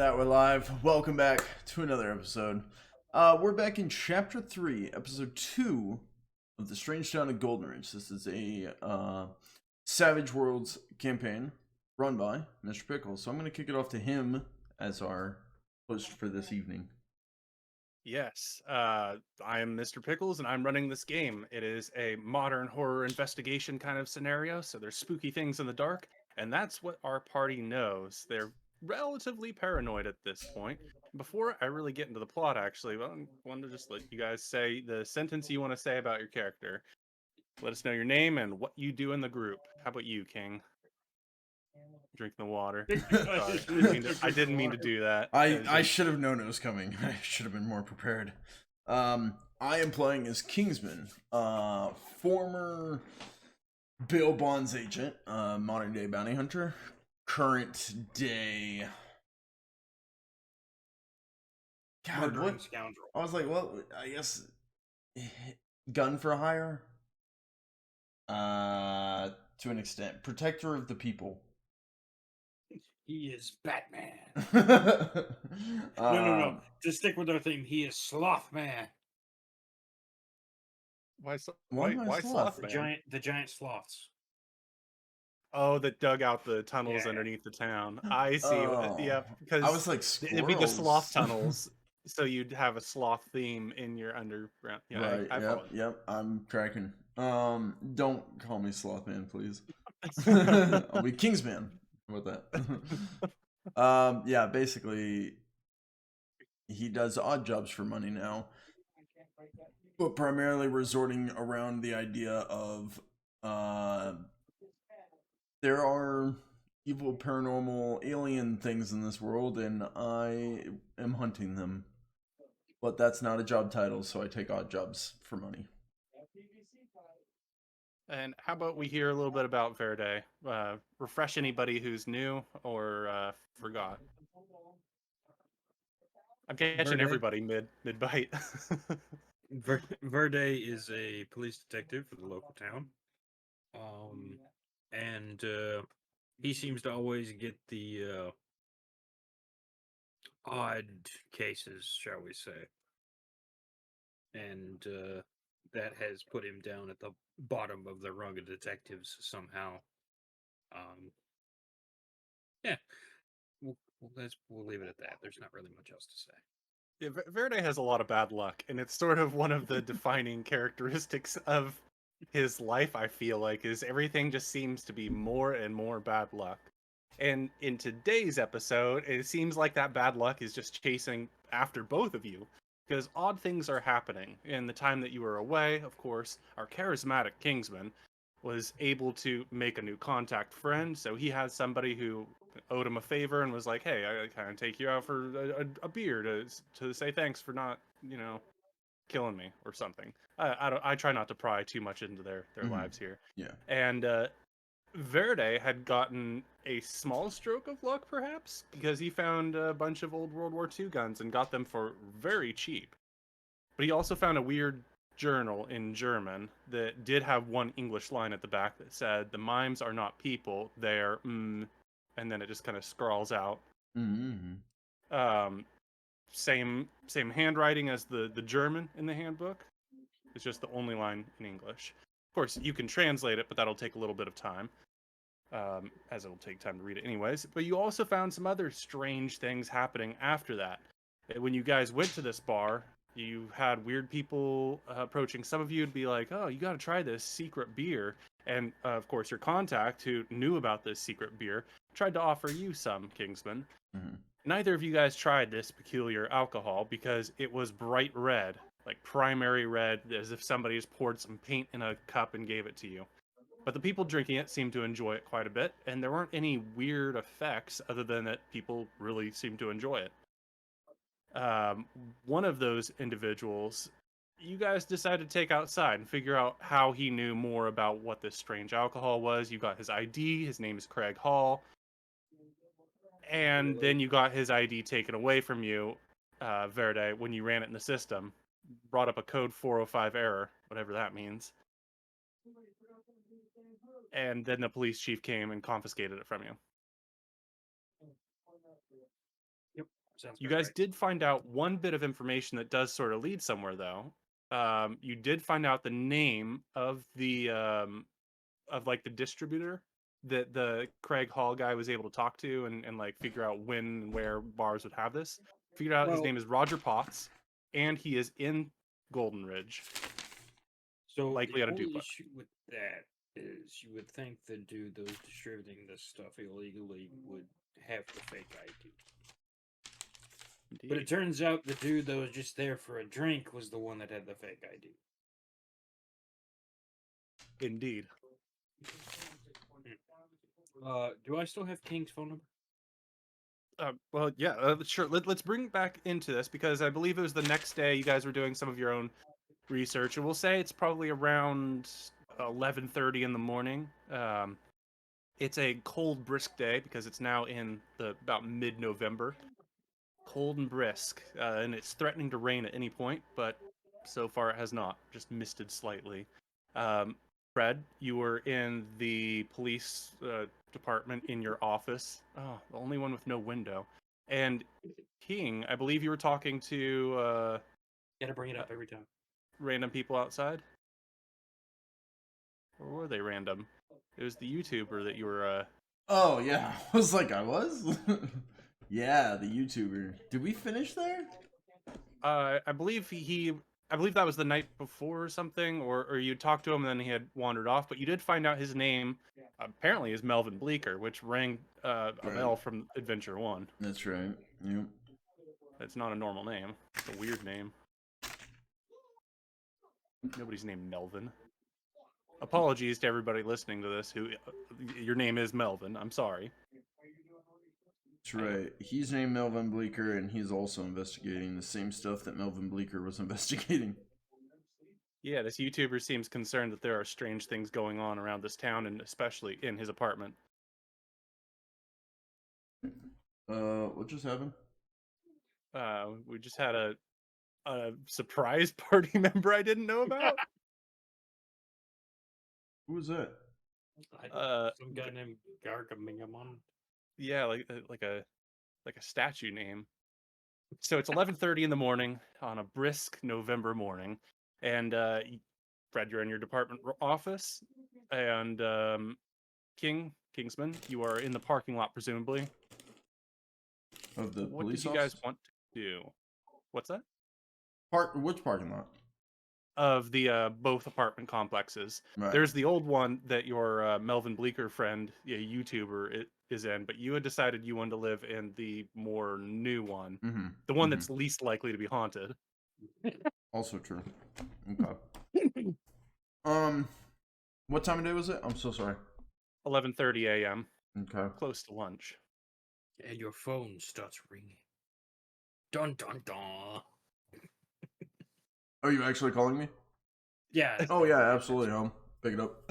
that, we're live. Welcome back to another episode. We're back in Chapter 3, Episode 2 of The Strange Town of Golden Ridge. This is a Savage Worlds campaign run by Mr. Pickles. So I'm going to kick it off to him as our host for this evening. Yes, I am Mr. Pickles, and I'm running this game. It is a modern horror investigation kind of scenario, so there's spooky things in the dark, and that's what our party knows. They're relatively paranoid at this point. Before I really get into the plot, actually, I want to just let you guys say the sentence you want to say about your character. Let us know your name and what you do in the group. How about you, King? Drink the water. Sorry, I didn't mean to do that. I should have known it was coming. I should have been more prepared. I am playing as Kingsman, former bail bonds agent, modern day bounty hunter, current day. God, what? Scoundrel. I was like, well, I guess gun for hire. To an extent, protector of the people. He is Batman. No. No. To stick with our theme, he is Slothman. Why Why sloth? The giant sloths. Oh, that dug out the tunnels underneath the town. I see. Oh, Yeah, because I was like squirrels. it'd be the sloth tunnels, so you'd have a sloth theme in your underground. Yeah, Right. I Yep. I'm tracking. Don't call me Slothman, please. I'll be Kingsman. How about that? Yeah. Basically, he does odd jobs for money now, but primarily resorting around the idea of there are evil paranormal alien things in this world and I am hunting them. But that's not a job title, so I take odd jobs for money. And how about we hear a little bit about Verde? Refresh anybody who's new or forgot. I'm catching Verde? everybody mid bite. Verde is a police detective for the local town. And he seems to always get the odd cases, shall we say. And that has put him down at the bottom of the rung of detectives somehow. Yeah, we'll leave it at that. There's not really much else to say. Yeah, Verde has a lot of bad luck, and it's sort of one of the defining characteristics of his life, I feel like, is everything just seems to be more and more bad luck. And in today's episode, it seems like that bad luck is just chasing after both of you, because odd things are happening. In the time that you were away, of course, our charismatic Kingsman was able to make a new contact friend, so he had somebody who owed him a favor and was like, "Hey, I kind of take you out for a beer to say thanks for not, killing me or something." I try not to pry too much into their lives here. Yeah. And Verde had gotten a small stroke of luck, perhaps, because he found a bunch of old World War II guns and got them for very cheap. But he also found a weird journal in German that did have one English line at the back that said, "The mimes are not people, they're and then it just kind of scrawls out. Mm-hmm. Same handwriting as the German in the handbook. It's just the only line in English. Of course, you can translate it, but that'll take a little bit of time, as it'll take time to read it anyways. But you also found some other strange things happening after that. When you guys went to this bar, you had weird people approaching some of you to be like, "Oh, you got to try this secret beer." And of course, your contact who knew about this secret beer tried to offer you some, Kingsman. Mm-hmm. Neither of you guys tried this peculiar alcohol because it was bright red, like primary red, as if somebody just poured some paint in a cup and gave it to you. But the people drinking it seemed to enjoy it quite a bit, and there weren't any weird effects other than that people really seemed to enjoy it. One of those individuals, you guys decided to take outside and figure out how he knew more about what this strange alcohol was. You got his ID, his name is Craig Hall, and then you got his ID taken away from you, Verde, when you ran it in the system. Brought up a code 405 error, whatever that means. And then the police chief came and confiscated it from you. Yep. Sounds You about guys right. did find out one bit of information that does sort of lead somewhere, though. You did find out the name of the of like the distributor that the Craig Hall guy was able to talk to and like figure out when and where bars would have this. Figured out his Well- name is Roger Potts, and he is in Golden Ridge. So Likely the at a only duplex. issue with that is you would think the dude that was distributing this stuff illegally would have the fake ID. But it Indeed. turns out the dude that was just there for a drink was the one that had the fake ID. Indeed. Do I still have King's phone number? Well, yeah, sure. Let's bring back into this because I believe it was the next day you guys were doing some of your own research, and we'll say it's probably around 11:30 in the morning. It's a cold, brisk day because it's now in the about mid-November. Cold and brisk, and it's threatening to rain at any point, but so far it has not. Just misted slightly. Um, Fred, you were in the police department in your office. Oh, the only one with no window. And King, I believe you were talking to Gotta bring it up every time. random people outside. Or were they random? It was the YouTuber that you were. Oh yeah, I was like, I was. Yeah, the YouTuber. Did we finish there? I believe I believe that was the night before or something, or you talked to him and then he had wandered off. But you did find out his name apparently is Melvin Bleeker, which rang a Right. bell from Adventure One. That's right. Yep. It's not a normal name. It's a weird name. Nobody's named Melvin. Apologies to everybody listening to this who your name is Melvin. I'm sorry. That's right. He's named Melvin Bleeker, and he's also investigating the same stuff that Melvin Bleeker was investigating. Yeah, this YouTuber seems concerned that there are strange things going on around this town, and especially in his apartment. What just happened? We just had a surprise party member I didn't know about. Who was that? Some guy named Gargamingamon. Yeah, like a statue name. So it's 11:30 in the morning on a brisk November morning, and Fred, you're in your department office, and Kingsman, you are in the parking lot presumably. Of the What police did you guys office? want to do? What's that? Which parking lot? Of the both apartment complexes. Right. There's the old one that your Melvin Bleeker friend, a YouTuber, is in, but you had decided you wanted to live in the more new one, Mm-hmm. the one that's least likely to be haunted. Also true. Okay. What time of day was it? I'm so sorry. 11:30 a.m. Okay. Close to lunch. And your phone starts ringing. Dun dun dun. Are you actually calling me? Yeah. Oh yeah, absolutely. I'll pick it up.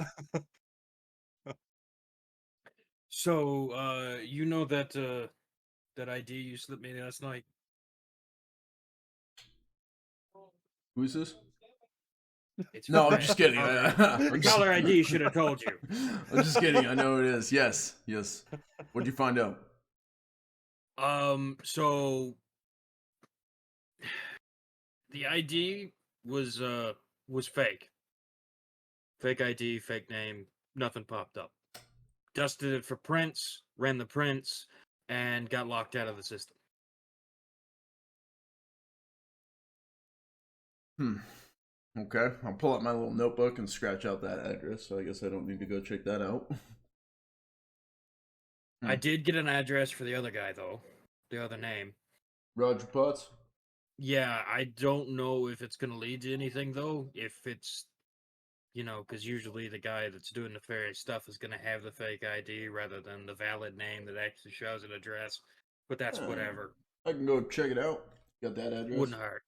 So, you know that that ID you slipped me last night? Who's this? It's No, I'm Fred. just kidding. The caller ID should have told you. I'm just kidding. I know it is. Yes, yes. What'd you find out? So the ID was fake. Fake ID, fake name, nothing popped up. Dusted it for prints, ran the prints, and got locked out of the system. Okay, I'll pull out my little notebook and scratch out that address, so I guess I don't need to go check that out. I did get an address for the other guy, though. The other name. Roger Potts? Yeah, I don't know if it's going to lead to anything, though. If it's, because usually the guy that's doing nefarious stuff is going to have the fake ID rather than the valid name that actually shows an address. But that's whatever. I can go check it out. Got that address? Wouldn't hurt.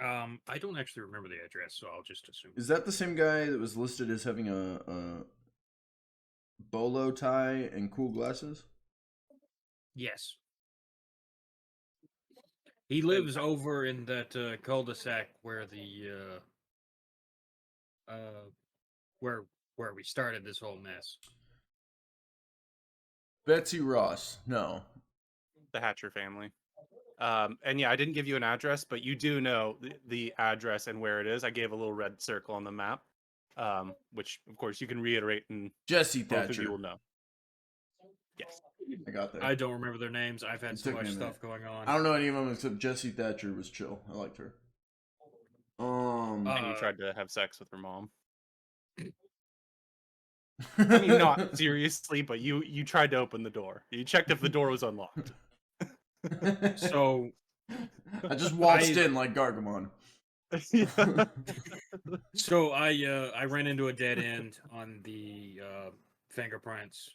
I don't actually remember the address, so I'll just assume. Is that the same guy that was listed as having a bolo tie and cool glasses? Yes. He lives over in that cul-de-sac where the where we started this whole mess. Betsy Ross. No. the Hatcher family. And yeah, I didn't give you an address, but you do know the address and where it is. I gave a little red circle on the map, which of course you can reiterate, and Jesse both of you Thatcher. will know. Yes. I got there. I don't remember their names. I've had It so took me much a minute. stuff going on. I don't know any of them except Jesse Thatcher was chill. I liked her. And you tried to have sex with her mom. I I mean, not seriously, but you tried to open the door. You checked if the door was unlocked. So I just waltzed in like Gargamon. So I ran into a dead end on the fingerprints.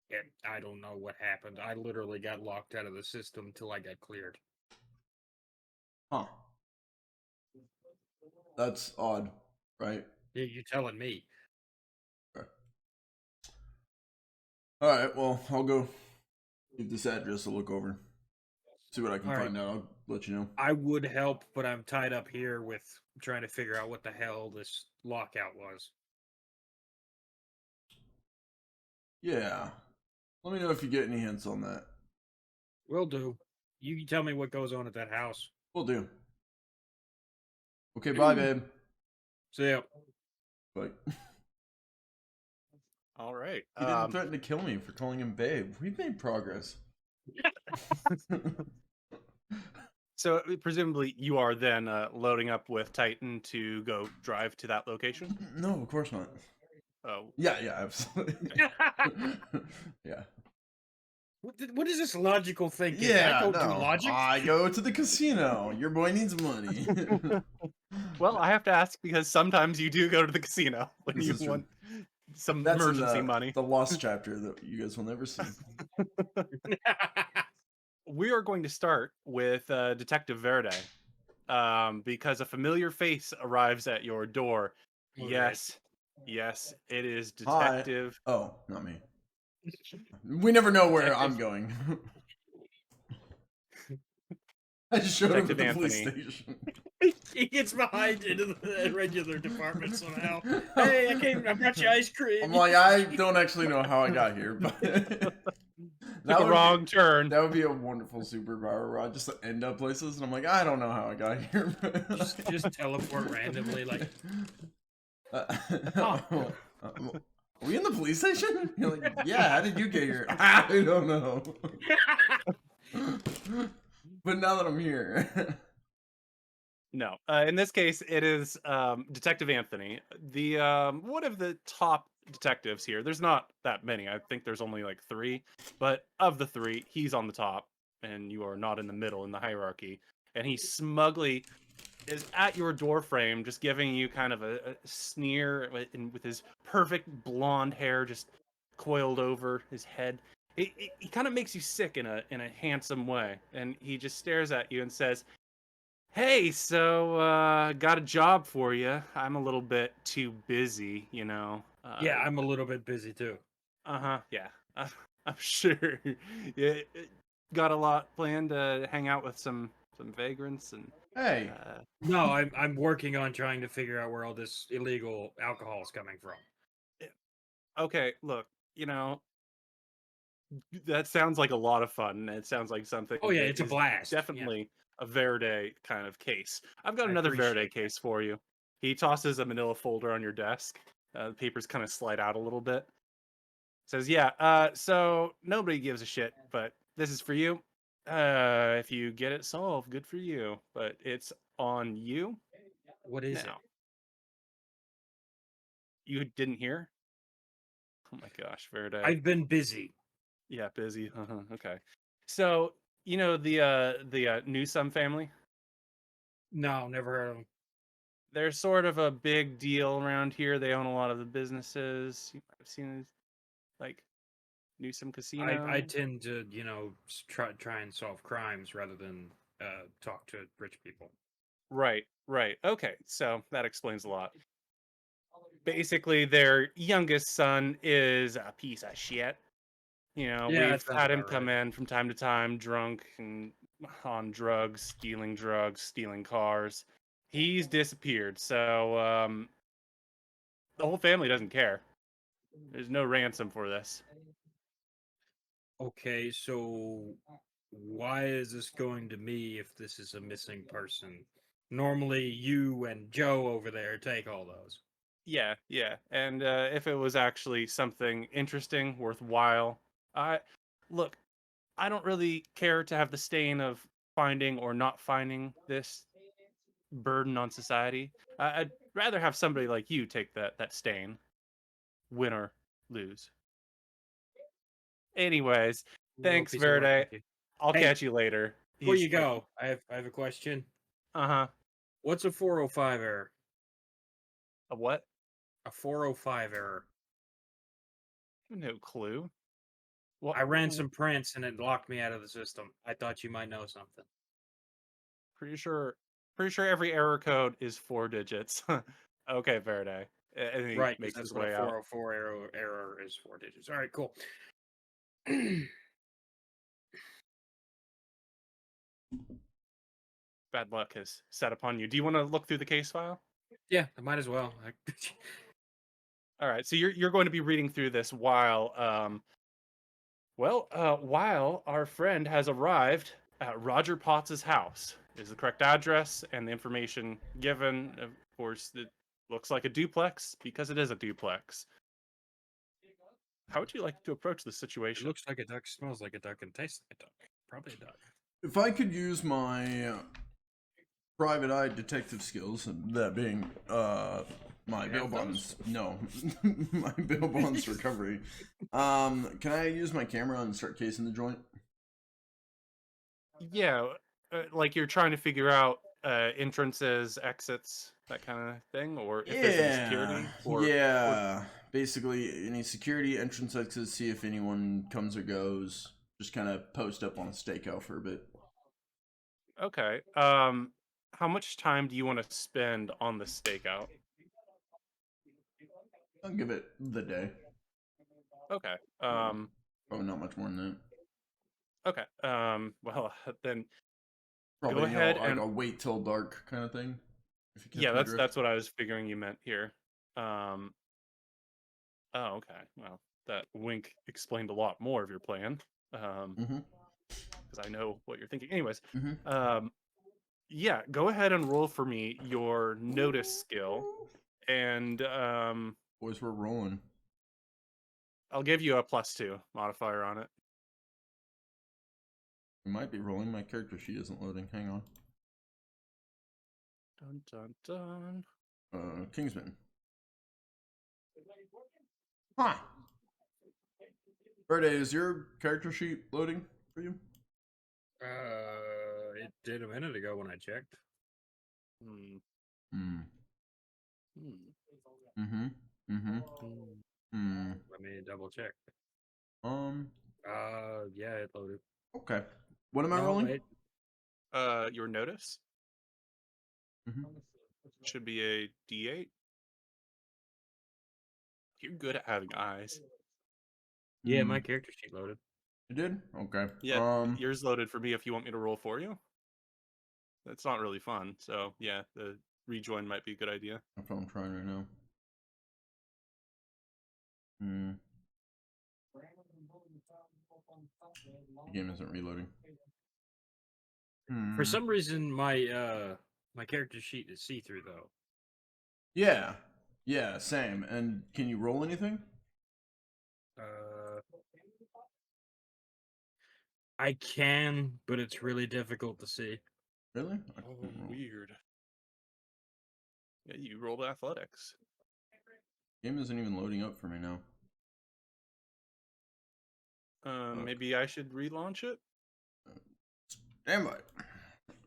And I don't know what happened. I literally got locked out of the system till I got cleared. Huh. That's odd, right? You're telling me. Okay. Alright, well, I'll go give this address a look over. See what I can find out. I'll let you know. I would help, but I'm tied up here with trying to figure out what the hell this lockout was. Yeah. Let me know if you get any hints on that. Will do. You can tell me what goes on at that house. Will do. Okay, bye, babe. See ya. Bye. All right. He didn't threaten to kill me for calling him babe. We've made progress. So presumably you are then loading up with Titan to go drive to that location. No, of course not. Oh, Yeah, absolutely. Yeah. What is this logical thinking? Yeah, I don't no. do logic. I go to the casino. Your boy needs money. well, I have to ask because sometimes you do go to the casino when This you is true. want some That's in emergency money. the lost chapter that you guys will never see. We are going to start with Detective Verde, because a familiar face arrives at your door. All Yes, it is Hi. Detective. Oh, not me. We never know where Detective- I'm going. I just showed up at Detective the police Anthony. station. He gets behind into the regular department somehow. Hey, I brought you ice cream. I'm like, I don't actually know how I got here, but Took a wrong turn. That would be a wonderful superpower where I just end up places, and I'm like, I don't know how I got here. just teleport randomly, like. Are we in the police station? You're like, yeah. How did you get here? I don't know. But now that I'm here. No, in this case, it is Detective Anthony, the one of the top detectives here. There's not that many. I think there's only like 3, but of the 3, he's on the top, and you are not in the middle in the hierarchy. And he smugly is at your door frame, just giving you kind of a sneer with his perfect blonde hair just coiled over his head. He kind of makes you sick in a handsome way, and he just stares at you and says, "Hey, so got a job for you. I'm a little bit too busy, you know." Yeah, I'm a little bit busy too. Yeah. I'm sure. Yeah, got a lot planned to hang out with some vagrants and. Hey. No, I'm working on trying to figure out where all this illegal alcohol is coming from. Okay, look, you know, that sounds like a lot of fun. It sounds like something. Oh yeah, that it's a is blast. Definitely a Verde kind of case. I've got another appreciate Verde case for you. He tosses a manila folder on your desk. The papers kind of slide out a little bit. Says, yeah, so nobody gives a shit, but this is for you. If you get it solved, good for you. But it's on you. What is now. You didn't hear? Oh my gosh, Verde. I've been busy. Yeah, busy. Okay. So, you know the Newsome family? No, never heard of them. They're sort of a big deal around here. They own a lot of the businesses. I've seen like Newsome Casino. I tend to, try and solve crimes rather than talk to rich people. Right. Okay, so that explains a lot. Basically, their youngest son is a piece of shit. You know, Yeah, we've had him come in from time to time drunk and on drugs, stealing cars. He's disappeared, so the whole family doesn't care. There's no ransom for this. Okay, so why is this going to me if this is a missing person? Normally, you and Joe over there take all those. Yeah, yeah. And if it was actually something interesting, worthwhile, I look, I don't really care to have the stain of finding or not finding this burden on society. I'd rather have somebody like you take that stain, win or lose. Anyways, Well, thanks, peace of work. Verde. Thank you. I'll Hey, catch you later. before He's you like, go, I have a question. uh-huh. What's a 405 error? A what? A 405 error. No clue. What? I ran some prints and it locked me out of the system. I thought you might know something. Pretty sure every error code is 4 digits. Okay, Verde. And he Right, because makes that's his what a way out. 404 error is, 4 digits. All right, cool. Bad luck has set upon you. Do you want to look through the case file? Yeah, I might as well. All right. So you're going to be reading through this while while our friend has arrived at Roger Potts's house. Is the correct address and the information given. Of course, it looks like a duplex because it is a duplex. How would you like to approach this It situation? looks like a duck, smells like a duck, and tastes like a duck. Probably a duck. If I could use my private eye detective skills, and that being my You bail have those? bonds, no, my bail bonds recovery. Can I use my camera and start casing the joint? Yeah, like you're trying to figure out entrances, exits, that kind of thing, or if there's any security, or yeah. Basically, any security entrance exits, see if anyone comes or goes. Just kind of post up on a stakeout for a bit. okay. How much time do you want to spend on the stakeout? I'll give it the day. Okay. Probably not much more than that. Okay. Well, then go Probably, ahead like and a wait till dark kind of thing. If you yeah, catch my drift. that's what I was figuring you meant here. Um, oh, okay. Well, that wink explained a lot more of your plan. Mm-hmm. Because I know what you're thinking. Anyways, Mm-hmm. um, yeah, go ahead and roll for me your notice skill, and Boys, we're rolling. I'll give you a +2 modifier on it. We might be rolling. My character sheet isn't loading. Hang on. Dun dun dun. Kingsman. Huh. Verde, is your character sheet loading for you? It did a minute ago when I checked. Hmm. Hmm. Hmm. Mm-hmm. Mm-hmm. Hmm. Hmm. Let me double check. Um. Yeah, it loaded. Okay. What am I No, rolling? wait. Your notice Mm-hmm. should be a D8. You're good at having eyes. Yeah, Hmm. my character sheet loaded. It did? Okay. Yeah, yours loaded for me if you want me to roll for you. That's not really fun. So yeah, the rejoin might be a good idea. That's what I'm trying right now. Hmm. The game isn't reloading. For Hmm. some reason, my character sheet is see-through though. Yeah. Yeah, same. And can you roll anything? Uh, I can, but it's really difficult to see. Really? I Oh, can't roll. weird. Yeah, you rolled athletics. Game isn't even loading up for me now. Maybe I should relaunch it. Stand by.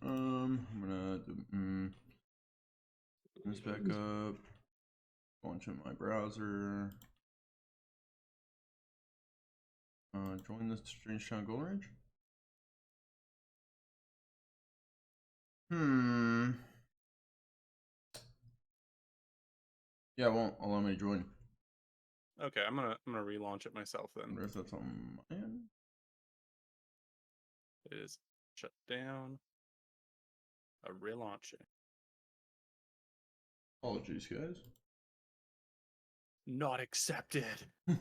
I'm gonna this back up. Launch in my browser. Join the Strange Town Golden Ridge. Hmm. Yeah, it won't allow me to join. Okay, I'm gonna relaunch it myself I then. wonder if that's on my end. It is shut down. A relaunch it. Apologies, guys. Not accepted. Oh,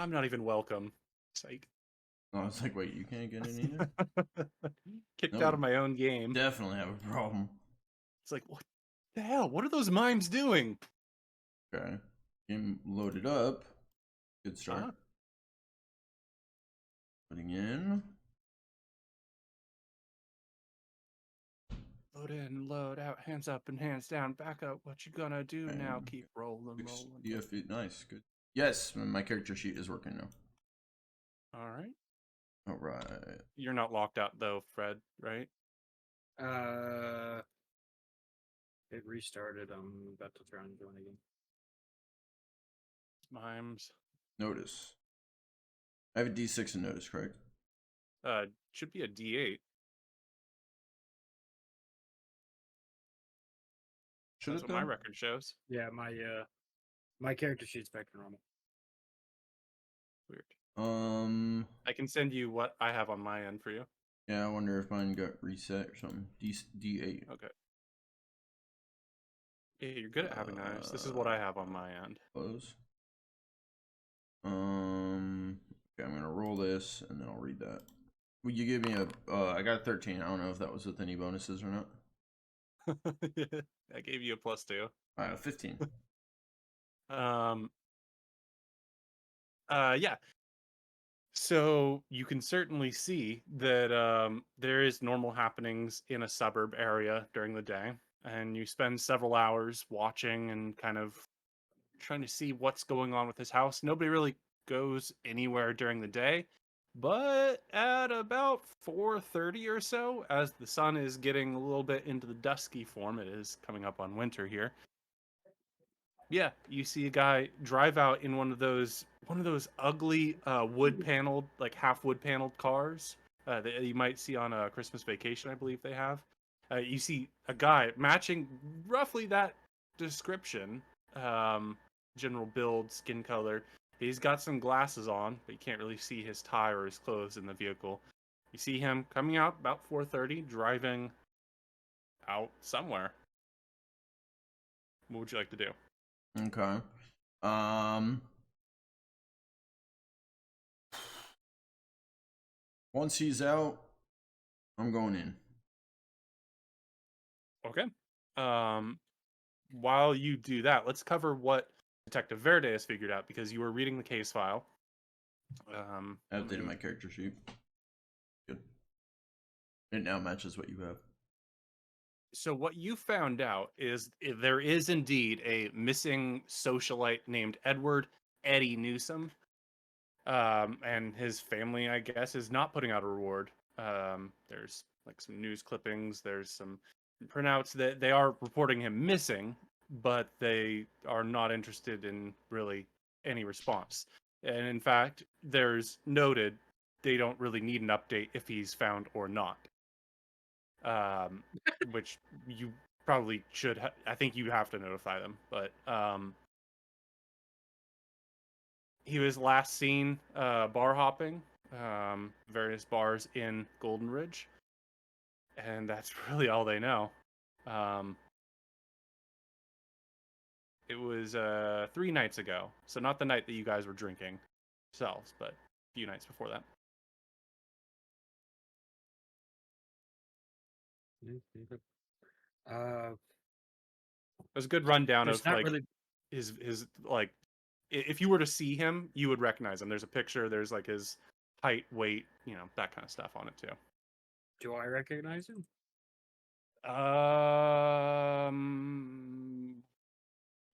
I'm not even welcome. Psych. Oh, it's like, wait, you can't get in either? Kicked No, out of my own game. Definitely have a problem. It's like, what the hell? What are those mimes doing? Okay. Game loaded up. Good start. Uh-huh. Putting in. Load in, load out, hands up and hands down, back up. What you gonna do now? And Keep rolling, six rolling. DF, nice, good. Yes, my character sheet is working now. All right. All right. You're not locked out though, Fred, right? It restarted. I'm about to try and join again. Mimes. Notice. I have a D6 in notice, correct? Should be a D8. Should That's it what my though? record shows. Yeah, my character sheet's back to normal. Weird. I I can send you what I have on my end for you. Yeah, I wonder if mine got reset or something. D8. Okay. Yeah, you're good at having knives. This is what I have on my end. Close. Okay, I'm gonna roll this and then I'll read that. Will you give me a? I got a 13. I don't know if that was with any bonuses or not. I gave you a +2. 15. Yeah. So you can certainly see that there is normal happenings in a suburb area during the day, and you spend several hours watching and kind of trying to see what's going on with his house. Nobody really goes anywhere during the day, but at about 4:30 or so, as the sun is getting a little bit into the dusky form, it is coming up on winter here. Yeah, you see a guy drive out in one of those ugly wood paneled, like half wood paneled cars that you might see on a Christmas Vacation, I believe they have. You see a guy matching roughly that description, general build, skin color. He's got some glasses on, but you can't really see his tie or his clothes in the vehicle. You see him coming out about 4:30, driving out somewhere. What would you like to do? Okay. Once he's out, I'm going in. Okay. While you do that, let's cover what Detective Verde has figured out because you were reading the case file. I updated my character sheet. Good. It now matches what you have. So what you found out is there is indeed a missing socialite named Edward Eddie Newsom, and his family, I guess, is not putting out a reward. There's like some news clippings. There's some printouts that they are reporting him missing, but they are not interested in really any response. And in fact, there's noted they don't really need an update if he's found or not. Which you probably should. I think you have to notify them, but he was last seen bar hopping various bars in Golden Ridge, and that's really all they know. It was 3 nights ago, so not the night that you guys were drinking yourselves, but a few nights before that. There's a good rundown There's of not like really. his like if you were to see him, you would recognize him. There's a picture. There's like his height, weight, that kind of stuff on it too. Do I recognize him?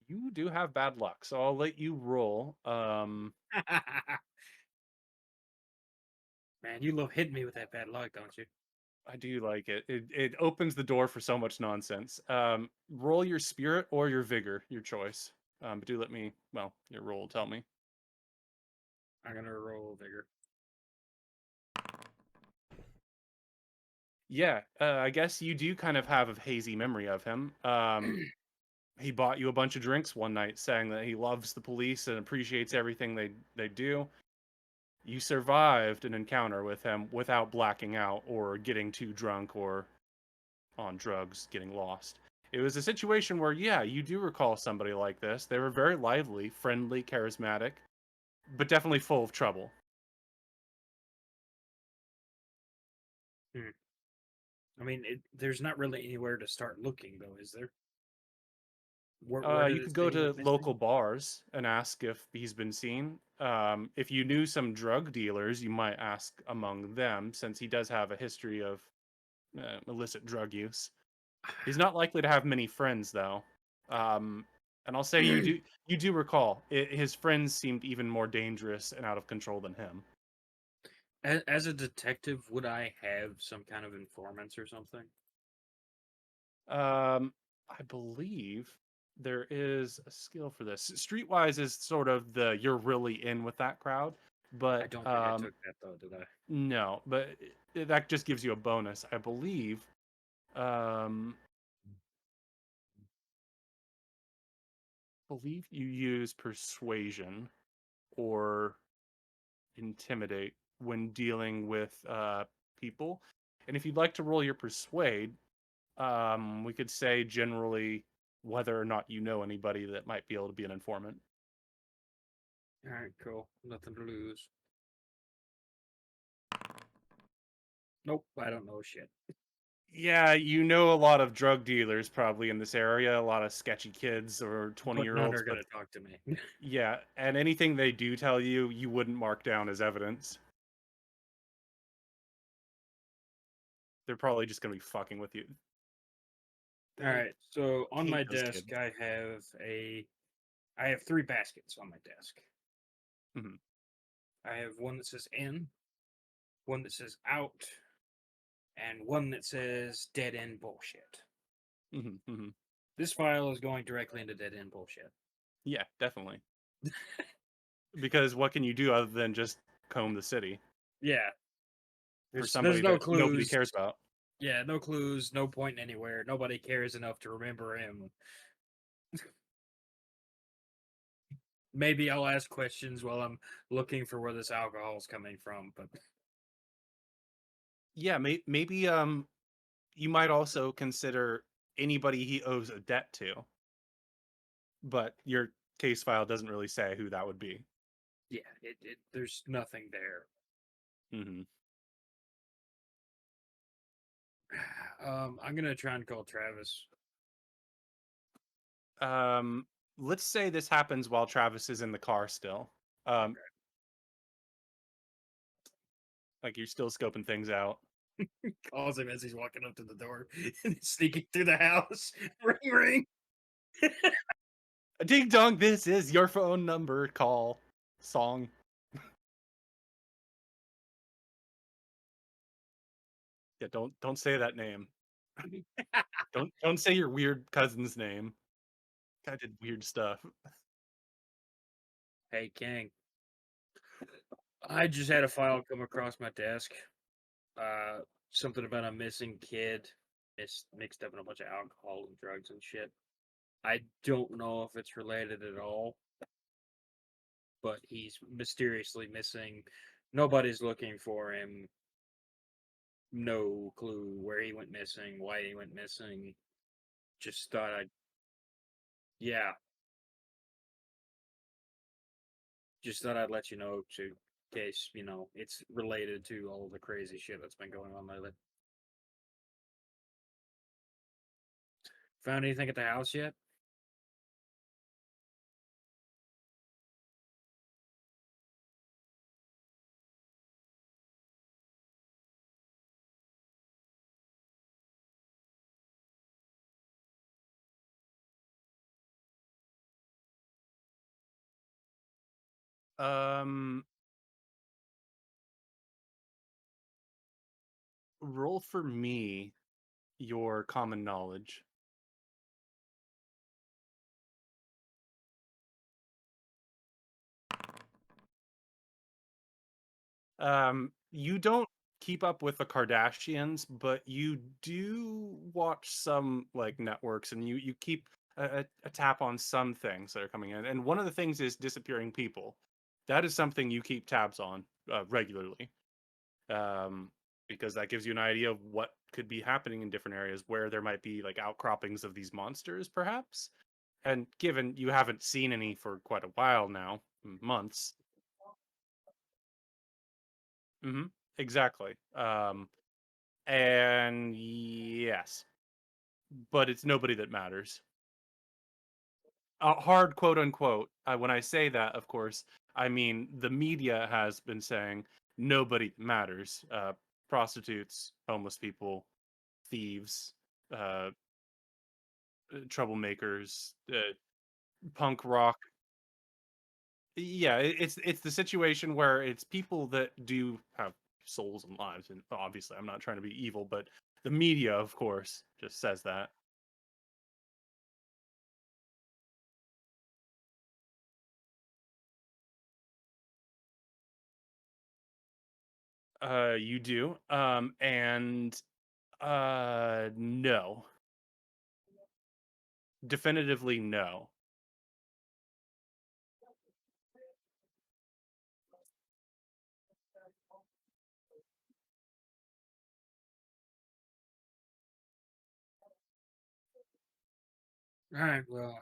You do have bad luck, so I'll let you roll. Man, you love hitting me with that bad luck, don't you? I do like it. It opens the door for so much nonsense. Roll your spirit or your vigor, your choice. But do let me. Well, your roll will tell me. I'm gonna roll vigor. Yeah, I guess you do kind of have a hazy memory of him. He bought you a bunch of drinks one night, saying that he loves the police and appreciates everything they do. You survived an encounter with him without blacking out or getting too drunk or on drugs, getting lost. It was a situation where, yeah, you do recall somebody like this. They were very lively, friendly, charismatic. but definitely full of trouble. I mean, there's not really anywhere to start looking, though, is there? Where did You it could go say he to went local missing? bars and ask if he's been seen. If you knew some drug dealers, you might ask among them, since he does have a history of illicit drug use. He's not likely to have many friends, though. And I'll say you do recall his friends seemed even more dangerous and out of control than him. As a detective, would I have some kind of informants or something? I believe there is a skill for this. Streetwise is sort of the you're really in with that crowd, I but don't think I took that though, did I? no, but that just gives you a bonus, I believe. Um, believe you use persuasion or intimidate when dealing with people. And if you'd like to roll your persuade, we could say generally whether or not you know anybody that might be able to be an informant. All right, cool. Nothing to lose. Nope, I don't know shit. Yeah, you know a lot of drug dealers probably in this area, a lot of sketchy kids or But none 20-year-olds, are but gonna talk to me. yeah, and anything they do tell you, you wouldn't mark down as evidence. They're probably just gonna be fucking with you. All right, so on Hate my those desk, kids. I have 3 baskets on my desk. Mhm, I have one that says in, one that says out, and one that says dead end bullshit. mhm, mhm. This file is going directly into dead end bullshit. Yeah, definitely. Because what can you do other than just comb the city Yeah, for there's somebody no that nobody clues. cares about? Yeah, no clues, no point anywhere. Nobody cares enough to remember him. Maybe I'll ask questions while I'm looking for where this alcohol is coming from, but Yeah, maybe you might also consider anybody he owes a debt to, but your case file doesn't really say who that would be. yeah, there's nothing there. Hmm. I'm gonna try and call Travis. Um, let's say this happens while Travis is in the car still. Um, Okay. like you're still scoping things out. Calls him as he's walking up to the door and he's sneaking through the house. Ring ring. Ding dong, this is your phone number call song. Yeah, don't say that name. Don't say your weird cousin's name. Guy did weird stuff. Hey King. I just had a file come across my desk. Uh Something about a missing kid. It's mixed up in a bunch of alcohol and drugs and shit. I don't know if it's related at all, but he's mysteriously missing. Nobody's looking for him. No clue where he went missing, why he went missing. Just thought I'd, yeah, just thought I'd let you know to in case, it's related to all the crazy shit that's been going on lately. Found anything at the house yet? Um, roll for me your common knowledge. You don't keep up with the Kardashians, but you do watch some like networks, and you keep a tap on some things that are coming in. And one of the things is disappearing people. That is something you keep tabs on regularly, um, because that gives you an idea of what could be happening in different areas where there might be like outcroppings of these monsters, perhaps. And given you haven't seen any for quite a while now, months, Hmm. Exactly. And yes, but it's nobody that matters. Hard quote unquote. When I say that, of course, I mean the media has been saying nobody matters. Prostitutes, homeless people, thieves, uh, troublemakers, punk rock. Yeah, it's the situation where it's people that do have souls and lives, and obviously, I'm not trying to be evil, but the media, of course, just says that. You do, and no, definitively no. All right, well,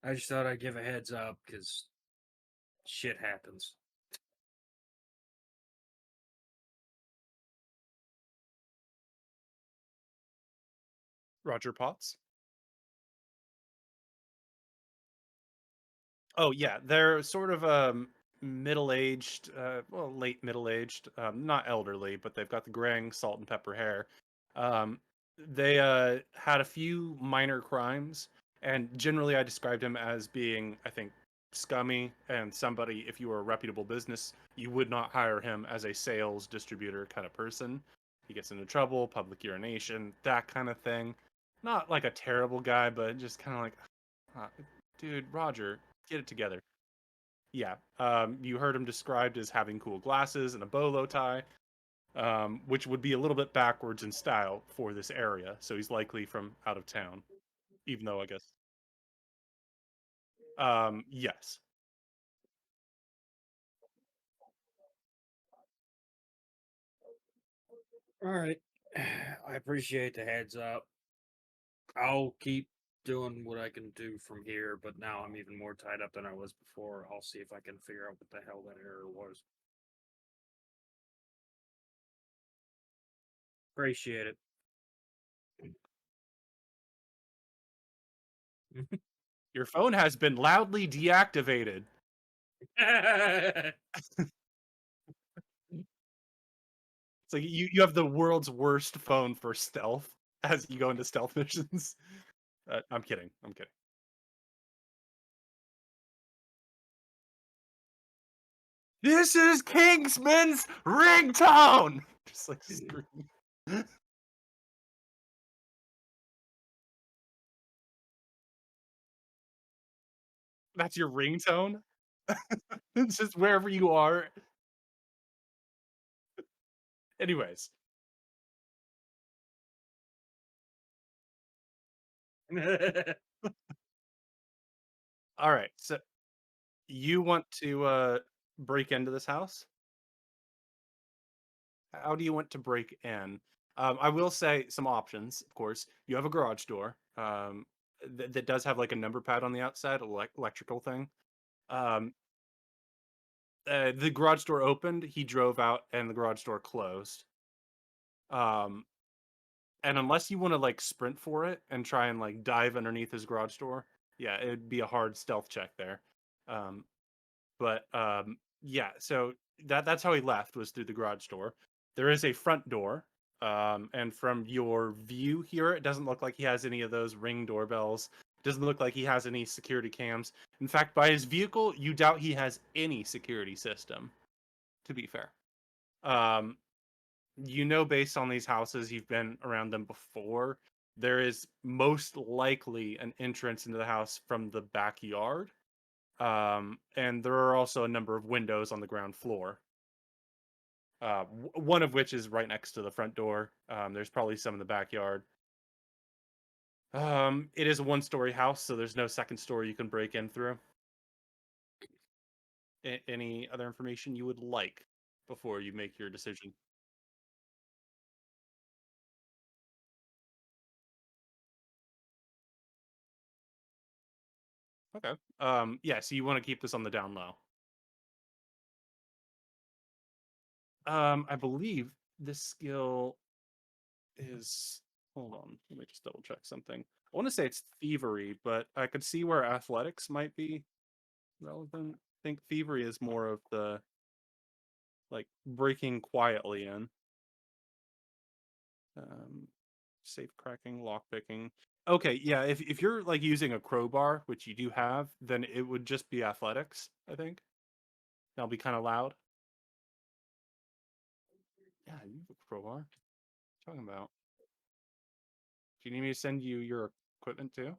I just thought I'd give a heads up because shit happens. Roger Potts. Oh yeah, they're sort of middle-aged, well, late middle-aged, not elderly, but they've got the graying salt and pepper hair. Um, they had a few minor crimes, and generally I described him as being, I think, scummy and somebody. If you were a reputable business, you would not hire him as a sales distributor kind of person. He gets into trouble, public urination, that kind of thing. Not like a terrible guy, but just kind of like, "Ah, dude, Roger, get it together." Yeah. You heard him described as having cool glasses and a bolo tie, which would be a little bit backwards in style for this area. So he's likely from out of town, even though I guess. Yes. All right, I appreciate the heads up. I'll keep doing what I can do from here, but now I'm even more tied up than I was before. I'll see if I can figure out what the hell that error was. Appreciate it. Your phone has been loudly deactivated. So you have the world's worst phone for stealth as you go into stealth missions. I'm kidding. I'm kidding. This is Kingsman's ringtone. Just like scream. That's your ringtone. It's just wherever you are. Anyways, all right. So you want to break into this house? How do you want to break in? I will say some options. Of course, you have a garage door that does have like a number pad on the outside, electrical thing. Um, the garage door opened. He drove out, and the garage door closed. Um, and unless you want to like sprint for it and try and like dive underneath his garage door, yeah, it'd be a hard stealth check there. Um, but yeah, so that's how he left, was through the garage door. There is a front door, and from your view here, it doesn't look like he has any of those ring doorbells. Doesn't look like he has any security cams. In fact, by his vehicle, you doubt he has any security system. To be fair, um, based on these houses, you've been around them before. There is most likely an entrance into the house from the backyard, and there are also a number of windows on the ground floor. One of which is right next to the front door. There's probably some in the backyard. It is a one-story house, so there's no second story you can break in through. Any other information you would like before you make your decision? Okay. Yeah. So you want to keep this on the down low. I believe this skill is. Hold on, let me just double check something. I want to say it's thievery, but I could see where athletics might be relevant. I think thievery is more of the like breaking quietly in. Um, safe cracking, lock picking. Okay, yeah. If you're like using a crowbar, which you do have, then it would just be athletics. I think that'll be kind of loud. Yeah, you have a crowbar. What are you talking about? Do you need me to send you your equipment too?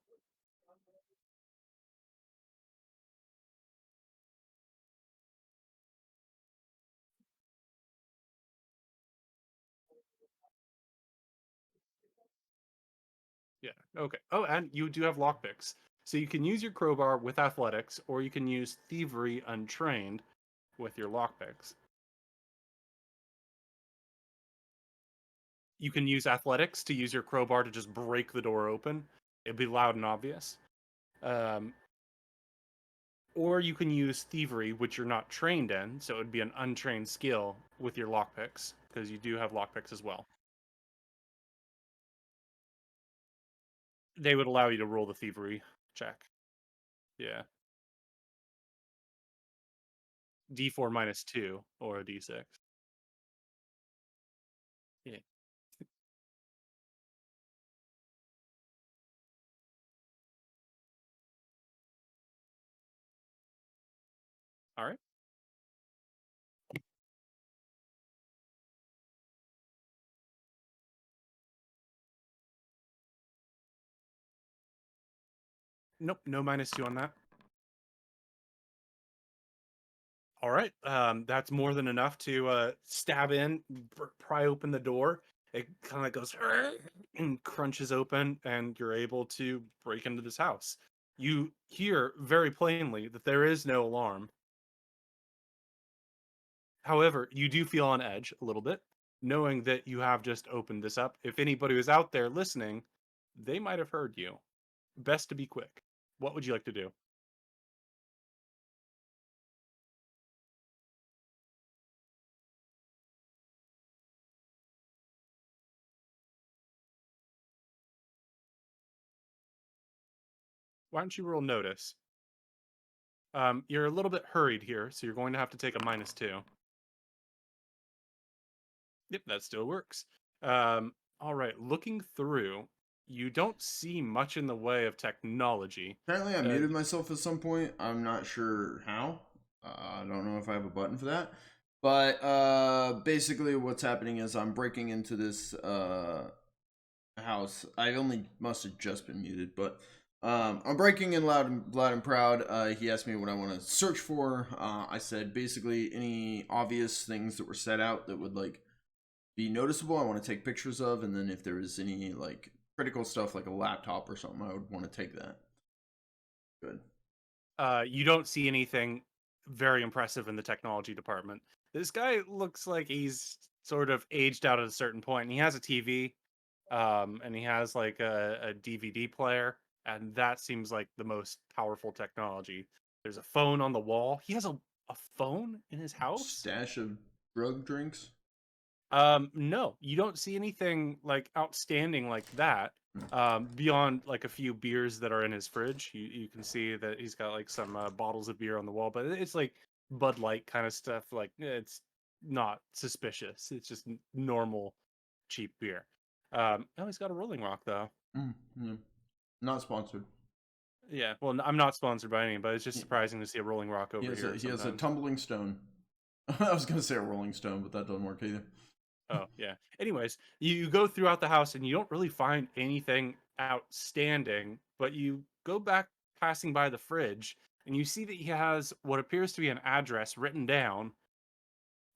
Yeah. Okay. Oh, and you do have lockpicks. So you can use your crowbar with athletics, or you can use thievery untrained with your lockpicks. You can use athletics to use your crowbar to just break the door open. It'd be loud and obvious. Um, or you can use thievery, which you're not trained in, so it would be an untrained skill with your lockpicks, because you do have lockpicks as well. They would allow you to roll the thievery check. Yeah. D4 -2 or a D6. Yeah. All right. Nope, no -2 on that. All right. That's more than enough to stab in, pry open the door. It kind of goes and crunches open, and you're able to break into this house. You hear very plainly that there is no alarm. However, you do feel on edge a little bit, knowing that you have just opened this up. If anybody was out there listening, they might have heard you. Best to be quick. What would you like to do? Why don't you roll notice? You're a little bit hurried here, so you're going to have to take a -2. Yep, that still works. All right, looking through, you don't see much in the way of technology. Apparently, I Uh, muted myself at some point. I'm not sure how. I don't know if I have a button for that. But basically, what's happening is I'm breaking into this house. I only must have just been muted, but I'm breaking in loud and proud. He asked me what I want to search for. I said basically any obvious things that were set out that would like be noticeable. I want to take pictures of, and then if there was any like critical stuff like a laptop or something, I would want to take that. Good. you don't see anything very impressive in the technology department. This guy looks like he's sort of aged out at a certain point. And he has a TV, and he has like a DVD player, and that seems like the most powerful technology. There's a phone on the wall. He has a phone in his house? Stash of drug drinks. No, you don't see anything like outstanding like that. Beyond like a few beers that are in his fridge, you can see that he's got like some bottles of beer on the wall, but it's like Bud Light kind of stuff. Like it's not suspicious. It's just normal cheap beer. Oh, he's got a Rolling Rock though. Yeah. Not sponsored. Yeah, well, I'm not sponsored by any, but it's just He, surprising to see a Rolling Rock he over has here he has a sometimes. tumbling stone. I was gonna say a rolling stone, but that doesn't work either. Oh, yeah. Anyways, you go throughout the house and you don't really find anything outstanding, but you go back passing by the fridge and you see that he has what appears to be an address written down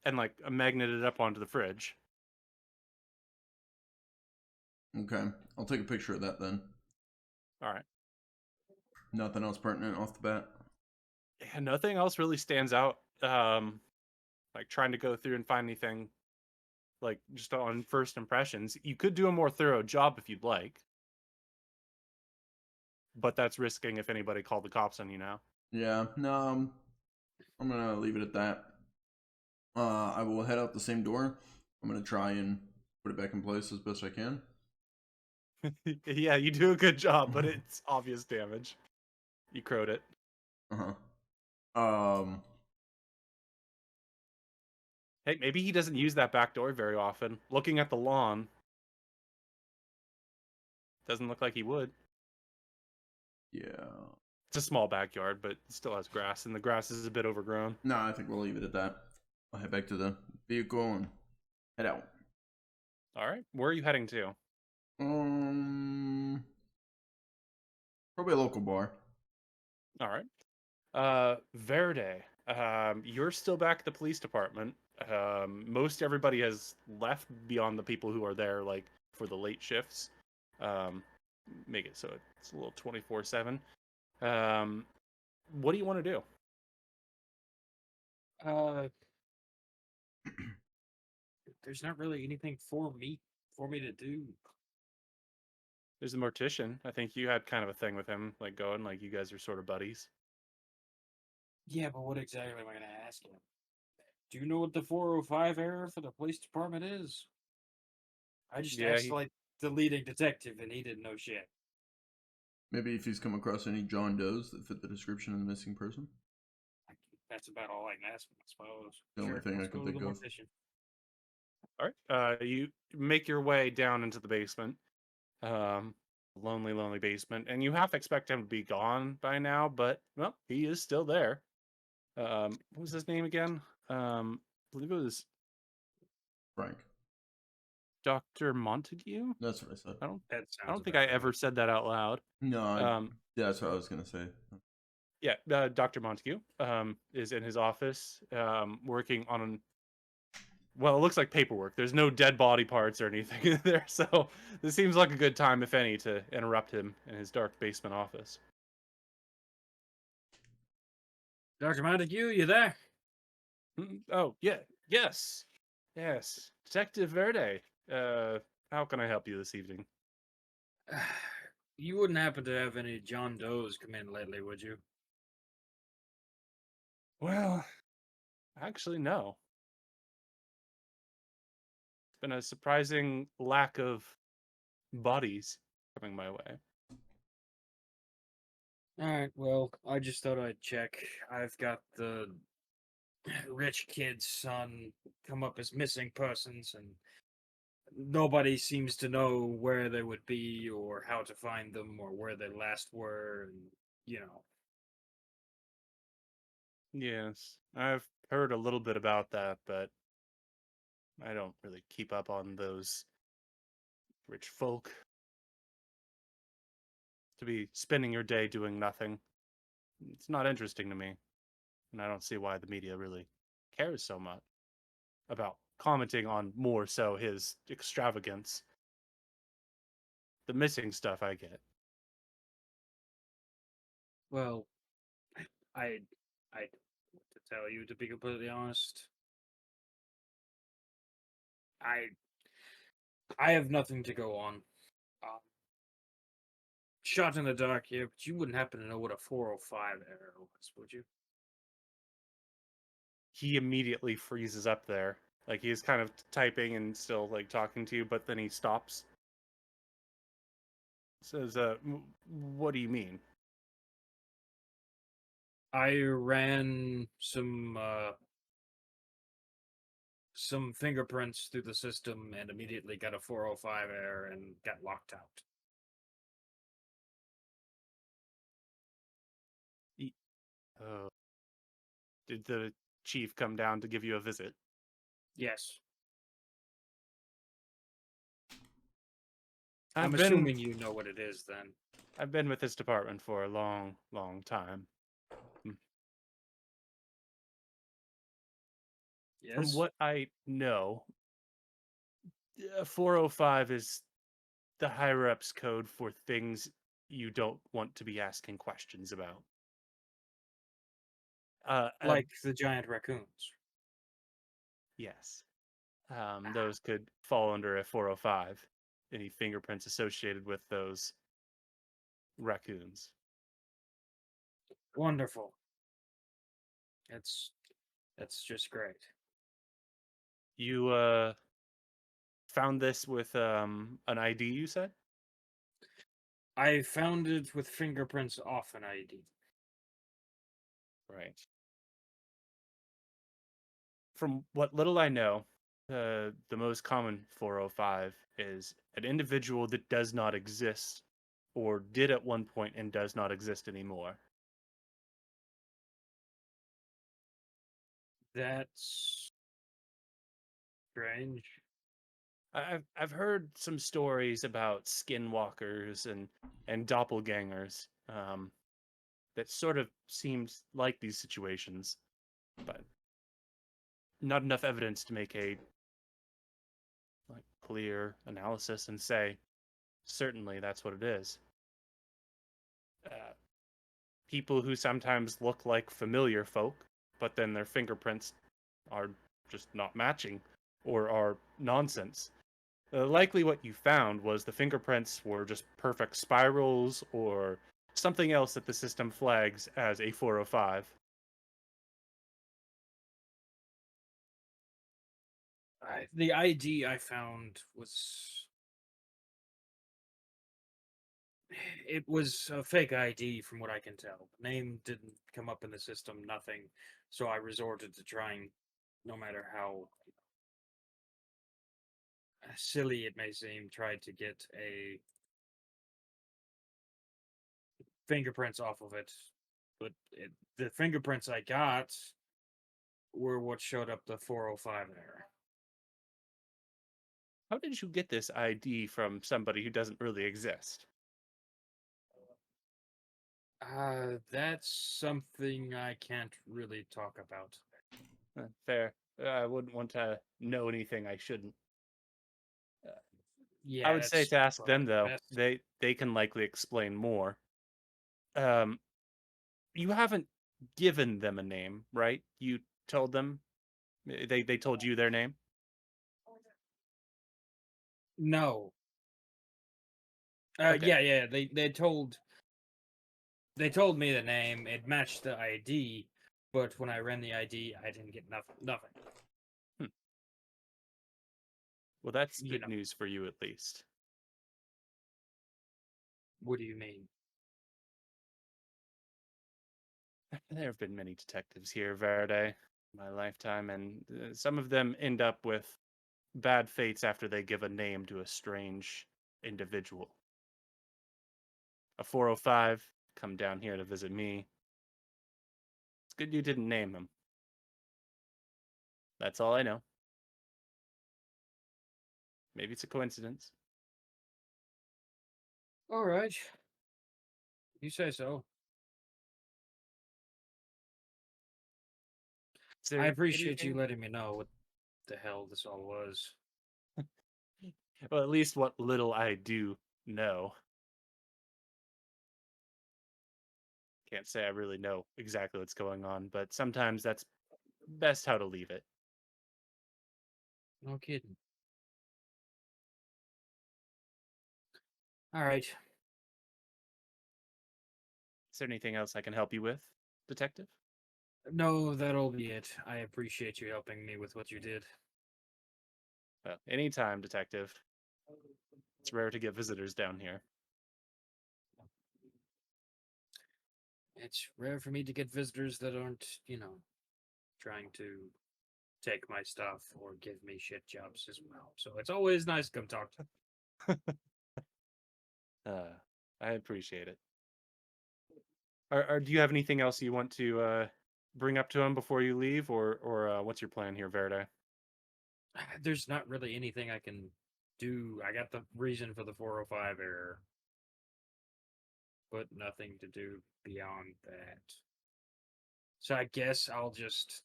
and like magneted up onto the fridge. Okay, I'll take a picture of that then. All right. Nothing else pertinent off the bat. And nothing else really stands out. Like trying to go through and find anything like just on first impressions. You could do a more thorough job if you'd like, but that's risking if anybody called the cops on you now. Yeah, no, I'm gonna leave it at that. I will head out the same door. I'm gonna try and put it back in place as best I can. Yeah, you do a good job, but it's obvious damage. You crowed it. Um, Hey, maybe he doesn't use that back door very often. Looking at the lawn, doesn't look like he would. yeah. It's a small backyard, but it still has grass, and the grass is a bit overgrown. No, I think we'll leave it at that. I'll head back to the vehicle and head out. All right, where are you heading to? Probably a local bar. All right. Verde. You're still back at the police department. Most everybody has left beyond the people who are there, like for the late shifts. Make it so it's a little 24/7. What do you want to do? There's not really anything for me to do. There's a mortician. I think you had kind of a thing with him, like going, like you guys are sort of buddies. Yeah, but what exactly am I going to ask him? Do you know what the 405 error for the police department is? I just Yeah, asked like the leading detective, and he didn't know shit. Maybe if he's come across any John Does that fit the description of the missing person. That's about all I can ask him, I suppose. The only thing I let's can Oh, go to think the of. mortician. all right. You make your way down into the basement. Lonely basement, and you half expect him to be gone by now, but well, he is still there. What was his name again? I believe it was Frank. Dr. Montague. That's what I said. I don't. That I sounds don't think about I right. ever said that out loud. No, Um, that's what I was gonna say. yeah, Dr. Montague is in his office working on well, it looks like paperwork. There's no dead body parts or anything in there, so this seems like a good time, if any, to interrupt him in his dark basement office. Dr. Montague, you there? Oh, yeah, yes, Detective Verde. How can I help you this evening? You wouldn't happen to have any John Does come in lately, would you? Well, actually, no. It's been a surprising lack of bodies coming my way. Alright, well, I just thought I'd check. I've got the rich kid's son come up as missing persons, and nobody seems to know where they would be or how to find them or where they last were, and you know. Yes, I've heard a little bit about that, but I don't really keep up on those rich folk. To be spending your day doing nothing, it's not interesting to me, and I don't see why the media really cares so much about commenting on more so his extravagance. The missing stuff I get. Well, I to tell you, to be completely honest, I I have nothing to go on. Um, Shot in the dark here, but you wouldn't happen to know what a 405 error was, would you? He immediately freezes up there. Like he's kind of typing and still like talking to you, but then he stops. Says, what do you mean?" I ran some fingerprints through the system and immediately got a 405 error and got locked out. Oh, did the chief come down to give you a visit? Yes. I've I'm been assuming you know what it is then. I've been with this department for a long time. From Yes. what I know, 405 is the higher ups code for things you don't want to be asking questions about. Uh, uh Like the giant raccoons. yes. Those could fall under a 405. Any fingerprints associated with those raccoons. Wonderful. That's just great. You found this with an ID, you said? I found it with fingerprints off an ID. Right. From what little I know, the most common 405 is an individual that does not exist or did at one point and does not exist anymore. That's strange. I've heard some stories about skinwalkers and doppelgangers that sort of seems like these situations, but not enough evidence to make a like clear analysis and say certainly that's what it is. Uh, People who sometimes look like familiar folk, but then their fingerprints are just not matching or are nonsense. Likely what you found was the fingerprints were just perfect spirals or something else that the system flags as a 405. The ID I found was it was a fake ID from what I can tell. The name didn't come up in the system, nothing. So I resorted to trying, no matter how silly it may seem, tried to get a fingerprints off of it. But the fingerprints I got were what showed up the 405 error. How did you get this ID from somebody who doesn't really exist? That's something I can't really talk about. Fair. I wouldn't want to know anything I shouldn't. I Yeah, would say that's to ask probably them the though. best. They can likely explain more. Um, you haven't given them a name, right? You told them they told you their name. No. Okay. Yeah. They told me the name. It matched the ID, but when I ran the ID, I didn't get nothing. Nothing. Hmm. Well, that's You good know. news for you at least. What do you mean? There have been many detectives here, Verde, in my lifetime, and some of them end up with bad fates after they give a name to a strange individual. A 405 come down here to visit me. It's good you didn't name him. That's all I know. Maybe it's a coincidence. All right. You say so. Is I there appreciate you anything? letting me know what the hell this all was. Well, at least what little I do know. Can't say I really know exactly what's going on, but sometimes that's best how to leave it. No kidding. All right. Is there anything else I can help you with, detective? No, that'll be it. I appreciate you helping me with what you did. Well, anytime, detective. It's rare to get visitors down here. It's rare for me to get visitors that aren't, trying to take my stuff or give me shit jobs as well. So it's always nice to come talk to. Uh, I appreciate it. Do you have anything else you want to bring up to him before you leave, or what's your plan here, Verde? There's not really anything I can do. I got the reason for the 405 error, but nothing to do beyond that. So I guess I'll just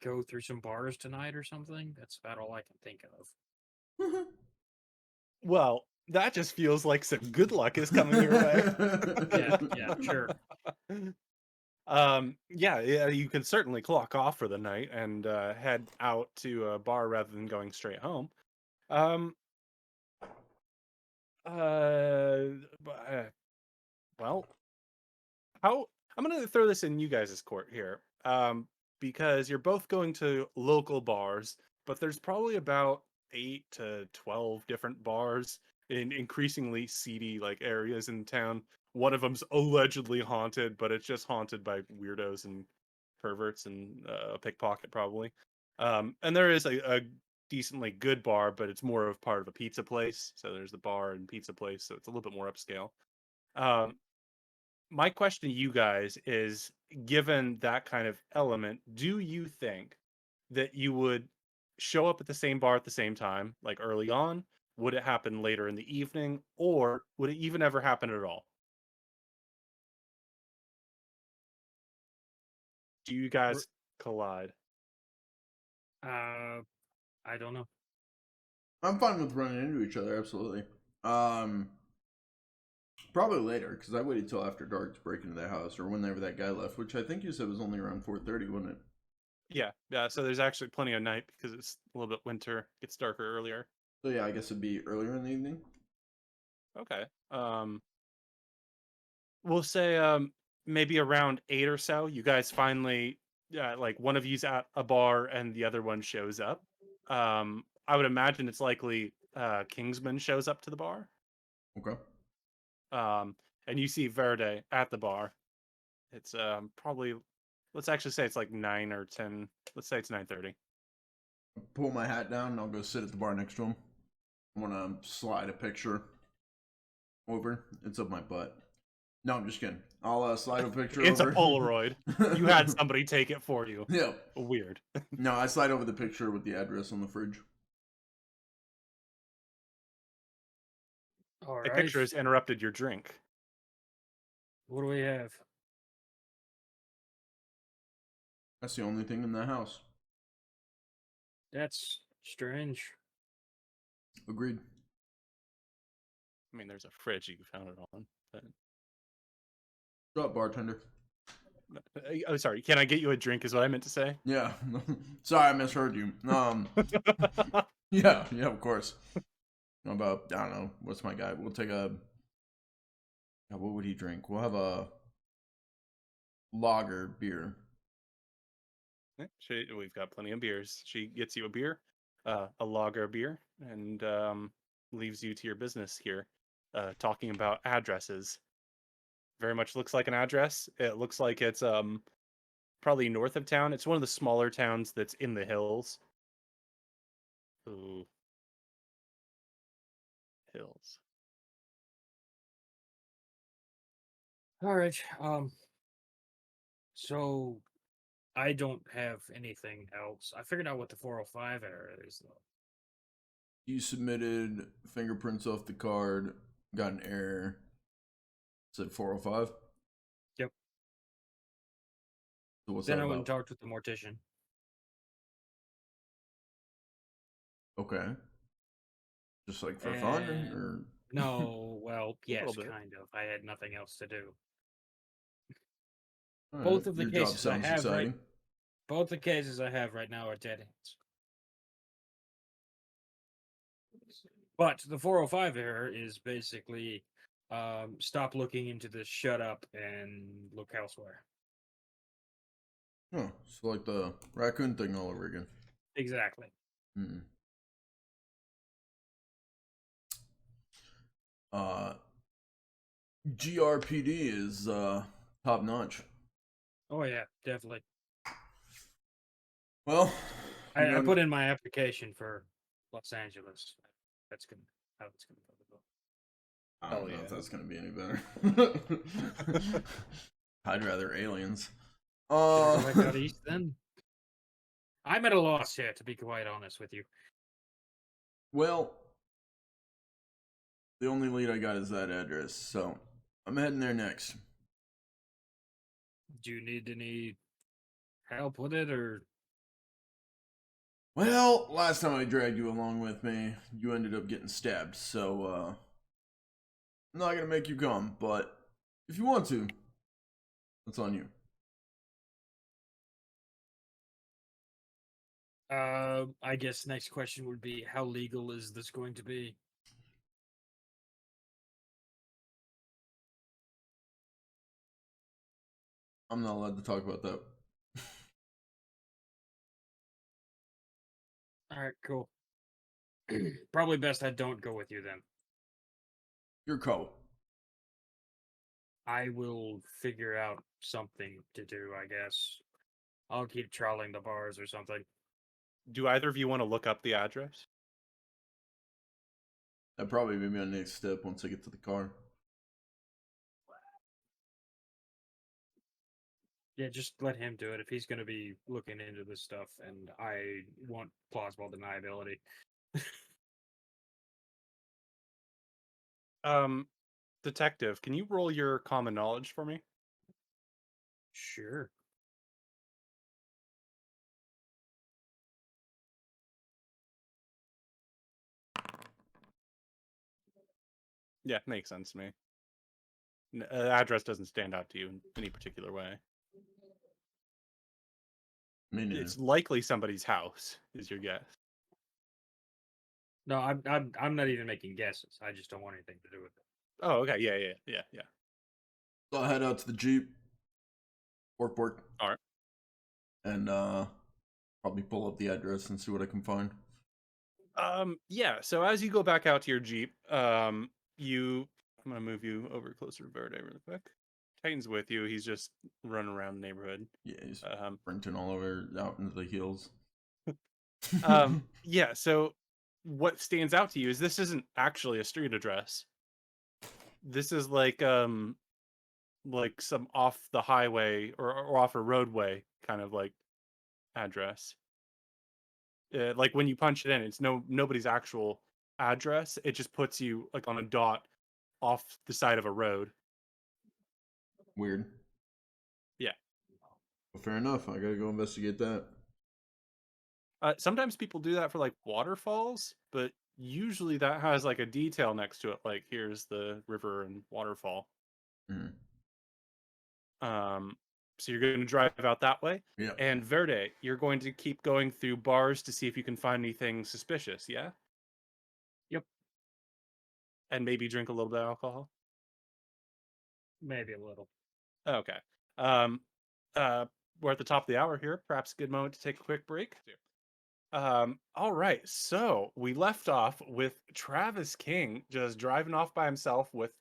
go through some bars tonight or something. That's about all I can think of. Well, that just feels like some good luck is coming your way. Yeah, sure. Yeah, you can certainly clock off for the night and head out to a bar rather than going straight home. Um, uh, well, how I'm gonna throw this in you guys' court here. because you're both going to local bars, but there's probably about 8 to 12 different bars in increasingly seedy like areas in town. One of them's allegedly haunted, but it's just haunted by weirdos and perverts and a pickpocket probably. And there is a decently good bar, but it's more of part of a pizza place. So there's the bar and pizza place, so it's a little bit more upscale. Um, my question to you guys is, given that kind of element, do you think that you would show up at the same bar at the same time, like early on? Would it happen later in the evening, or would it even ever happen at all? Do you R- guys collide? Uh, I don't know. I'm fine with running into each other, absolutely. Um, Probably later, because I waited till after dark to break into the house, or whenever that guy left, which I think you said was only around 4:30, wasn't it? Yeah, yeah. So there's actually plenty of night because it's a little bit winter. Gets darker earlier. So yeah, I guess it'd be earlier in the evening. Okay. We'll say maybe around 8 or so. You guys finally, like one of you's at a bar and the other one shows up. I would imagine it's likely Kingsman shows up to the bar. Okay. And you see Verde at the bar. It's probably, let's actually say it's like 9 or 10. Let's say it's 9:30. Pull my hat down and I'll go sit at the bar next to him. I want to slide a picture over. It's of my butt. No, I'm just kidding. I'll slide a picture It's over. a Polaroid. You had somebody take it for you. Yeah. Weird. No, I slide over the picture with the address on the fridge. All A right. picture has interrupted your drink. What do we have? That's the only thing in the house. That's strange. Agreed. I mean, there's a fridge you found it on. But... Shut up, bartender. Oh, sorry. Can I get you a drink? Is what I meant to say. Yeah. Sorry, I misheard you. Yeah, of course. How about, I don't know, what's my guy? We'll take a, what would he drink? We'll have a lager beer. We've got plenty of beers. She gets you a beer, a lager beer, and leaves you to your business here, talking about addresses. Very much looks like an address. It looks like it's probably north of town. It's one of the smaller towns that's in the hills. Ooh, hills. All right. So I don't have anything else. I figured out what the 405 error is, though. You submitted fingerprints off the card, got an error. Said 405. Yep. So what's Then that I went and about? talked with the mortician. Okay. Just like for fun, And or no, well, yes, little bit. kind of. I had nothing else to do. All Both right. of the Your job cases I sounds have exciting. both the cases I have right now are dead ends. But the 405 error is basically stop looking into this, shut up, and look elsewhere. Oh, so like the raccoon thing all over again. Exactly. Mm. Uh, GRPD is top notch. Oh yeah, definitely. Well, I put in my application for Los Angeles. That's gonna how it's gonna go. I don't Hell know yeah. if that's gonna be any better. I'd rather aliens. Should I go back out east then? I'm at a loss here, to be quite honest with you. Well, the only lead I got is that address, so I'm heading there next. Do you need any help with it, or Well, last time I dragged you along with me, you ended up getting stabbed, so I'm not gonna make you come, but if you want to, that's on you. I guess next question would be how legal is this going to be? I'm not allowed to talk about that. All right, cool. Probably best I don't go with you then. Your call. I will figure out something to do, I guess. I'll keep trawling the bars or something. Do either of you want to look up the address? That'd probably be my next step once I get to the car. Yeah, just let him do it if he's going to be looking into this stuff, and I want plausible deniability. Detective, can you roll your common knowledge for me? Sure. Yeah, makes sense to me. Address doesn't stand out to you in any particular way. Me neither. It's likely somebody's house, is your guess. No, I'm not even making guesses. I just don't want anything to do with it. Oh, okay. Yeah. So I'll head out to the Jeep. Work. All right. And probably pull up the address and see what I can find. Yeah. So as you go back out to your Jeep, I'm gonna move you over closer to Verde really quick. Titan's with you. He's just running around the neighborhood. Yeah, he's Um, sprinting all over out into the hills. yeah. So what stands out to you is this isn't actually a street address. This is like some off the highway or off a roadway kind of like address. Like when you punch it in, it's nobody's actual address. It just puts you like on a dot off the side of a road. Weird. Yeah. Well, fair enough. I gotta go investigate that. Sometimes people do that for like waterfalls, but usually that has like a detail next to it, like here's the river and waterfall. Mm. So you're going to drive out that way. Yeah. And Verde, you're going to keep going through bars to see if you can find anything suspicious, yeah? Yep. And maybe drink a little bit of alcohol? Maybe a little. Okay. We're at the top of the hour here. Perhaps a good moment to take a quick break. All right. So we left off with Travis King just driving off by himself with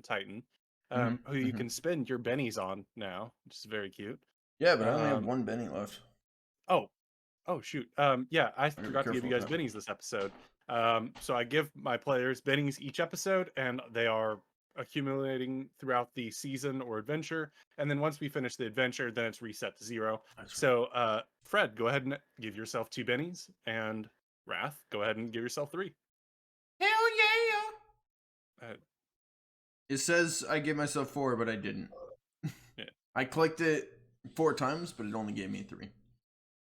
Titan, who you can spend your bennies on now, which is very cute. Yeah, but I only have one Benny left. Oh shoot. Yeah, I forgot to give you guys careful with that. bennies this episode. So I give my players bennies each episode, and they are accumulating throughout the season or adventure. And then once we finish the adventure, then it's reset to 0. So, Fred, go ahead and give yourself 2 bennies, and Rath, go ahead and give yourself 3. Hell yeah! It says I gave myself 4, but I didn't. Yeah. I clicked it 4 times, but it only gave me 3.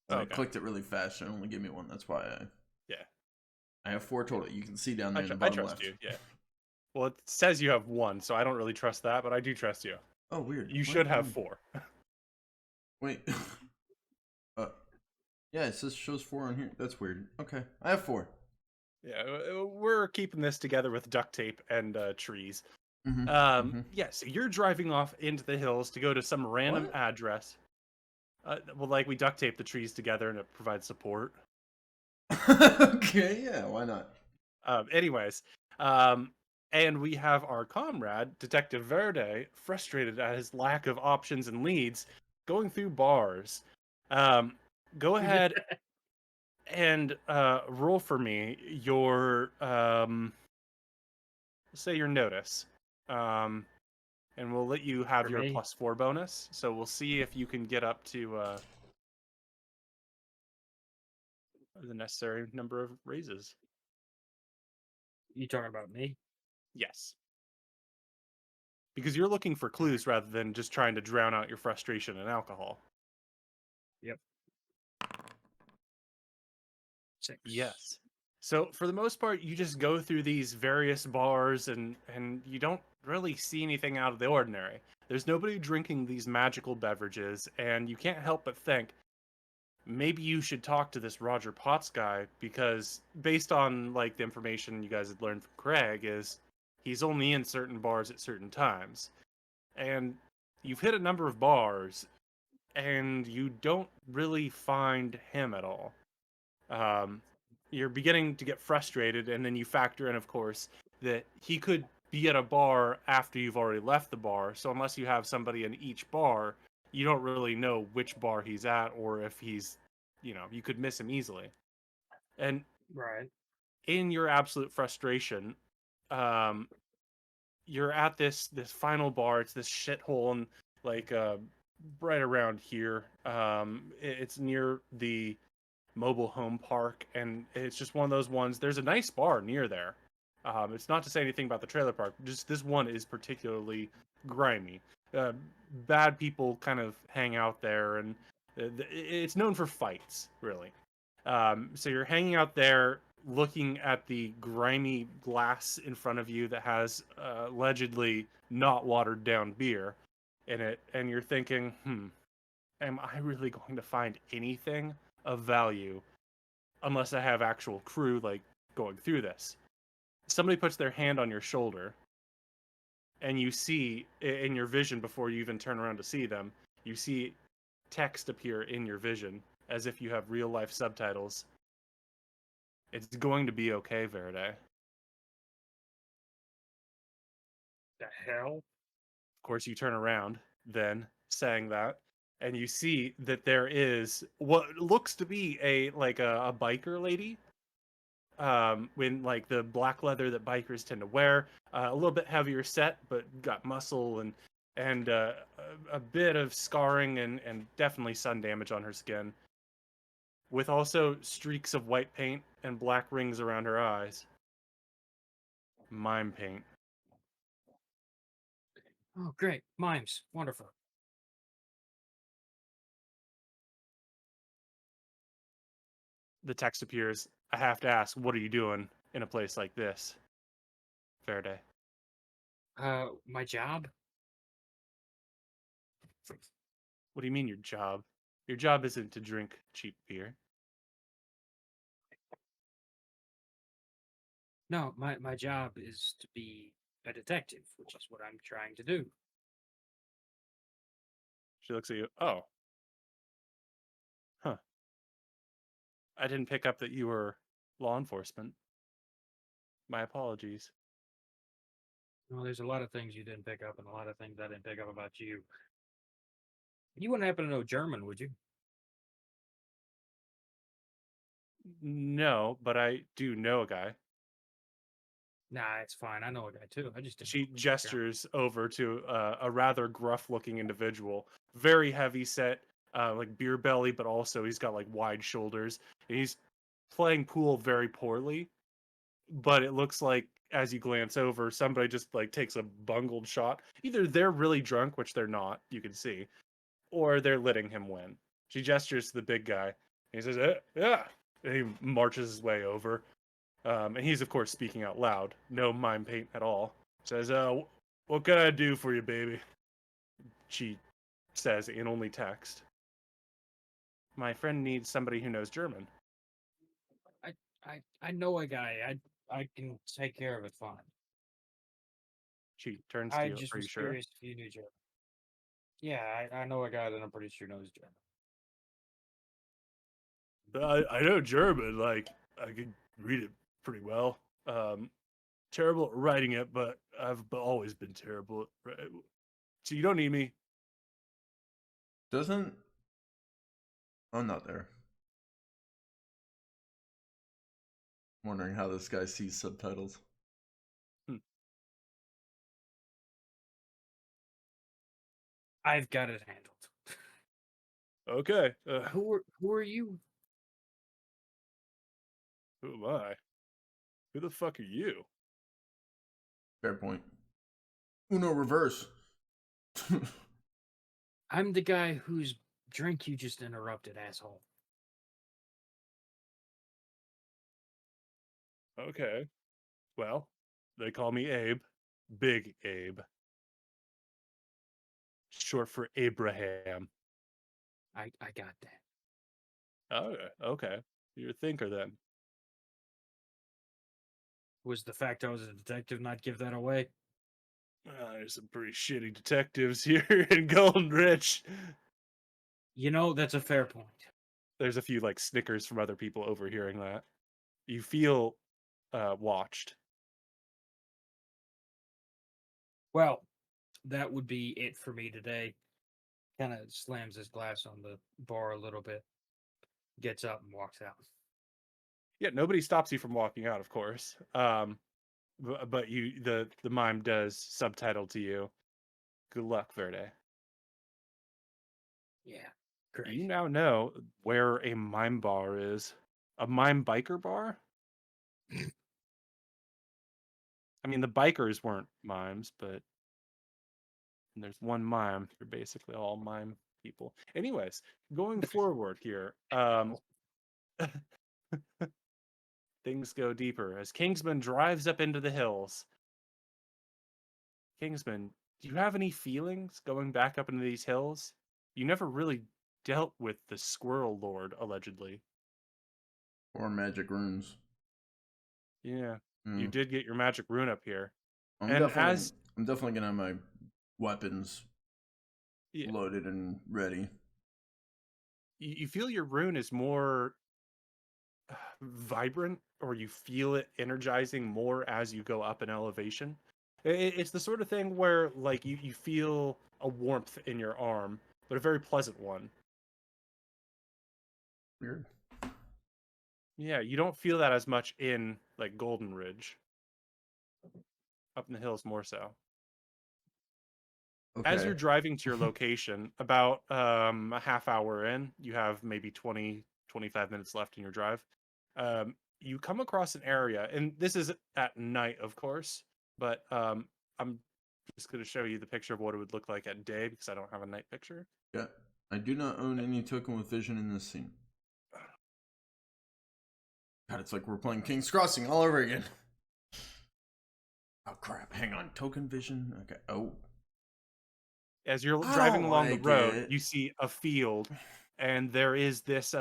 And I Okay. clicked it really fast, and it only gave me 1. That's why Yeah. I have 4 total. You can see down there in the I bottom trust left. you. Yeah. Well, it says you have 1, so I don't really trust that, but I do trust you. Oh, weird. You should have 4. Wait. Yeah, it shows 4 on here. That's weird. Okay, I have 4. Yeah, we're keeping this together with duct tape and trees. Yeah, so you're driving off into the hills to go to some random What? address. Well, like we duct tape the trees together and it provides support. Okay, yeah, why not? Anyways, and we have our comrade, Detective Verde, frustrated at his lack of options and leads, going through bars. Go ahead and roll for me your say your notice. And we'll let you have For your me? +4 bonus. So we'll see if you can get up to the necessary number of raises. You talking about me? Yes. Because you're looking for clues rather than just trying to drown out your frustration in alcohol. Yep. 6. Yes. So for the most part, you just go through these various bars and you don't really see anything out of the ordinary. There's nobody drinking these magical beverages, and you can't help but think, maybe you should talk to this Roger Potts guy, because based on like the information you guys had learned from Craig is he's only in certain bars at certain times. And you've hit a number of bars and you don't really find him at all. you're beginning to get frustrated, and then you factor in, of course, that he could be at a bar after you've already left the bar. So unless you have somebody in each bar, you don't really know which bar he's at, or if he's, you could miss him easily. And Right. in your absolute frustration, um, you're at this final bar. It's this shithole, and like right around here. It's near the mobile home park, and it's just one of those ones. There's a nice bar near there. It's not to say anything about the trailer park. Just this one is particularly grimy. Uh, Bad people kind of hang out there, and it's known for fights, really. So you're hanging out there, looking at the grimy glass in front of you that has allegedly not watered down beer in it, and you're thinking, am I really going to find anything of value unless I have actual crew like going through this? Somebody puts their hand on your shoulder, and you see in your vision, before you even turn around to see them, you see text appear in your vision as if you have real life subtitles. It's going to be okay, Verde. The hell? Of course, you turn around then, saying that, and you see that there is what looks to be a biker lady, in like the black leather that bikers tend to wear, a little bit heavier set, but got muscle and a bit of scarring and definitely sun damage on her skin, with also streaks of white paint and black rings around her eyes. Mime paint. Oh, great. Mimes. Wonderful. The text appears. I have to ask, what are you doing in a place like this? Faraday. My job? What do you mean your job? Your job isn't to drink cheap beer. No, my job is to be a detective, which is what I'm trying to do. She looks at you. Oh, huh. I didn't pick up that you were law enforcement. My apologies. Well, there's a lot of things you didn't pick up, and a lot of things I didn't pick up about you. You wouldn't happen to know German, would you? No, but I do know a guy. Nah, it's fine. I know a guy too. I just didn't She know German. gestures over to a rather gruff-looking individual, very heavy set, like beer belly, but also he's got like wide shoulders, and he's playing pool very poorly. But it looks like as you glance over, somebody just like takes a bungled shot. Either they're really drunk, which they're not, you can see, or they're letting him win. She gestures to the big guy. And he says, "Yeah," and he marches his way over. And he's, of course, speaking out loud. No mime paint at all. Says, what can I do for you, baby? She says in only text. My friend needs somebody who knows German. I know a guy. I can take care of it fine. She turns to I you. just Are you was sure? curious if you knew German. Yeah, I know a guy that I'm pretty sure knows German. I know German. Like, I can read it pretty well. Terrible at writing it, but I've always been terrible at so you don't need me. Doesn't. I'm not there. I'm wondering how this guy sees subtitles. I've got it handled. Okay. Who are you? Who am I? Who the fuck are you? Fair point. Uno reverse. I'm the guy whose drink you just interrupted, asshole. Okay. Well, they call me Abe. Big Abe. Short for Abraham. I got that. Oh, okay. You're a thinker then. Was the fact I was a detective not give that away? There's some pretty shitty detectives here in Golden Ridge. You know, that's a fair point. There's a few like snickers from other people overhearing that. You feel watched. Well, that would be it for me today. Kind of slams his glass on the bar a little bit, gets up and walks out. Yeah, nobody stops you from walking out, of course. But the mime does subtitle to you. Good luck, Verde. Yeah, You great. now know where a mime bar is. A mime biker bar? I mean, the bikers weren't mimes, but there's one mime. You're basically all mime people. Anyways, going forward here, things go deeper as Kingsman drives up into the hills. Kingsman, do you have any feelings going back up into these hills? You never really dealt with the Squirrel Lord, allegedly. Or magic runes. Yeah, you Mm. did get your magic rune up here. I'm And definitely as I'm definitely gonna have my weapons yeah, loaded and ready. you feel your rune is more vibrant, or you feel it energizing more as you go up in elevation. It's the sort of thing where like you feel a warmth in your arm, but a very pleasant one. Weird. Yeah, you don't feel that as much in like Golden Ridge. Up in the hills more so. As Okay. you're driving to your location, about a half hour in, you have maybe 25 minutes left in your drive. You come across an area, and this is at night, of course, but I'm just going to show you the picture of what it would look like at day because I don't have a night picture. Yeah. I do not own any token with vision in this scene. God, it's like we're playing King's Crossing all over again. Oh crap! Hang on. Token vision. Okay. Oh. As you're I driving don't along the like road, it. you see a field, and there is this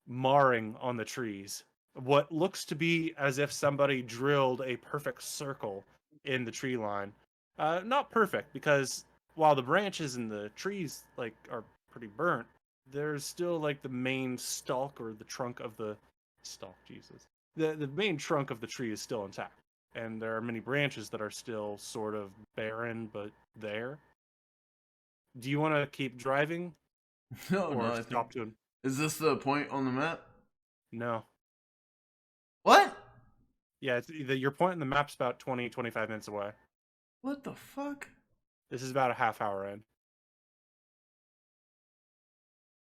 marring on the trees. What looks to be as if somebody drilled a perfect circle in the tree line. Not perfect, because while the branches and the trees like are pretty burnt, there's still like the main stalk or the trunk of the stalk. Jesus, the main trunk of the tree is still intact, and there are many branches that are still sort of barren but there. Do you want to keep driving No, no. or I think. stop to? Is this the point on the map? No. What? Yeah, your point in the map's about 20-25 minutes away. What the fuck? This is about a half hour in.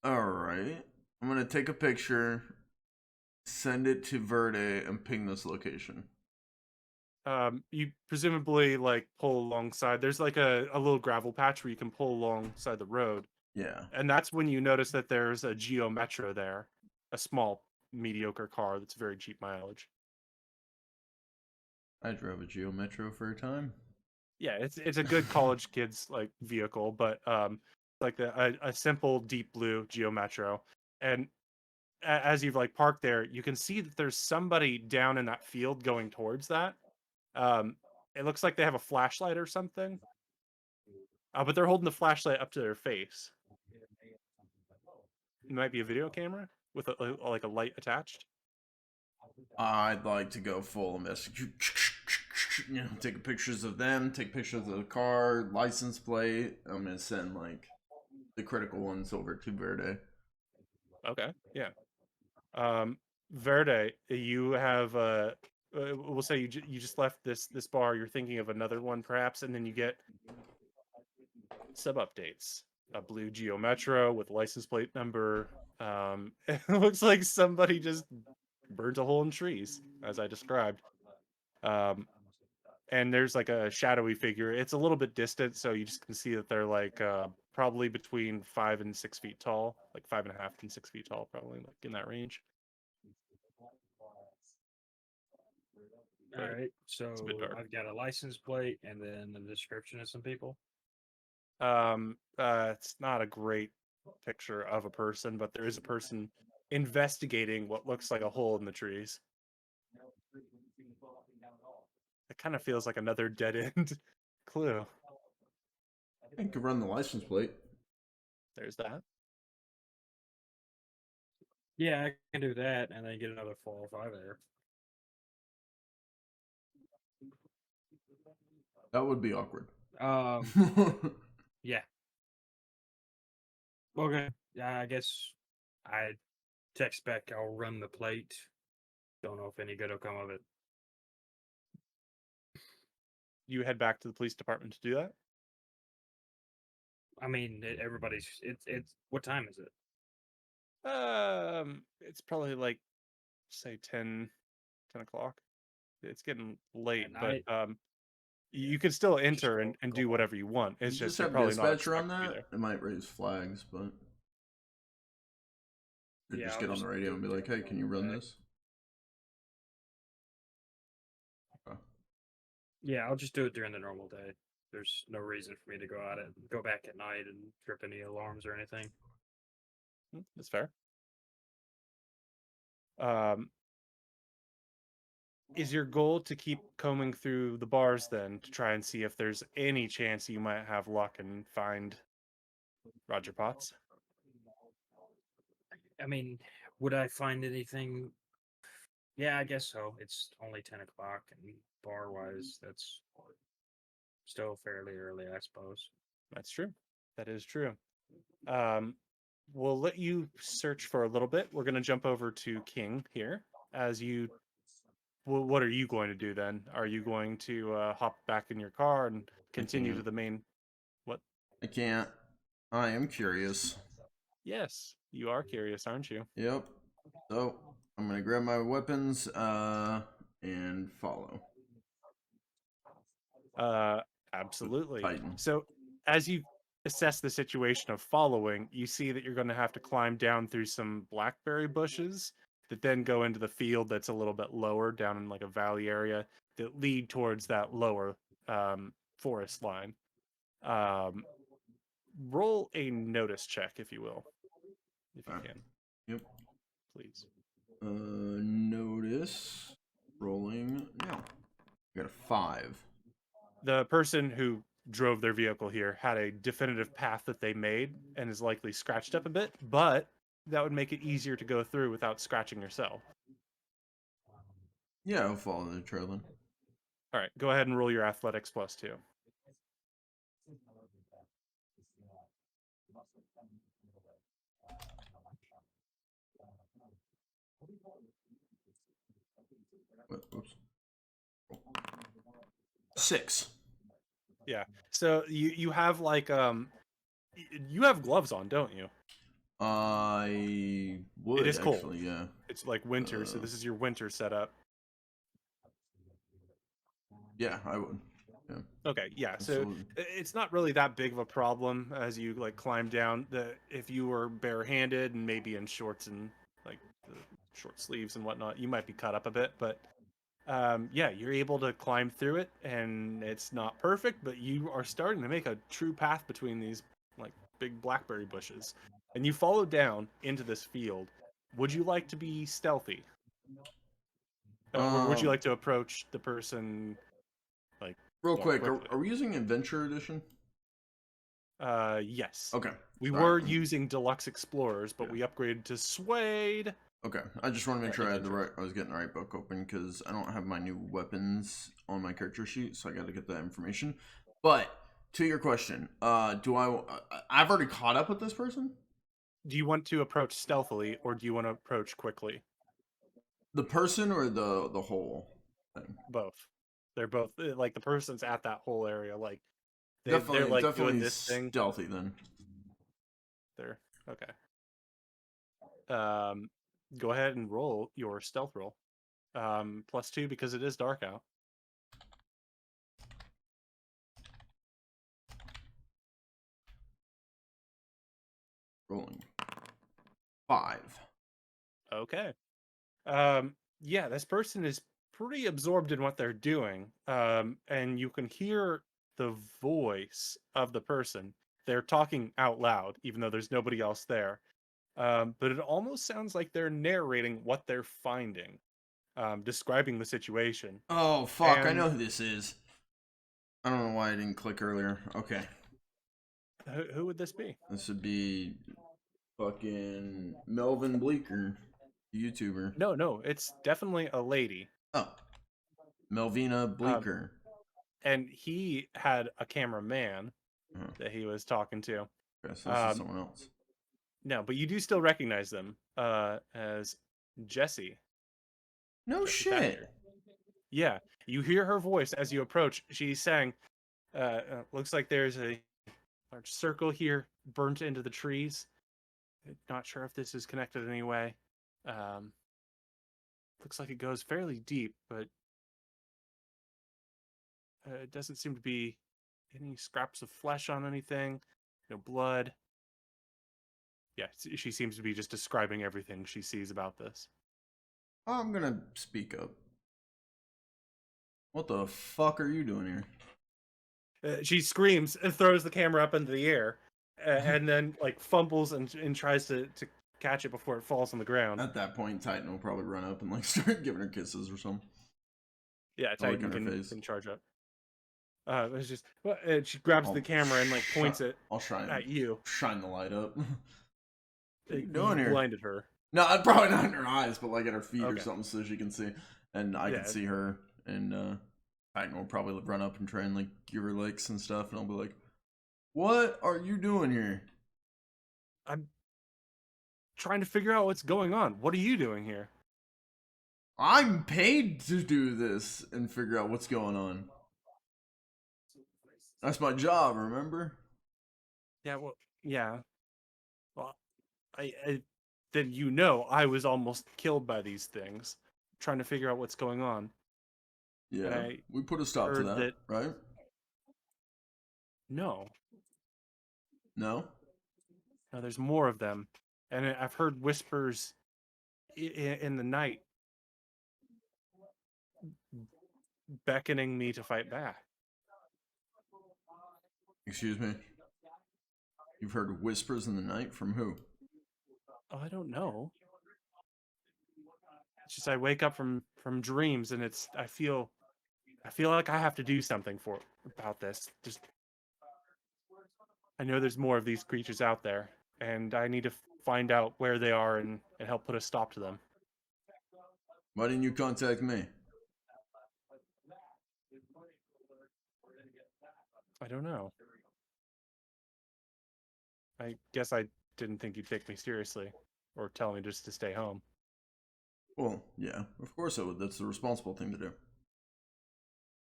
All right. I'm gonna take a picture, send it to Verde, and ping this location. You presumably like pull alongside. There's like a little gravel patch where you can pull alongside the road, Yeah. and that's when you notice that there's a Geo Metro there, a small, mediocre car that's very cheap mileage. I drove a Geo Metro for a time. Yeah, it's a good college kid's like vehicle, but like a simple deep blue Geo Metro, and as you've like parked there, you can see that there's somebody down in that field going towards that. Um, it looks like they have a flashlight or something, but they're holding the flashlight up to their face. It might be a video camera with like a light attached. I'd like to go full investigate. You know, take pictures of them, take pictures of the car, license plate. I'm gonna send like the critical ones over to Verde. Okay, yeah. Verde, you have we'll say you just left this bar. You're thinking of another one perhaps, and then you get sub updates. A blue Geo Metro with license plate number. It looks like somebody just burnt a hole in trees, as I described. Um, and there's like a shadowy figure. It's a little bit distant, so you just can see that they're like probably between 5 and 6 feet tall, like 5.5 and 6 feet tall, probably like in that range. All But right. it's a bit So dark. I've got a license plate and then the description of some people. It's not a great picture of a person, but there is a person investigating what looks like a hole in the trees. It kind of feels like another dead end clue. I could run the license plate. There's that. Yeah, I can do that, and then get another 4 or 5 there. That would be awkward. Yeah. Okay. Yeah, I guess I text back. I'll run the plate. Don't know if any good will come of it. You head back to the police department to do that. I mean, everybody's. It's. What time is it? It's probably like say 10 o'clock. It's getting late, And but I you can still just enter and do whatever you want. You It's just just you're have probably not dispatcher on expected to be that. there. It might raise flags, but could Yeah, just I'll get on just the radio do and be it like, "Hey, can you run normal day. this?" Okay. Yeah, I'll just do it during the normal day. There's no reason for me to go back at night and trip any alarms or anything. That's fair. Um, is your goal to keep combing through the bars then to try and see if there's any chance you might have luck and find Roger Potts? I mean, would I find anything? Yeah, I guess so. It's only 10 o'clock, and bar wise, that's still fairly early, I suppose. That's true. That is true. Um, we'll let you search for a little bit. We're going to jump over to King here. As you, well, what are you going to do then? Are you going to hop back in your car and continue to can't. the main? What? I can't. I am curious. Yes, you are curious, aren't you? Yep. So I'm gonna grab my weapons and follow. Absolutely. Titan. So, as you assess the situation of following, you see that you're going to have to climb down through some blackberry bushes that then go into the field that's a little bit lower down in like a valley area that lead towards that lower forest line. Um, roll a notice check, if you will, if you can, Yep. please. Notice. Rolling now. I got a 5. The person who drove their vehicle here had a definitive path that they made and is likely scratched up a bit, but that would make it easier to go through without scratching yourself. Yeah, I'll follow the trail then. All right, go ahead and roll your athletics +2. Oops. 6. Yeah. So you have like you have gloves on, don't you? I would It is cold. actually, yeah. It's like winter, so this is your winter setup. Yeah, I would. Yeah. Okay, yeah. So Absolutely. it's not really that big of a problem as you like climb down. If you were barehanded and maybe in shorts and like the short sleeves and whatnot, you might be cut up a bit. But yeah, you're able to climb through it, and it's not perfect, but you are starting to make a true path between these like big blackberry bushes, and you follow down into this field. Would you like to be stealthy, or would you like to approach the person like Real more quick, quickly? are we using Adventure Edition? Yes. Okay. We All right. were using Deluxe Explorers, but we upgraded to Suede. Okay, I just want to make sure Adventure. I was getting the right book open because I don't have my new weapons on my character sheet, so I got to get that information. But to your question, I've already caught up with this person. Do you want to approach stealthily, or do you want to approach quickly? The person or the whole thing? Both. They're both like the person's at that whole area. Like they're like doing Definitely this thing. stealthy then. They're okay. Go ahead and roll your stealth roll. +2 because it is dark out. Rolling 5. Okay. Yeah, this person is pretty absorbed in what they're doing. And you can hear the voice of the person. They're talking out loud, even though there's nobody else there. But it almost sounds like they're narrating what they're finding, describing the situation. Oh fuck! I And know who this is. I don't know why I didn't click earlier. Okay, who would this be? this would be fucking Melvin Bleeker. YouTuber. No, it's definitely a lady. Oh, Melvina Bleeker. And he had a cameraman Uh-huh. that he was talking to. Okay, so this is someone else. No, but you do still recognize them as Jesse. No Jesse shit. Thatcher. Yeah, you hear her voice as you approach. She's saying, looks like there's a large circle here burnt into the trees. Not sure if this is connected in any way. Looks like it goes fairly deep, but it doesn't seem to be any scraps of flesh on anything, no blood. Yeah, she seems to be just describing everything she sees about this. I'm gonna speak up. What the fuck are you doing here? She screams and throws the camera up into the air, and then like fumbles and tries to catch it before it falls on the ground. At that point, Titan will probably run up and like start giving her kisses or something. Yeah, I'll look Titan in her can, face. can charge up. It's just she grabs the camera and like points it I'll shine at you. Shine the light up. What are you You doing here? blinded her. No, I'd probably not in her eyes, but like at her feet or Okay. something so she can see. And I Yeah. can see her, and Titan will probably run up and try and like give her licks and stuff, and I'll be like, "What are you doing here?" I'm trying to figure out what's going on. What are you doing here? I'm paid to do this and figure out what's going on. That's my job, remember? Yeah, well, yeah. Well, I then you know I was almost killed by these things, trying to figure out what's going on. Yeah, we put a stop to heard that, right? No, No? there's more of them, and I've heard whispers in the night beckoning me to fight back. Excuse me? You've heard whispers in the night from who? Oh, I don't know. It's just I wake up from dreams, and I feel like I have to do something about this. Just I know there's more of these creatures out there, and I need to find out where they are and help put a stop to them. Why didn't you contact me? I don't know. I guess I didn't think you'd take me seriously, or tell me just to stay home. Well, yeah, of course I would. That's the responsible thing to do.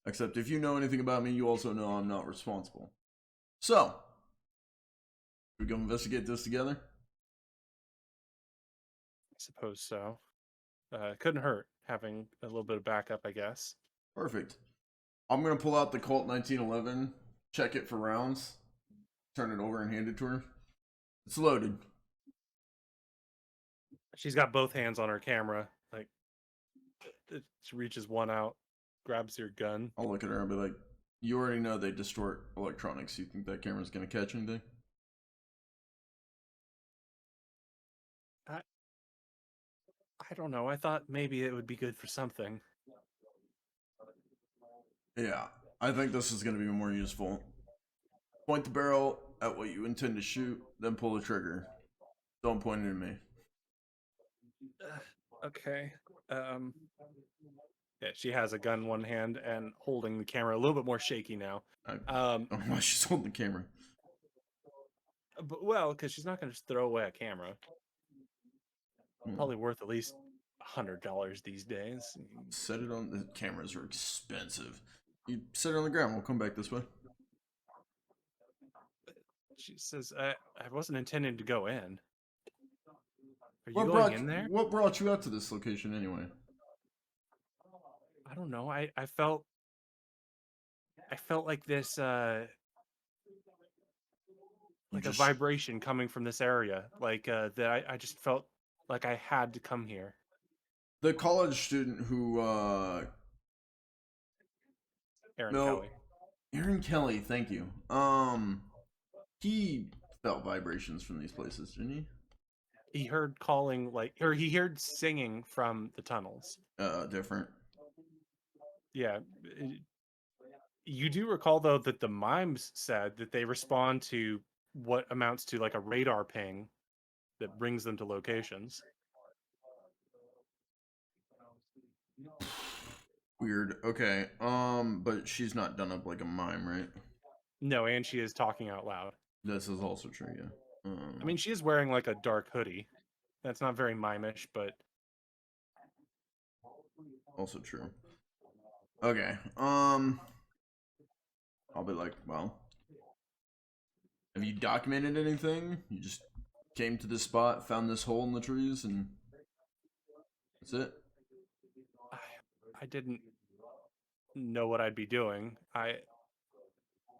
Except if you know anything about me, you also know I'm not responsible. So, we go investigate this together? I suppose so. Couldn't hurt having a little bit of backup, I guess. Perfect. I'm gonna pull out the Colt 1911, check it for rounds, turn it over and hand it to her. It's loaded. She's got both hands on her camera. Like, she reaches one out, grabs your gun. I'll look at her and be like, you already know they distort electronics. You think that camera's gonna catch anything? I don't know. I thought maybe it would be good for something. Yeah, I think this is gonna be more useful. Point the barrel at what you intend to shoot, then pull the trigger. Don't point it at me. Okay. Yeah, she has a gun in one hand and holding the camera a little bit more shaky now. I don't know why she's holding the camera. But well, because she's not going to just throw away a camera. Probably worth at least $100 these days. Set it on. The cameras are expensive. You set it on the ground. We'll come back this way. She says, I wasn't intending to go in. Are you going in there? What brought you out to this location anyway? I don't know. I felt like this like a vibration coming from this area. Like that I just felt like I had to come here. The college student who Aaron Kelly, thank you. He felt vibrations from these places, didn't he? He heard calling, or he heard singing from the tunnels. Different. Yeah. You do recall, though, that the mimes said that they respond to what amounts to like a radar ping that brings them to locations. Weird. Okay. But she's not done up like a mime, right? No, and she is talking out loud. This is also true, yeah. I mean, she is wearing like a dark hoodie. That's not very mimish, but also true. Okay. I'll be like, well, have you documented anything? You just came to this spot, found this hole in the trees, and that's it? I didn't know what I'd be doing. I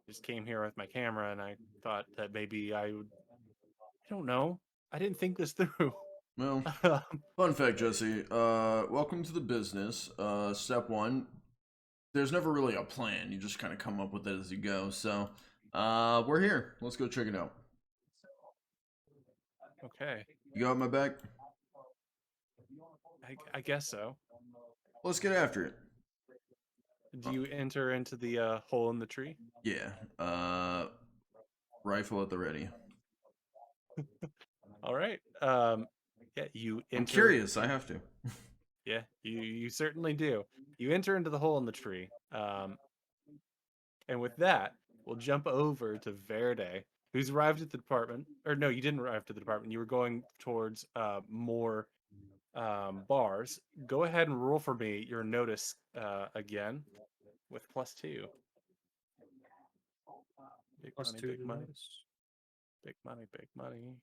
just came here with my camera and I thought that maybe I would. I don't know. I didn't think this through. Well, fun fact, Jesse. Welcome to the business. Step one, there's never really a plan. You just kind of come up with it as you go. So, we're here. Let's go check it out. Okay. You got my back? I guess so. Let's get after it. Do you enter into the hole in the tree? Yeah. Rifle at the ready. All right. Yeah, you enter. I'm curious. I have to. Yeah, you certainly do. You enter into the hole in the tree. And with that, we'll jump over to Verde, who's arrived at the department. Or no, you didn't arrive to the department. You were going towards more bars. Go ahead and roll for me your notice again with +2. Big Plus money, 2 big to money, notice. big money, big money.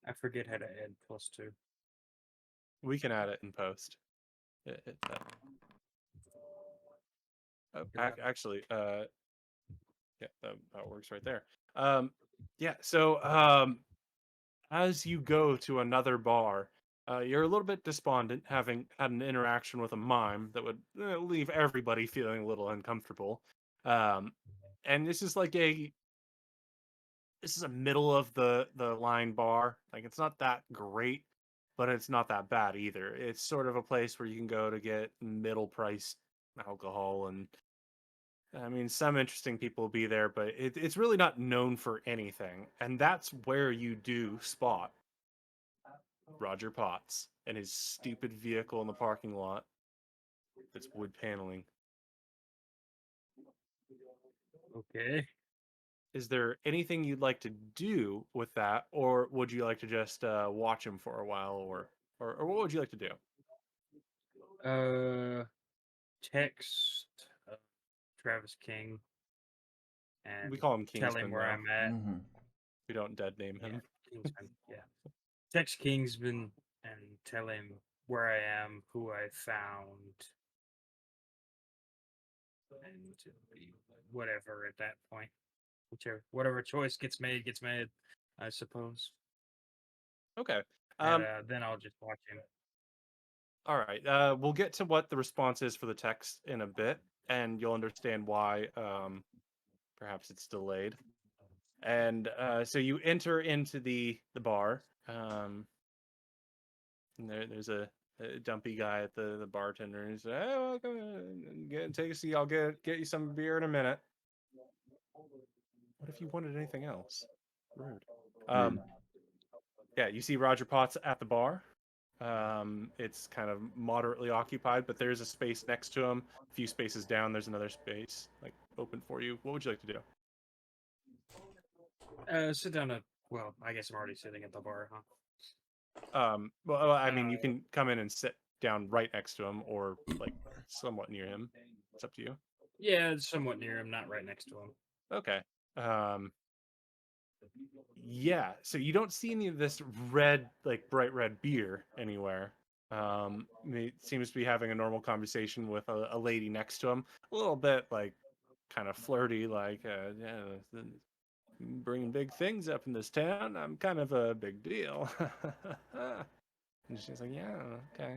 I forget how to add +2. We can add it in post. Actually, yeah, that works right there. Yeah. So, as you go to another bar, you're a little bit despondent, having had an interaction with a mime that would leave everybody feeling a little uncomfortable. Um, and this is a middle of the line bar. Like it's not that great, but it's not that bad either. It's sort of a place where you can go to get middle priced alcohol, and I mean some interesting people will be there, but it's really not known for anything. And that's where you do spot Roger Potts and his stupid vehicle in the parking lot that's wood paneling. Okay. Is there anything you'd like to do with that, or would you like to just watch him for a while, or what would you like to do? Text uh, Travis King and We call him tell him Kingsman where now. I'm at. Mm-hmm. We don't dead name Yeah, him. Kingsman. Yeah. Text Kingsman and tell him where I am, who I found, and whatever at that point. Whatever choice gets made, I suppose. Okay. And then I'll just watch him. All right. We'll get to what the response is for the text in a bit, and you'll understand why perhaps it's delayed. And so you enter into the bar. And there's a dumpy guy at the bartender, and he's like, "Hey, welcome, take a seat. I'll get you some beer in a minute." What if you wanted anything else? Rude. Rude. Yeah, you see Roger Potts at the bar. It's kind of moderately occupied, but there's a space next to him. A few spaces down, there's another space like open for you. What would you like to do? Sit down at. Well, I guess I'm already sitting at the bar, huh? Well, I mean, you can come in and sit down right next to him, or like somewhat near him. It's up to you. Yeah, it's somewhat near him, not right next to him. Okay. Yeah, so you don't see any of this red, like bright red beer anywhere. He seems to be having a normal conversation with a lady next to him, a little bit like kind of flirty, like, yeah, bringing big things up in this town. I'm kind of a big deal. And she's like, yeah, okay,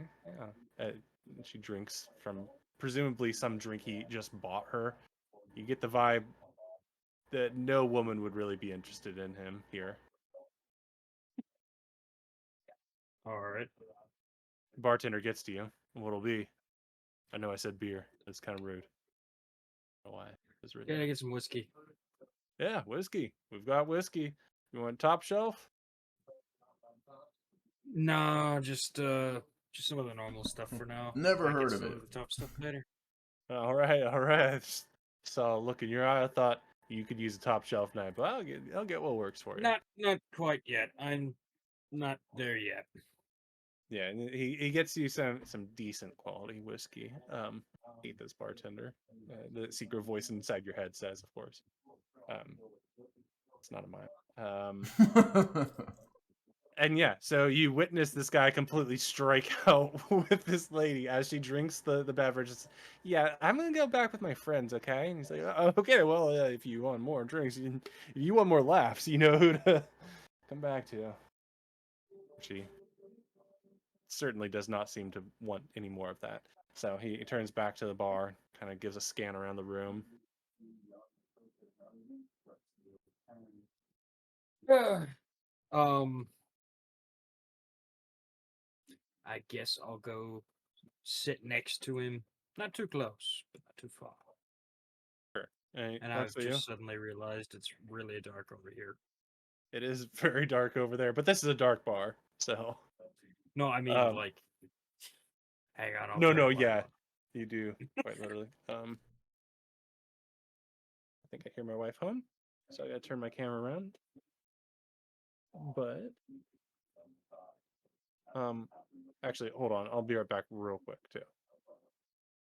yeah. She drinks from presumably some drink he just bought her. You get the vibe that no woman would really be interested in him here. All right. Bartender gets to you. What'll be? I know I said beer. That's kind of rude. Why? It's really Gotta get some whiskey. yeah, whiskey. We've got whiskey. You want top shelf? No, just some of the normal stuff for now. Never Might get heard of some it. of the top stuff later. All right, all right. So look in your eye. I thought you could use a top shelf knife, but I'll get what works for you. Not quite yet. I'm not there yet. Yeah, and he gets you some decent quality whiskey. Ethan's bartender. The secret voice inside your head says, of course. It's not of mine. And yeah, so you witness this guy completely strike out with this lady as she drinks the beverage. Yeah, I'm gonna go back with my friends, okay? And he's like, okay, well, if you want more drinks, if you want more laughs, you know who to come back to. She certainly does not seem to want any more of that. So he turns back to the bar, kind of gives a scan around the room. Um, I guess I'll go sit next to him. Not too close, but not too far. Sure. And That's I've what you. just suddenly realized it's really dark over here. It is very dark over there, but this is a dark bar, so. No, I mean like. Hang on, I'll No, turn no, the light yeah, on. you do quite literally. I think I hear my wife home, so I gotta turn my camera around. But actually, hold on, I'll be right back real quick too.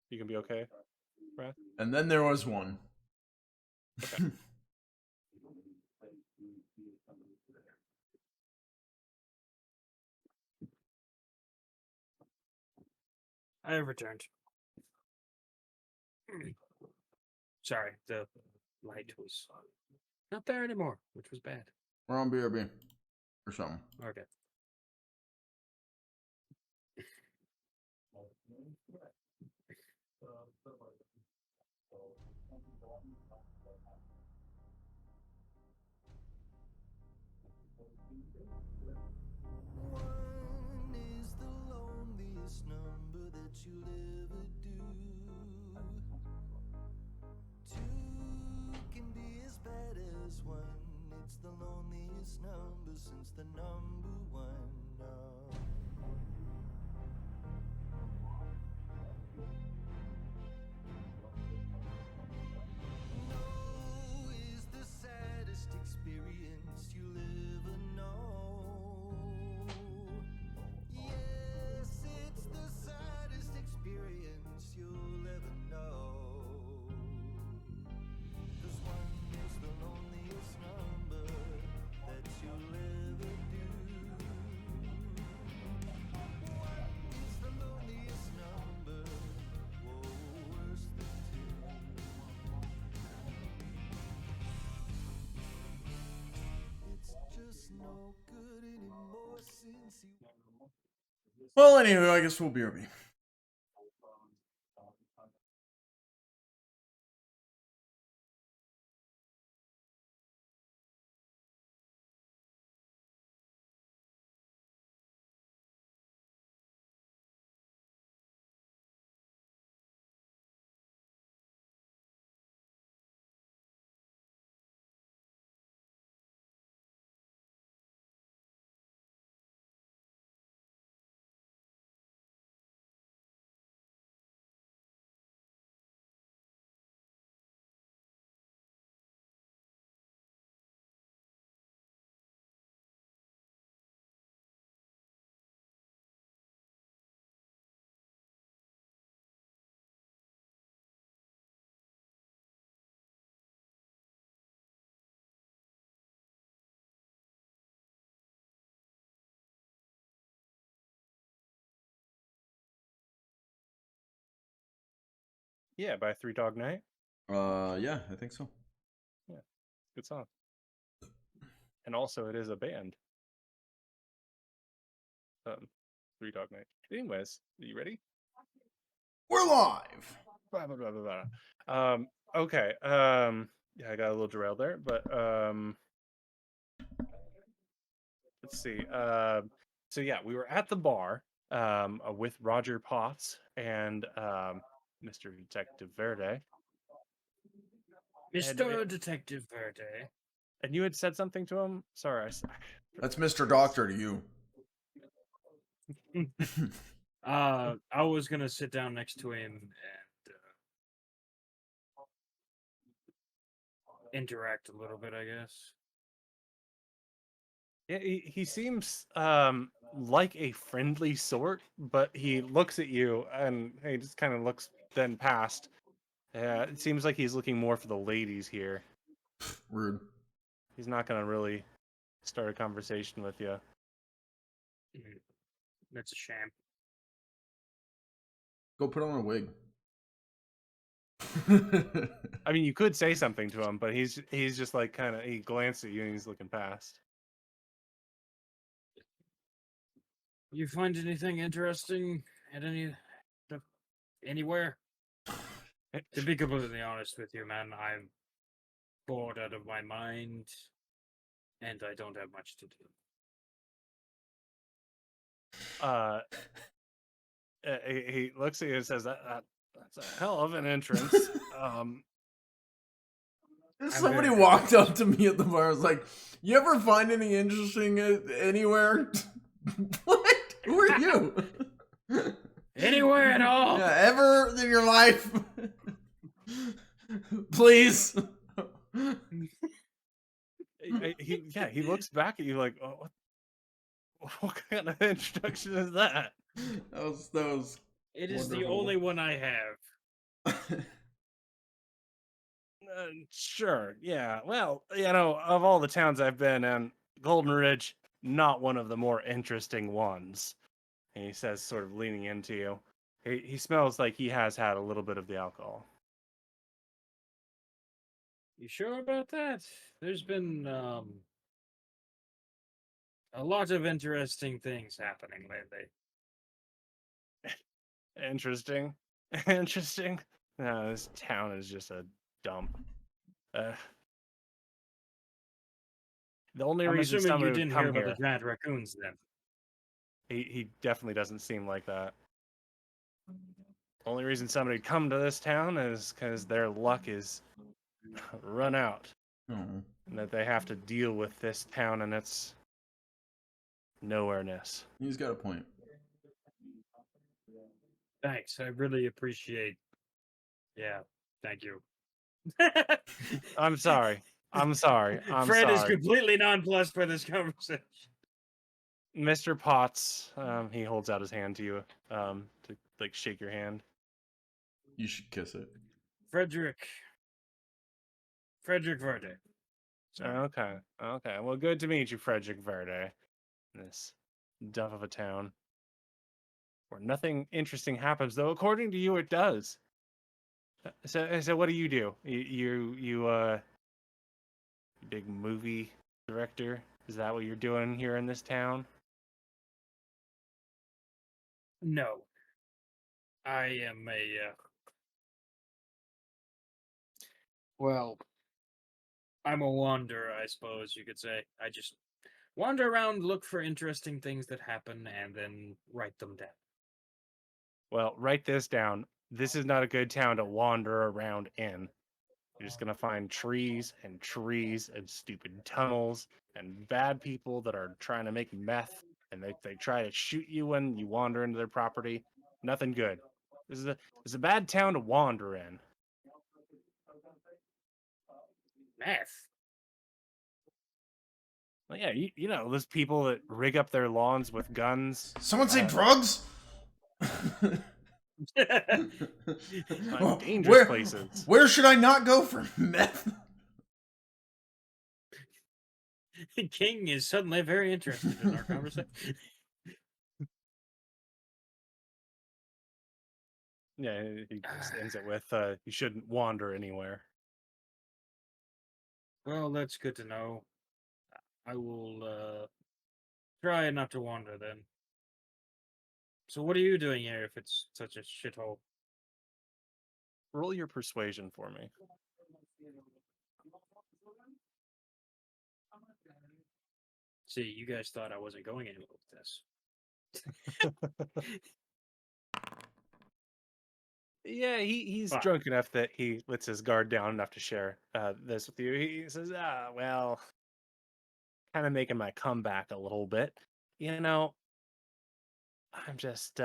You can be okay, Rath? And then there was one. Okay. I have returned. Sorry, the light was not there anymore, which was bad. We're on BRB or something. Okay. One is the loneliest number that you'll ever do. Two can be as bad as one. It's the loneliest number since the number one. No is the saddest experience you'll ever know. Yes, it's the saddest experience you'll ever know. 'Cause one is the loneliest number that you'll ever do. One is the loneliest number, whoa, worse than two. It's just no good anymore since you. Well, anywho, I guess we'll BRB. Yeah, by Three Dog Night. Yeah, I think so. Yeah, good song. And also, it is a band. Three Dog Night. Anyways, are you ready? We're live. Blah, blah, blah, blah, blah. Okay. Yeah, I got a little derailed there, but let's see. So yeah, we were at the bar with Roger Potts and Mr. Detective Verde. Mr. Detective Verde. And you had said something to him? Sorry, That's Mr. Doctor to you. I was gonna sit down next to him and interact a little bit, I guess. Yeah, he seems like a friendly sort, but he looks at you and he just kind of looks then past. It seems like he's looking more for the ladies here. Rude. He's not gonna really start a conversation with you. That's a shame. Go put on a wig. I mean, you could say something to him, but he's just like kind of he glanced at you and he's looking past. You find anything interesting at anywhere? To be completely honest with you, man, I'm bored out of my mind, and I don't have much to do. He looks at you and says, "That's a hell of an entrance." Somebody very walked up to me at the bar. I was like, "You ever find any interesting anywhere?" What? Who are you? Anywhere at all? Yeah, ever in your life? Please. He looks back at you like, oh, what kind of introduction is that? That was. It is the wonderful. only one I have. Sure, yeah. Well, of all the towns I've been in, Golden Ridge, not one of the more interesting ones. And he says, sort of leaning into you. He smells like he has had a little bit of the alcohol. You sure about that? There's been a lot of interesting things happening lately. Interesting. Interesting. No, this town is just a dump. The only I'm reason assuming you somebody would didn't come hear about here, the giant raccoons then. he definitely doesn't seem like that. Only reason somebody would come to this town is because their luck is run out. Oh. And that they have to deal with this town and its nowhereness. He's got a point. Thanks, I really appreciate. Yeah, thank you. I'm sorry. I'm sorry. I'm Fred is sorry. completely nonplussed by this conversation. Mr. Potts, he holds out his hand to you, to like shake your hand. You should kiss it. Frederick Verde. Okay. Well, good to meet you, Frederick Verde. This dump of a town. Where nothing interesting happens, though according to you it does. So what do? You big movie director? Is that what you're doing here in this town? No. I am a well, I'm a wanderer, I suppose you could say. I just wander around, look for interesting things that happen, and then write them down. Well, write this down. This is not a good town to wander around in. You're just gonna find trees and stupid tunnels and bad people that are trying to make meth, and they try to shoot you when you wander into their property. Nothing good. This is a bad town to wander in. Math. Well, yeah, you know those people that rig up their lawns with guns. Someone say drugs? Dangerous places. Where should I not go for meth? King is suddenly very interested in our conversation. Yeah, he just ends it with, you shouldn't wander anywhere. Well, that's good to know. I will try not to wander then. So what are you doing here if it's such a shithole? Roll your persuasion for me. See, you guys thought I wasn't going anywhere with this. Yeah, he's Fine. drunk enough that he lets his guard down enough to share this with you. He says, well, kind of making my comeback a little bit. You know, I'm just,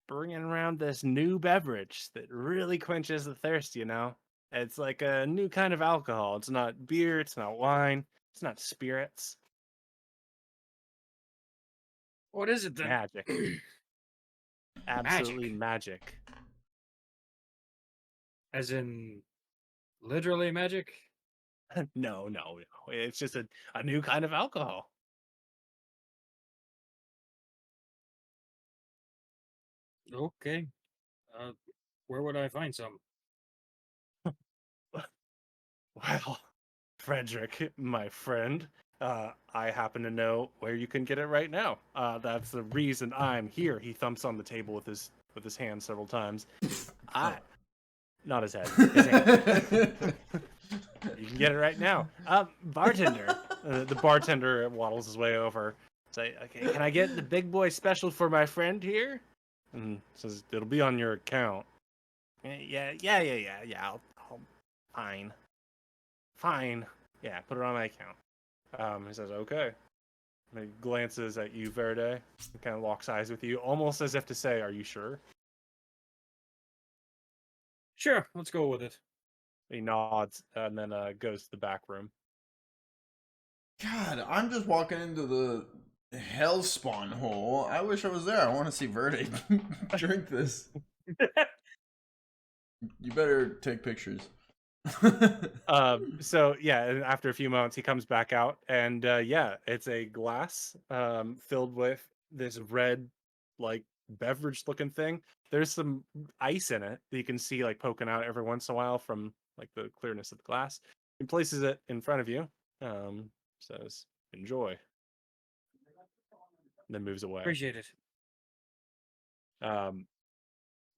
bringing around this new beverage that really quenches the thirst, you know? It's like a new kind of alcohol. It's not beer, it's not wine, it's not spirits. What is it then? Magic. Absolutely magic. As in literally magic? No. It's just a new kind of alcohol. Okay. Where would I find some? Well, Frederick, my friend, I happen to know where you can get it right now. That's the reason I'm here. He thumps on the table with his hand several times. Not his head. His hand. You can get it right now. Bartender. The bartender waddles his way over. Say, okay, can I get the big boy special for my friend here? And says it'll be on your account. Yeah. Fine. Yeah, put it on my account. He says, okay. And he glances at you, Verde, and kind of locks eyes with you, almost as if to say, are you sure? Sure, let's go with it. He nods and then goes to the back room. God, I'm just walking into the hell spawn hole. I wish I was there. I want to see Verde drink this. You better take pictures. So yeah, and after a few moments, he comes back out, and yeah, it's a glass filled with this red, like beverage-looking thing. There's some ice in it that you can see like poking out every once in a while from like the clearness of the glass. He places it in front of you. Says, "Enjoy," and then moves away. Appreciate it.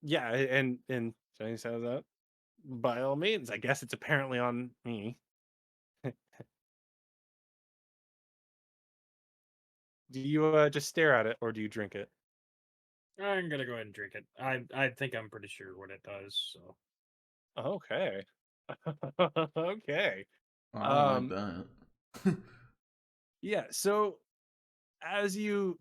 Yeah, and so he says that. By all means, I guess it's apparently on me. Do you just stare at it or do you drink it? I'm gonna go ahead and drink it. I think I'm pretty sure what it does, so Okay. Okay. I don't like Um that. yeah, so as you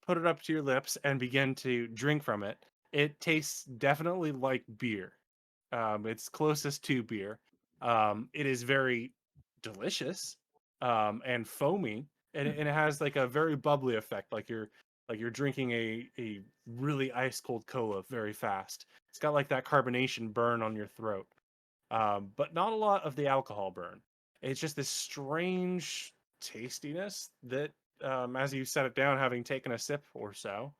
put it up to your lips and begin to drink from it, it tastes definitely like beer. It's closest to beer. It is very delicious, and foamy, and it has like a very bubbly effect, like you're drinking a really ice cold cola very fast. It's got like that carbonation burn on your throat, but not a lot of the alcohol burn. It's just this strange tastiness that, as you set it down, having taken a sip or so,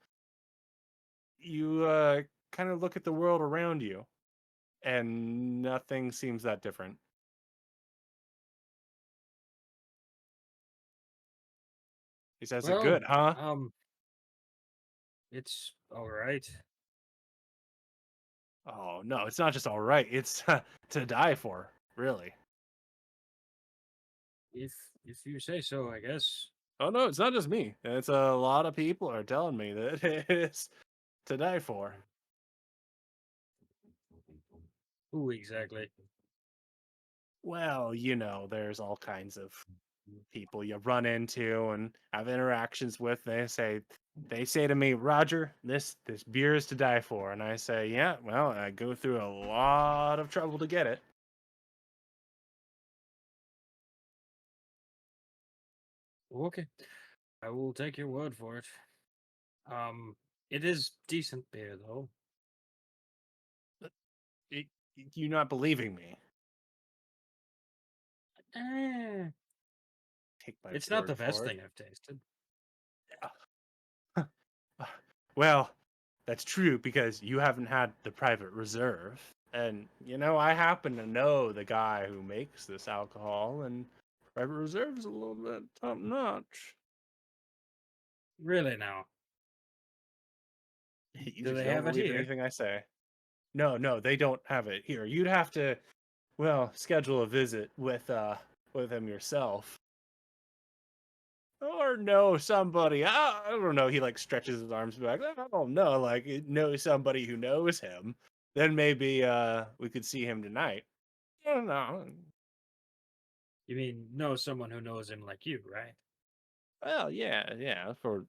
you kind of look at the world around you and nothing seems that different. He says, "It well, good, huh?" it's all right. Oh no, it's not just all right. It's to die for, really. If you say so, I guess. Oh no, it's not just me. It's a lot of people are telling me that it's to die for. Who exactly? Well, there's all kinds of people you run into and have interactions with. They say to me, Roger, this beer is to die for, and I say, yeah, well, I go through a lot of trouble to get it. Okay, I will take your word for it. It is decent beer though. Y- You not believing me? Eh, Take my it's not the word best for it. thing I've tasted. Well, that's true because you haven't had the private reserve. And, I happen to know the guy who makes this alcohol, and private reserve is a little bit top notch. Really now? You Do just they don't have it believe here? anything I say. No, they don't have it here. You'd have to, well, schedule a visit with him yourself. or know somebody. I don't know. He like stretches his arms back. I don't know. Like know somebody who knows him. Then maybe we could see him tonight. I don't know. You mean know someone who knows him like you, right? Well, yeah, for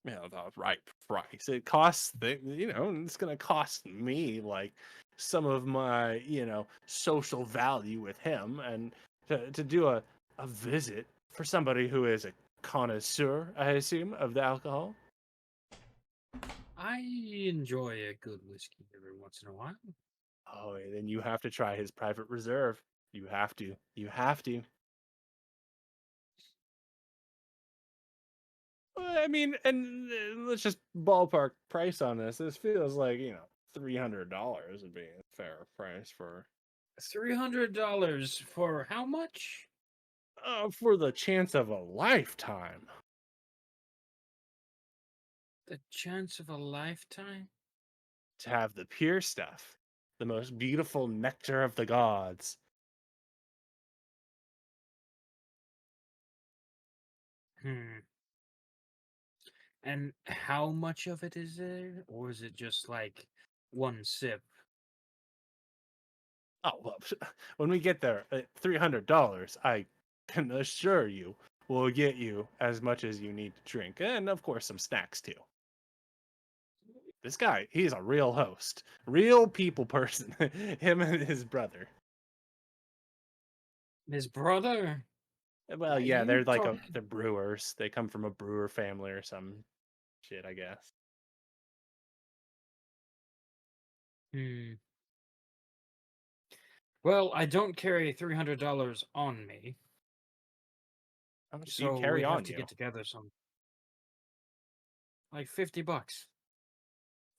the right price. It costs it's gonna cost me like some of my, social value with him, and to do a visit for somebody who is a connoisseur, I assume, of the alcohol. I enjoy a good whiskey every once in a while. Oh, then you have to try his private reserve. You have to. You have to. Well, I mean, and let's just ballpark price on this. This feels like, $300 would be a fair price $300 for how much? for the chance of a lifetime. The chance of a lifetime? To have the pure stuff, the most beautiful nectar of the gods. Hmm. And how much of it is there? Or is it just like one sip? Oh, well, when we get there at $300, I can assure you we'll get you as much as you need to drink. And of course, some snacks too. This guy, he's a real host, real people person. Him and his brother. His brother? Well, Are yeah, you they're like talking? they're brewers. They come from a brewer family or some shit, I guess. Hmm. Well, I don't carry $300 on me, How much do you so carry we'd have on to you? get together some like $50.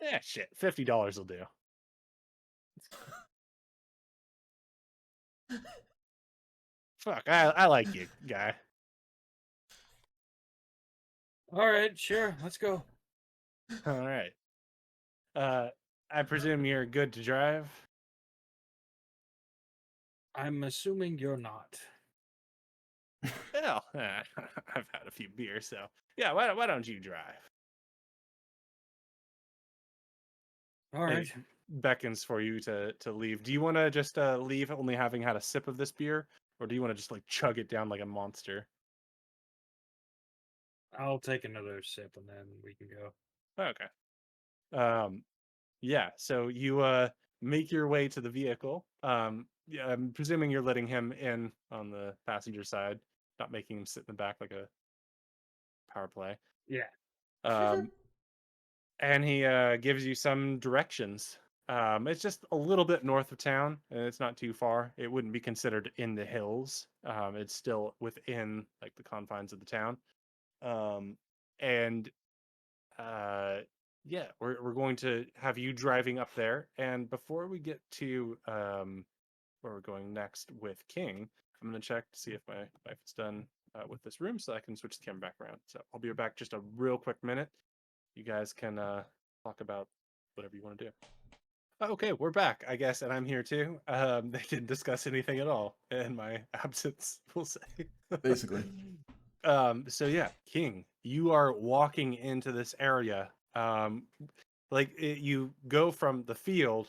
Yeah, shit, $50 will do. Fuck, I like you, guy. All right, sure, let's go. All right. I presume you're good to drive. I'm assuming you're not. Well, I've had a few beers, so yeah. Why don't you drive? All He right. beckons for you to leave. Do you want to just leave only having had a sip of this beer, or do you want to just like chug it down like a monster? I'll take another sip and then we can go. Okay. Um, yeah. So you make your way to the vehicle. Yeah, I'm presuming you're letting him in on the passenger side, not making him sit in the back like a power play. Yeah. Um, and he gives you some directions. It's just a little bit north of town, and it's not too far. It wouldn't be considered in the hills. It's still within like the confines of the town. Um, and yeah, we're going to have you driving up there. And before we get to where we're going next with King, I'm going to check to see if my wife is done with this room, so I can switch the camera back around. So I'll be back just a real quick minute. You guys can talk about whatever you want to do. Okay, we're back, I guess, and I'm here too. They didn't discuss anything at all in my absence, we'll say. Basically. So yeah, King, you are walking into this area. You go from the field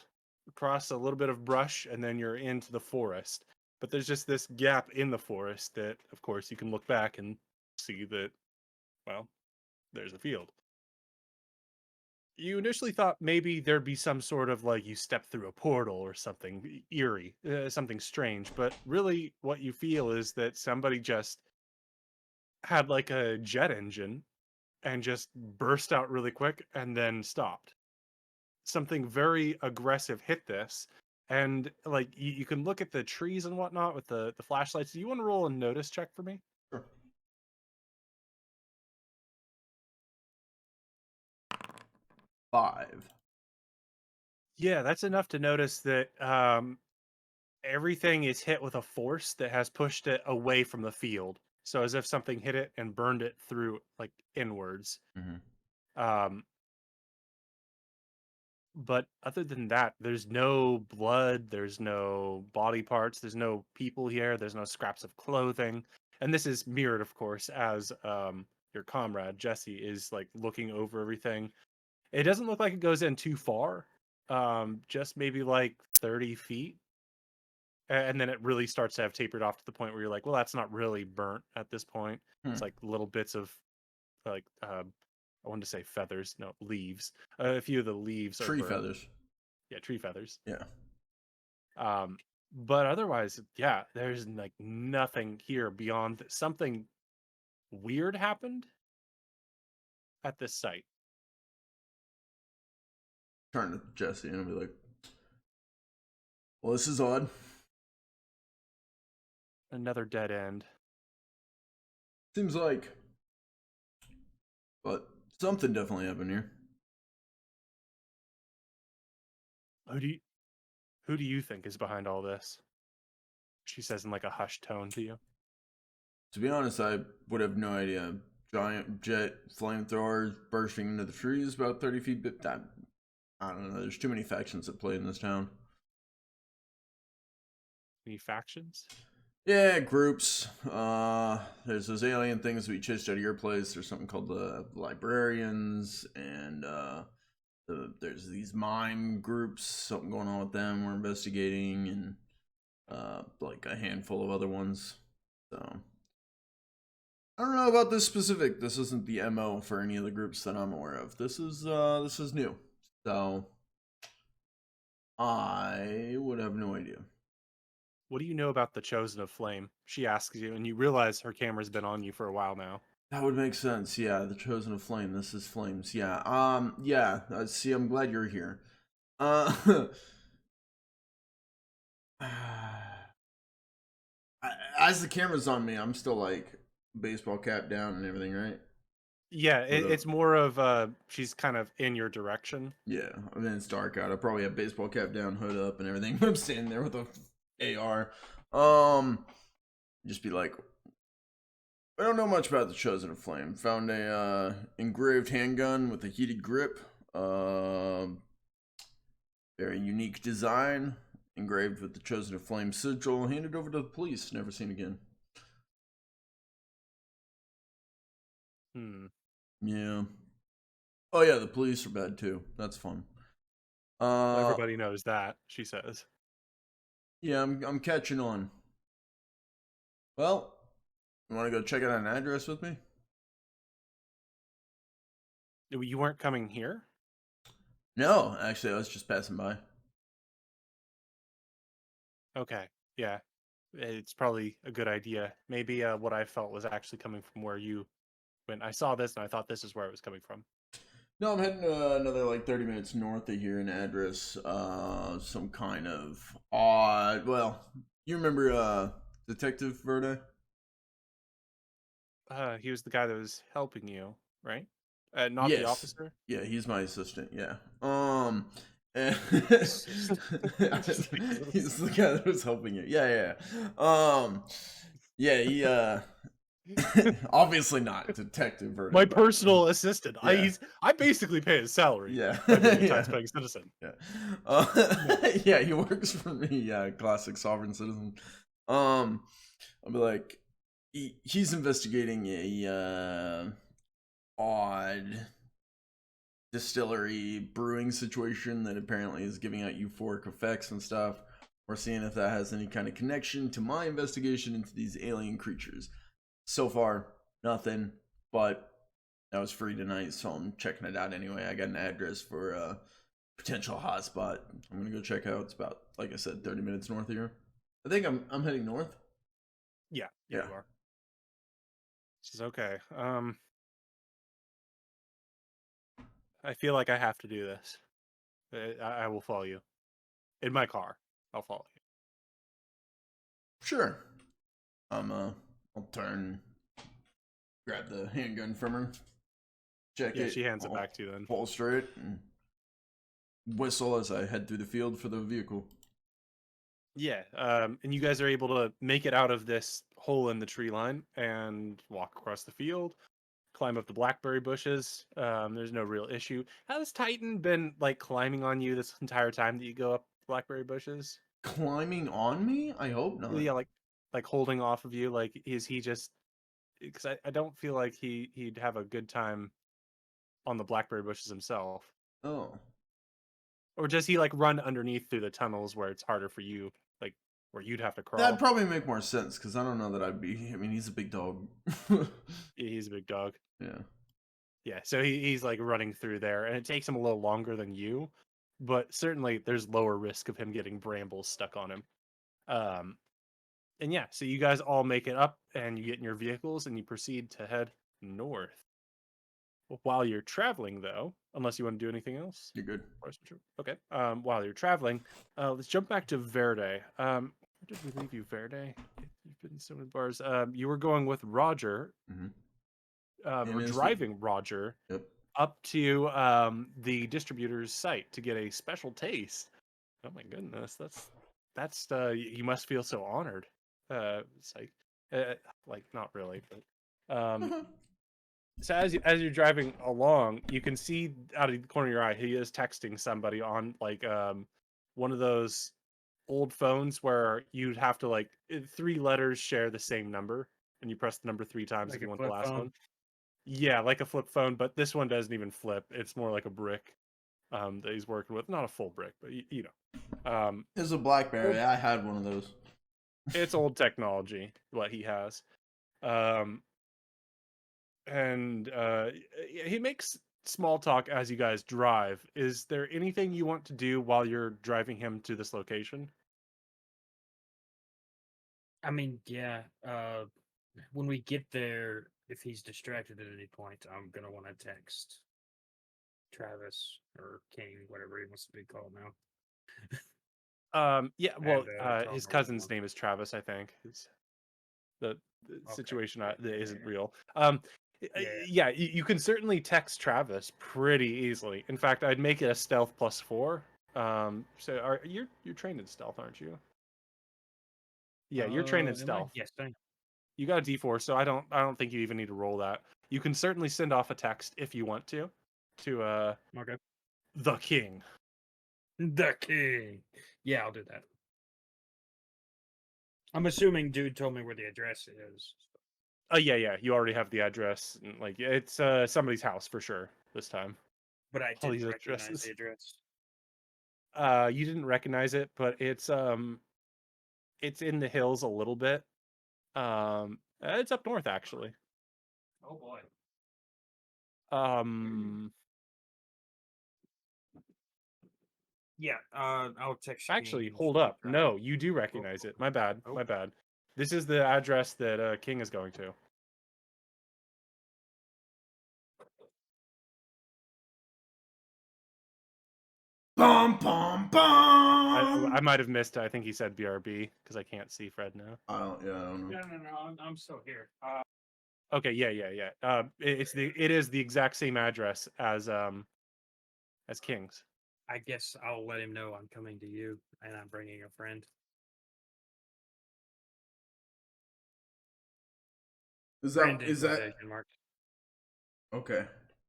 across a little bit of brush, and then you're into the forest. But there's just this gap in the forest that, of course, you can look back and see that, well, there's a field. You initially thought maybe there'd be some sort of like you step through a portal or something eerie, something strange, but really what you feel is that somebody just had like a jet engine and just burst out really quick and then stopped. Something very aggressive hit this. And like you can look at the trees and whatnot with the flashlights. Do you want to roll a notice check for me? Sure. 5. Yeah, that's enough to notice that everything is hit with a force that has pushed it away from the field. So as if something hit it and burned it through like inwards. Mm-hmm. Um, but other than that, there's no blood, there's no body parts, there's no people here, there's no scraps of clothing. And this is mirrored, of course, as your comrade Jesse is like looking over everything. It doesn't look like it goes in too far, just maybe like 30 feet. And then it really starts to have tapered off to the point where you're like, well, that's not really burnt at this point. It's Hmm. like little bits of like I wanted to say feathers, no, leaves. A few of the leaves are Tree burnt. feathers. Yeah, tree feathers. Yeah. But otherwise, yeah, there's like nothing here beyond something weird happened at this site. Turn to Jesse and I'll be like, well, this is odd. Another dead end. Seems like, but something definitely happened here. Who do you think is behind all this? She says in like a hushed tone to you. To be honest, I would have no idea. Giant jet flamethrowers bursting into the trees about 30 feet. But I don't know. There's too many factions at play in this town. Any factions? Yeah, groups. There's those alien things we chased out of your place. There's something called the librarians, and there's these mime groups. Something going on with them. We're investigating, and like a handful of other ones. So I don't know about this specific. This isn't the MO for any of the groups that I'm aware of. This is new. So I would have no idea. What do you know about the Chosen of Flame? She asks you, and you realize her camera's been on you for a while now. That would make sense. Yeah, the Chosen of Flame. This is Flames. Yeah. Yeah. See, I'm glad you're here. As the camera's on me, I'm still like baseball cap down and everything, right? Yeah, it's more of she's kind of in your direction. Yeah. I mean, it's dark out. I probably have baseball cap down, hood up, and everything. But I'm standing there with a AR. Just be like, I don't know much about the Chosen of Flame. Found a engraved handgun with a heated grip. Very unique design. Engraved with the Chosen of Flame sigil. Handed over to the police. Never seen again. Yeah. Oh yeah, the police are bad too. That's fun. Everybody knows that, she says. Yeah, I'm catching on. Well, you want to go check out an address with me? You weren't coming here? No, actually, I was just passing by. Okay, yeah. It's probably a good idea. Maybe what I felt was actually coming from where you went. I saw this and I thought this is where it was coming from. No, I'm heading another like 30 minutes north of here. An address, some kind of odd. Well, you remember Detective Verde? He was the guy that was helping you, right? Not Yes. the officer? Yeah, he's my assistant. Yeah. And Assistant. he's the guy that was helping you. Yeah. Yeah. He obviously not Detective Verde. My but- personal assistant. Yeah. I basically pay his salary. Yeah. By being a Yeah. tax-paying citizen. Yeah. Yeah, he works for me. Yeah, classic sovereign citizen. I'll be like, he's investigating a odd distillery brewing situation that apparently is giving out euphoric effects and stuff. We're seeing if that has any kind of connection to my investigation into these alien creatures. So far, nothing, but that was free tonight, so I'm checking it out anyway. I got an address for a potential hotspot. I'm gonna go check out. It's about, like I said, 30 minutes north of here. I think I'm heading north. Yeah, Yeah. you are. She's okay. I feel like I have to do this. I will follow you. In my car. I'll follow you. Sure. I'll turn, grab the handgun from her, check Yeah, it. she hands it I'll back to you then. holster it and whistle as I head through the field for the vehicle. Yeah, and you guys are able to make it out of this hole in the tree line and walk across the field, climb up the blackberry bushes. There's no real issue. Has Titan been like climbing on you this entire time that you go up blackberry bushes? Climbing on me? I hope not. Yeah, like like holding off of you? Like, is he just? Because I don't feel like he'd have a good time on the blackberry bushes himself. Oh. Or does he like run underneath through the tunnels where it's harder for you, like where you'd have to crawl? That'd probably make more sense because I don't know that I'd be. I mean, he's a big dog. He's a big dog. Yeah. Yeah, so he's like running through there, and it takes him a little longer than you, but certainly there's lower risk of him getting brambles stuck on him. Um, and yeah, so you guys all make it up, and you get in your vehicles, and you proceed to head north. While you're traveling, though, unless you want to do anything else. You're good. Okay. While you're traveling, let's jump back to Verde. Where did we leave you, Verde? You've been in so many bars. You were going with Roger, Mm-hmm. or driving Roger Yep. up to the distributor's site to get a special taste. Oh my goodness, that's you must feel so honored. It's like not really, but so as you're driving along, you can see out of the corner of your eye he is texting somebody on like one of those old phones where you'd have to like 3 letters share the same number, and you press the number 3 times Like if you a want the flip last phone? one. Yeah, like a flip phone, but this one doesn't even flip. It's more like a brick that he's working with. Not a full brick, but you know. It's a BlackBerry. I had one of those. It's old technology, what he has. And he makes small talk as you guys drive. Is there anything you want to do while you're driving him to this location? I mean, yeah. When we get there, if he's distracted at any point, I'm gonna want to text Travis or King, whatever he wants to be called now. Yeah, well, And tell him his what we cousin's want. name is Travis, I think. It's the Okay. situation that isn't Yeah. real. Yeah. Yeah, you can certainly text Travis pretty easily. In fact, I'd make it a stealth +4. So you're trained in stealth, aren't you? Yeah, you're trained in Am I? stealth. Yes, I am. You got a D4, so I don't think you even need to roll that. You can certainly send off a text if you want to Okay. the king. The King. Yeah, I'll do that. I'm assuming dude told me where the address is. Yeah, you already have the address. And, like, it's somebody's house for sure this time. But I All didn't these recognize addresses. the address. You didn't recognize it, but it's in the hills a little bit. It's up north actually. Oh boy. Yeah, I'll text Actually, King hold so up. Travis- No, you do recognize it. My bad. Oh. My bad. This is the address that King is going to. Bum bum bum. I might have missed it. I think he said BRB because I can't see Fred now. I don't know. No, I'm still here. Okay, yeah. It is the exact same address as King's. I guess I'll let him know I'm coming to you and I'm bringing a friend. Is Friend that in quotation marks. okay?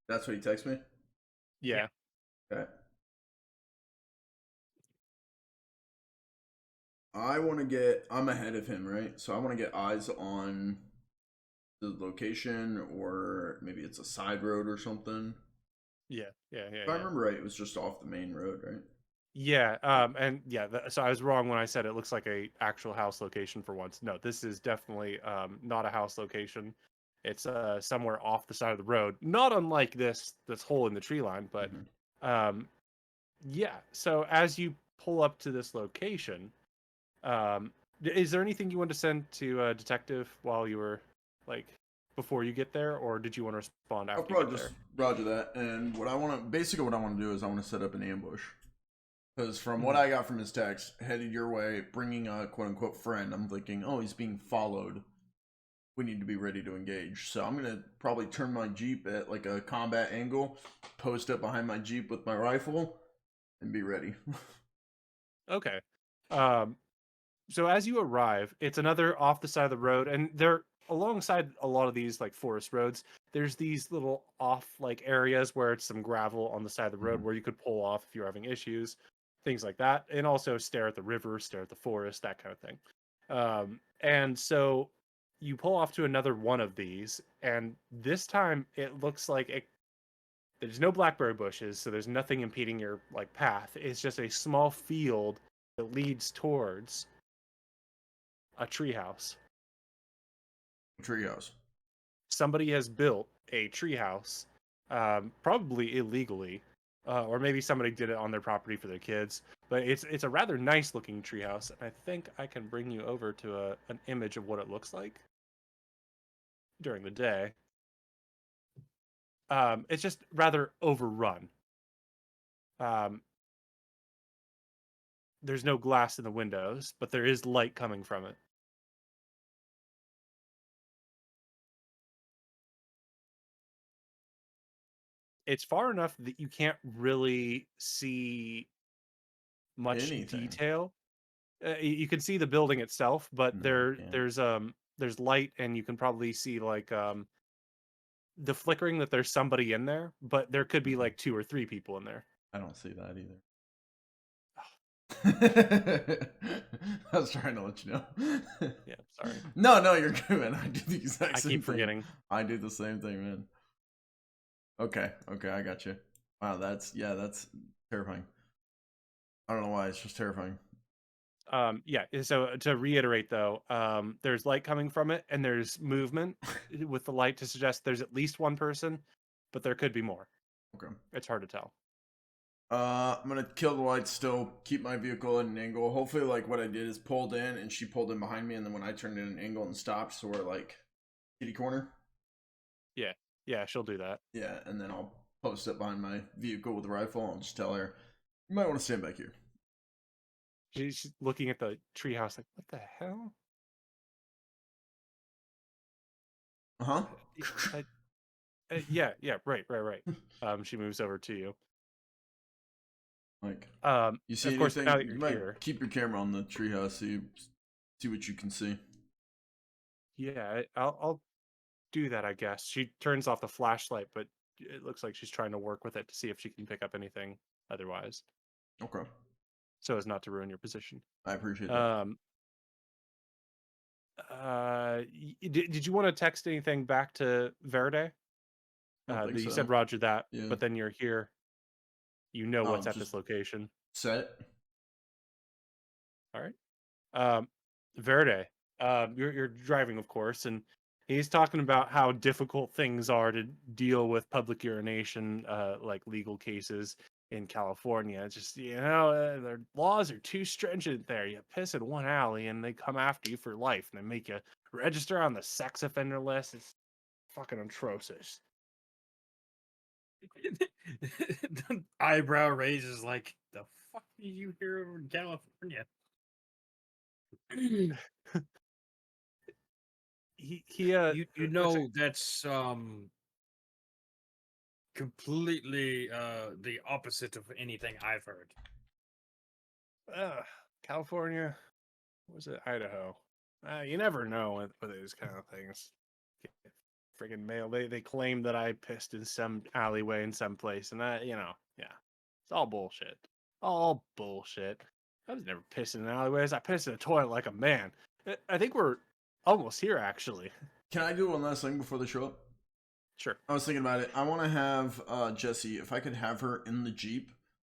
That's what he texted me. Yeah. Okay. I'm ahead of him, right? So I want to get eyes on the location, or maybe it's a side road or something. Yeah. If I remember right, it was just off the main road, right? Yeah, and yeah, so I was wrong when I said it looks like a actual house location for once. No, this is definitely not a house location. It's somewhere off the side of the road, not unlike this hole in the tree line, but yeah. So as you pull up to this location, is there anything you want to send to a detective while you were like before you get there, or did you want to respond after I'll you probably get just there? roger that. And what I want to do is I want to set up an ambush. Because from what I got from his text, headed your way, bringing a quote-unquote friend, I'm thinking, oh, he's being followed. We need to be ready to engage. So I'm going to probably turn my Jeep at like a combat angle, post up behind my Jeep with my rifle, and be ready. Okay. So as you arrive, it's another off the side of the road, and they're alongside a lot of these like forest roads. There's these little off like areas where it's some gravel on the side of the road where you could pull off if you're having issues, things like that, and also stare at the river, stare at the forest, that kind of thing. And so you pull off to another one of these, and this time it looks like there's no blackberry bushes, so there's nothing impeding your like path. It's just a small field that leads towards a treehouse. Treehouse. Somebody has built a treehouse, probably illegally, or maybe somebody did it on their property for their kids. But it's a rather nice looking treehouse, and I think I can bring you over to an image of what it looks like during the day. It's just rather overrun. Um, there's no glass in the windows, but there is light coming from it. It's far enough that you can't really see much Anything. detail. You can see the building itself, but No, I can't. there's light, and you can probably see like the flickering that there's somebody in there, but there could be like 2 or 3 people in there. I don't see that either. I was trying to let you know. Yeah, sorry. No, you're good, man. I do the exact I same keep thing. forgetting. I do the same thing, man. Okay, I got you. Wow, that's terrifying. I don't know why, it's just terrifying. Yeah, so to reiterate though, there's light coming from it, and there's movement with the light to suggest there's at least one person, but there could be more. Okay. It's hard to tell. I'm gonna kill the lights still, keep my vehicle at an angle. Hopefully, like, what I did is pulled in and she pulled in behind me, and then when I turned in an angle and stopped, so we're like kitty corner. Yeah, she'll do that. Yeah, and then I'll post up behind my vehicle with a rifle. I'll just tell her, you might want to stand back here. She's looking at the treehouse like, what the hell? Uh-huh. Yeah, right. She moves over to you. Like, you see Of course, anything? now that You you're might here, keep your camera on the treehouse, see what you can see. yeah, I'll do that, I guess. She turns off the flashlight, but it looks like she's trying to work with it to see if she can pick up anything otherwise, Okay, so as not to ruin your position. I appreciate that. Did you want to text anything back to Verde? I don't think You so. said Roger that, Yeah. but then you're here. You know what's at Just this location. set. All right. Verde, you're driving, of course, and he's talking about how difficult things are to deal with public urination, like legal cases in California. It's just, their laws are too stringent there. You piss in one alley and they come after you for life, and they make you register on the sex offender list. It's fucking atrocious. The eyebrow raises like, the fuck are you here in California? You know that's completely the opposite of anything I've heard. California, was it Idaho? You never know with these kind of things. Friggin' mail. They claim that I pissed in some alleyway in some place, and yeah, it's all bullshit. All bullshit. I was never pissing in alleyways. I pissed in a toilet like a man. I think we're almost here, actually. Can I do one last thing before they show up? Sure. I was thinking about it. I want to have Jesse, if I could have her in the Jeep,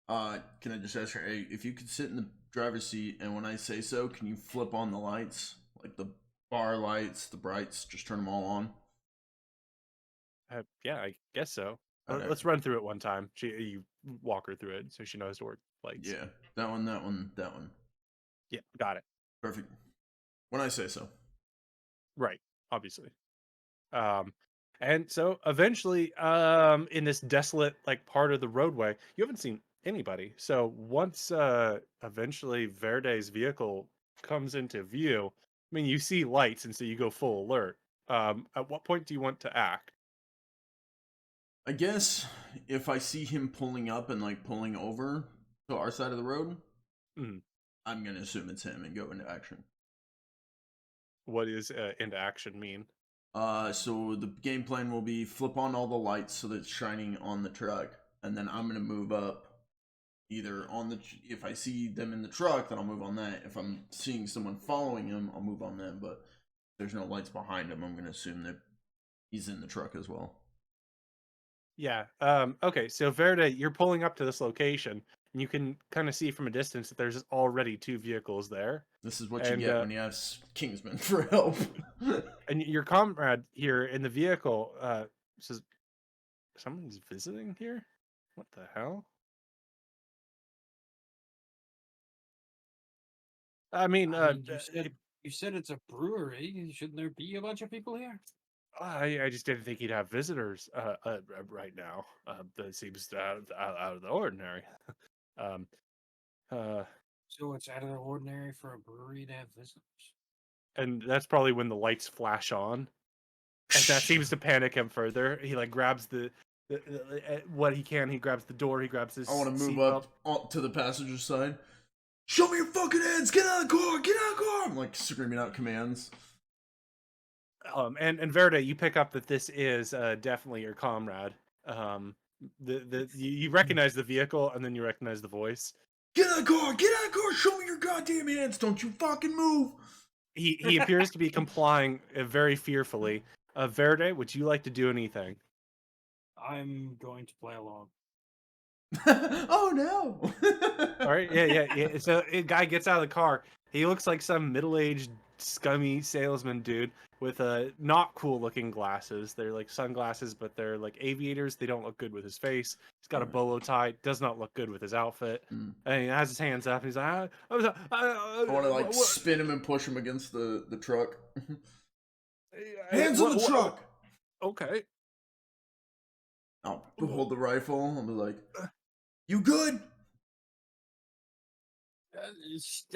can I just ask her, hey, if you could sit in the driver's seat, and when I say so, can you flip on the lights? Like the bar lights, the brights, just turn them all on? Yeah, I guess so. Okay. Let's run through it one time. You walk her through it so she knows to work lights. Yeah, that one. Yeah, got it. Perfect. When I say so. Right, obviously. And so eventually, in this desolate like part of the roadway, you haven't seen anybody. So once eventually Verde's vehicle comes into view, I mean, you see lights, and so you go full alert. At what point do you want to act? I guess if I see him pulling up and like pulling over to our side of the road, I'm gonna assume it's him and go into action. What does into action mean? So the game plan will be flip on all the lights so that it's shining on the truck, and then I'm gonna move up either on the if I see them in the truck, then I'll move on that. If I'm seeing someone following him, I'll move on them. But if there's no lights behind him, I'm gonna assume that he's in the truck as well. Yeah. Okay. So Verde, you're pulling up to this location, and you can kind of see from a distance that there's already 2 vehicles there, This is what you and get when you ask Kingsman for help. and your comrade here in the vehicle says, "Someone's visiting here. What the hell?" I mean, I mean, you said it's a brewery. Shouldn't there be a bunch of people here? I just didn't think he'd have visitors right now. That seems out of the ordinary. um, So it's out of the ordinary for a brewery to have visitors. and that's probably when the lights flash on, and that seems to panic him further. He like grabs what he can. He grabs the door. He grabs his. I want to move seatbelt. up to the passenger side. Show me your fucking hands! Get out of the car! Get out of the car! I'm like screaming out commands. And Verde, you pick up that this is definitely your comrade. You recognize the vehicle, and then you recognize the voice. Get out of the car! Get out of the car! Show me your goddamn hands! Don't you fucking move! He appears to be complying very fearfully. Verde, would you like to do anything? I'm going to play along. Oh no! All right, yeah. So a guy gets out of the car. He looks like some middle-aged, scummy salesman dude with not cool-looking glasses. They're like sunglasses, but they're like aviators. They don't look good with his face. He's got a bolo tie. Does not look good with his outfit. And he has his hands up. And he's like, I want to like spin him and push him against the truck. Hands on the truck! Okay. I'll hold the rifle. I'll be like, "You good?"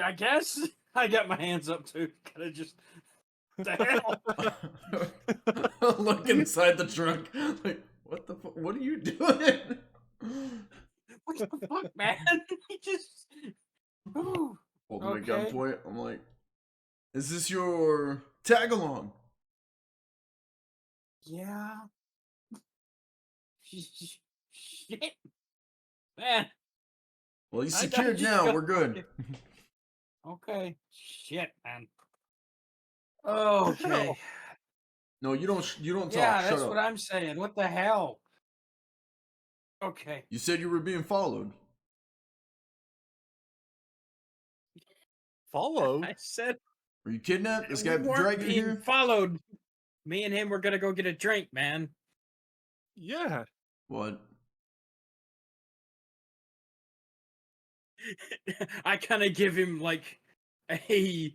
I guess I got my hands up too. Gotta just. What the hell? Look inside the trunk. Like, what the fuck? What are you doing? What the fuck, man? He just. Ooh. Holding Okay. a gunpoint. I'm like, "Is this your tag along?" Yeah. Shit. Man. Well, he's I secured just now. got- We're good. Okay. Shit, man. Okay. No, you don't. You don't Yeah, talk. Shut that's up. what I'm saying. What the hell? Okay. You said you were being followed. Follow? I said Were you kidnapped? This we guy weren't dragged you being here. followed. Me and him were gonna go get a drink, man. Yeah. What? I kind of give him like a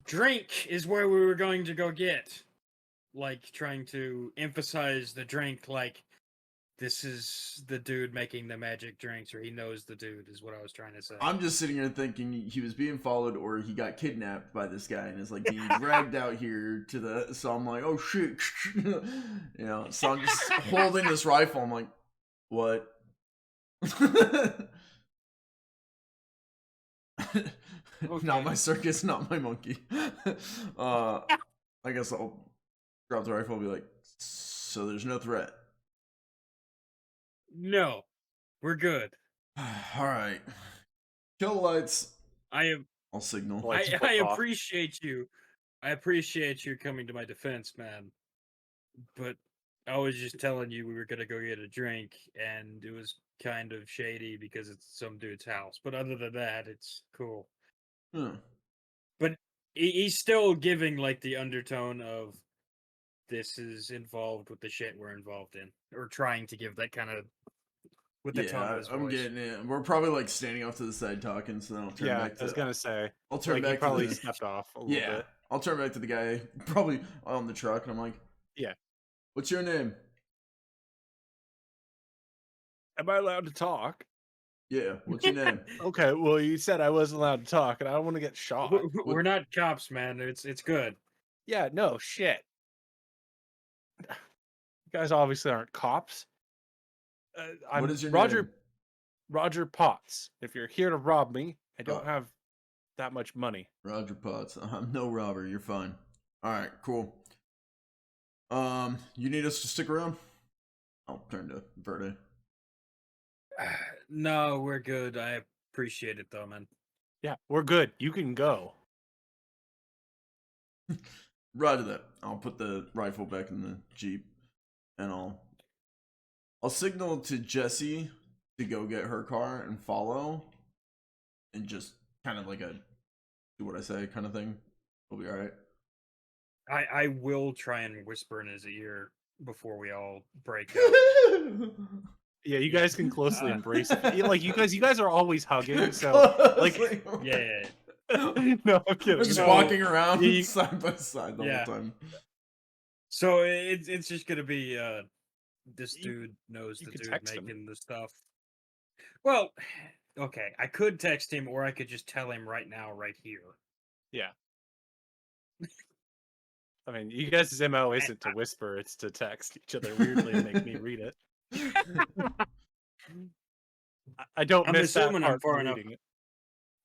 drink is where we were going to go get. Like trying to emphasize the drink, like this is the dude making the magic drinks, or he knows the dude, is what I was trying to say. I'm just sitting here thinking he was being followed or he got kidnapped by this guy and is like being dragged out here to the. So I'm like, oh shit, you know. So I'm just holding this rifle. I'm like, what? Not my circus, not my monkey. I guess I'll drop the rifle and be like, so there's no threat. No, we're good. All right. Kill the lights. I am. I'll signal. Lights I flick off. appreciate you. I appreciate you coming to my defense, man. But I was just telling you we were gonna go get a drink, and it was kind of shady because it's some dude's house. But other than that, it's cool. Huh. But he's still giving like the undertone of this is involved with the shit we're involved in, or trying to give that kind of with the tone of his I'm voice. getting it. We're probably like standing off to the side talking, so then I'll turn Yeah, back to. I was gonna say. I'll turn Like, he back probably to the. stepped off a little Yeah, bit. I'll turn back to the guy probably on the truck, and I'm like, Yeah. What's your name? Am I allowed to talk? Yeah, what's your name? Okay, well, you said I wasn't allowed to talk, and I don't want to get shot. We're not cops, man. It's good. Yeah, no, shit. You guys obviously aren't cops. I'm What is your Roger name? Roger Potts. If you're here to rob me, I don't Oh. have that much money. Roger Potts. I'm no robber. You're fine. All right, cool. You need us to stick around? I'll turn to Verde. No, we're good. I appreciate it though, man. Yeah, we're good. You can go. Roger that. I'll put the rifle back in the Jeep and I'll signal to Jesse to go get her car and follow and just kind of like a do what I say kind of thing. We'll be alright. I will try and whisper in his ear before we all break up. Yeah, you Yeah. guys can closely embrace it. Like you guys are always hugging, so like Yeah. no, I'm kidding. We're just No, walking around you- side by side the Yeah. whole time. So it's just gonna be this You- dude knows you the could dude text him. making the stuff. Well, okay, I could text him or I could just tell him right now, right here. Yeah. I mean, you guys' MO isn't to whisper, it's to text each other weirdly and make me read it. I don't I'm miss that assuming I'm part far from enough. reading it.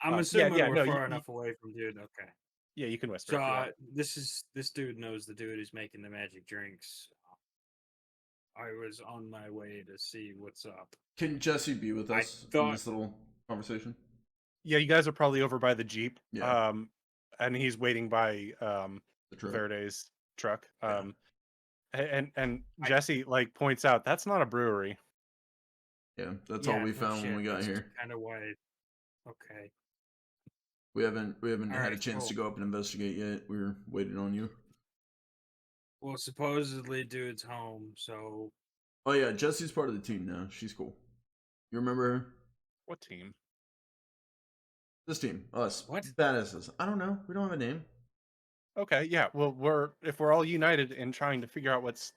I'm yeah, assuming yeah, we're no, far you- enough away from dude. Okay. Yeah, you can whisper. So if you want. this dude knows the dude who's making the magic drinks. I was on my way to see what's up. Can Jesse be with I us in thought- this little conversation? Yeah, you guys are probably over by the Jeep. Yeah. And he's waiting by The truck. Verde's truck. Yeah. And Jesse like points out that's not a brewery. Yeah, that's all we no found when shit, we got that's here. Kind of why. Okay. We haven't had a Alright, chance to cool. go up and investigate yet. We're waiting on you. Well, supposedly dude's home, so Oh yeah, Jesse's part of the team now. She's cool. You remember her? What team? This team, us. What? Badasses. I don't know. We don't have a name. Okay, yeah. Well, if we're all united in trying to figure out what's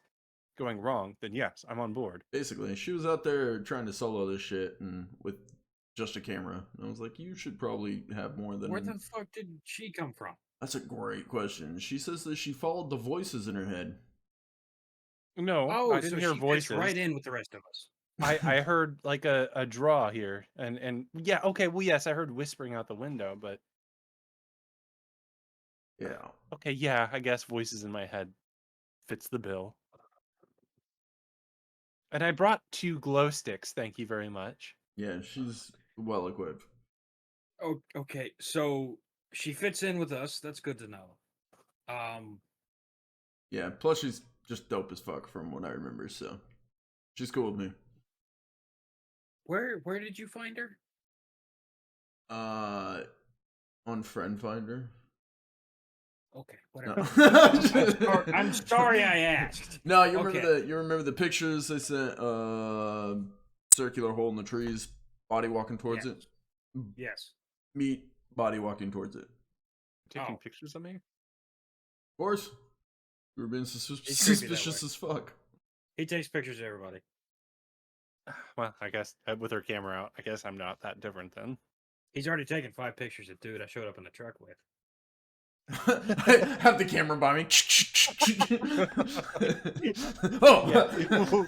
going wrong, then yes, I'm on board. Basically, she was out there trying to solo this shit and with just a camera. And I was like, you should probably have more than. where the fuck did she come from? That's a great question. She says that she followed the voices in her head. No, Oh, I didn't so hear she fits voices. right in with the rest of us. I heard like a draw here, and yeah, okay, well, yes, I heard whispering out the window, but Yeah. okay, yeah, I guess voices in my head fits the bill. And I brought 2 glow sticks, thank you very much. Yeah, she's well equipped. Oh, okay. So she fits in with us. That's good to know. Yeah, plus she's just dope as fuck from what I remember, so she's cool with me. Where did you find her? On Friend Finder. Okay, No. whatever. I'm sorry I asked. No, you remember Okay. you remember the pictures I sent? Circular hole in the trees, body walking towards Yes. it. Yes. Meet body walking towards it. Of Taking Oh. pictures of me? course, we were being It's creepy that suspicious way. as fuck. He takes pictures of everybody. Well, I guess with her camera out, I guess I'm not that different then. He's already taken 5 pictures of dude I showed up in the truck with. I have the camera by me. Oh,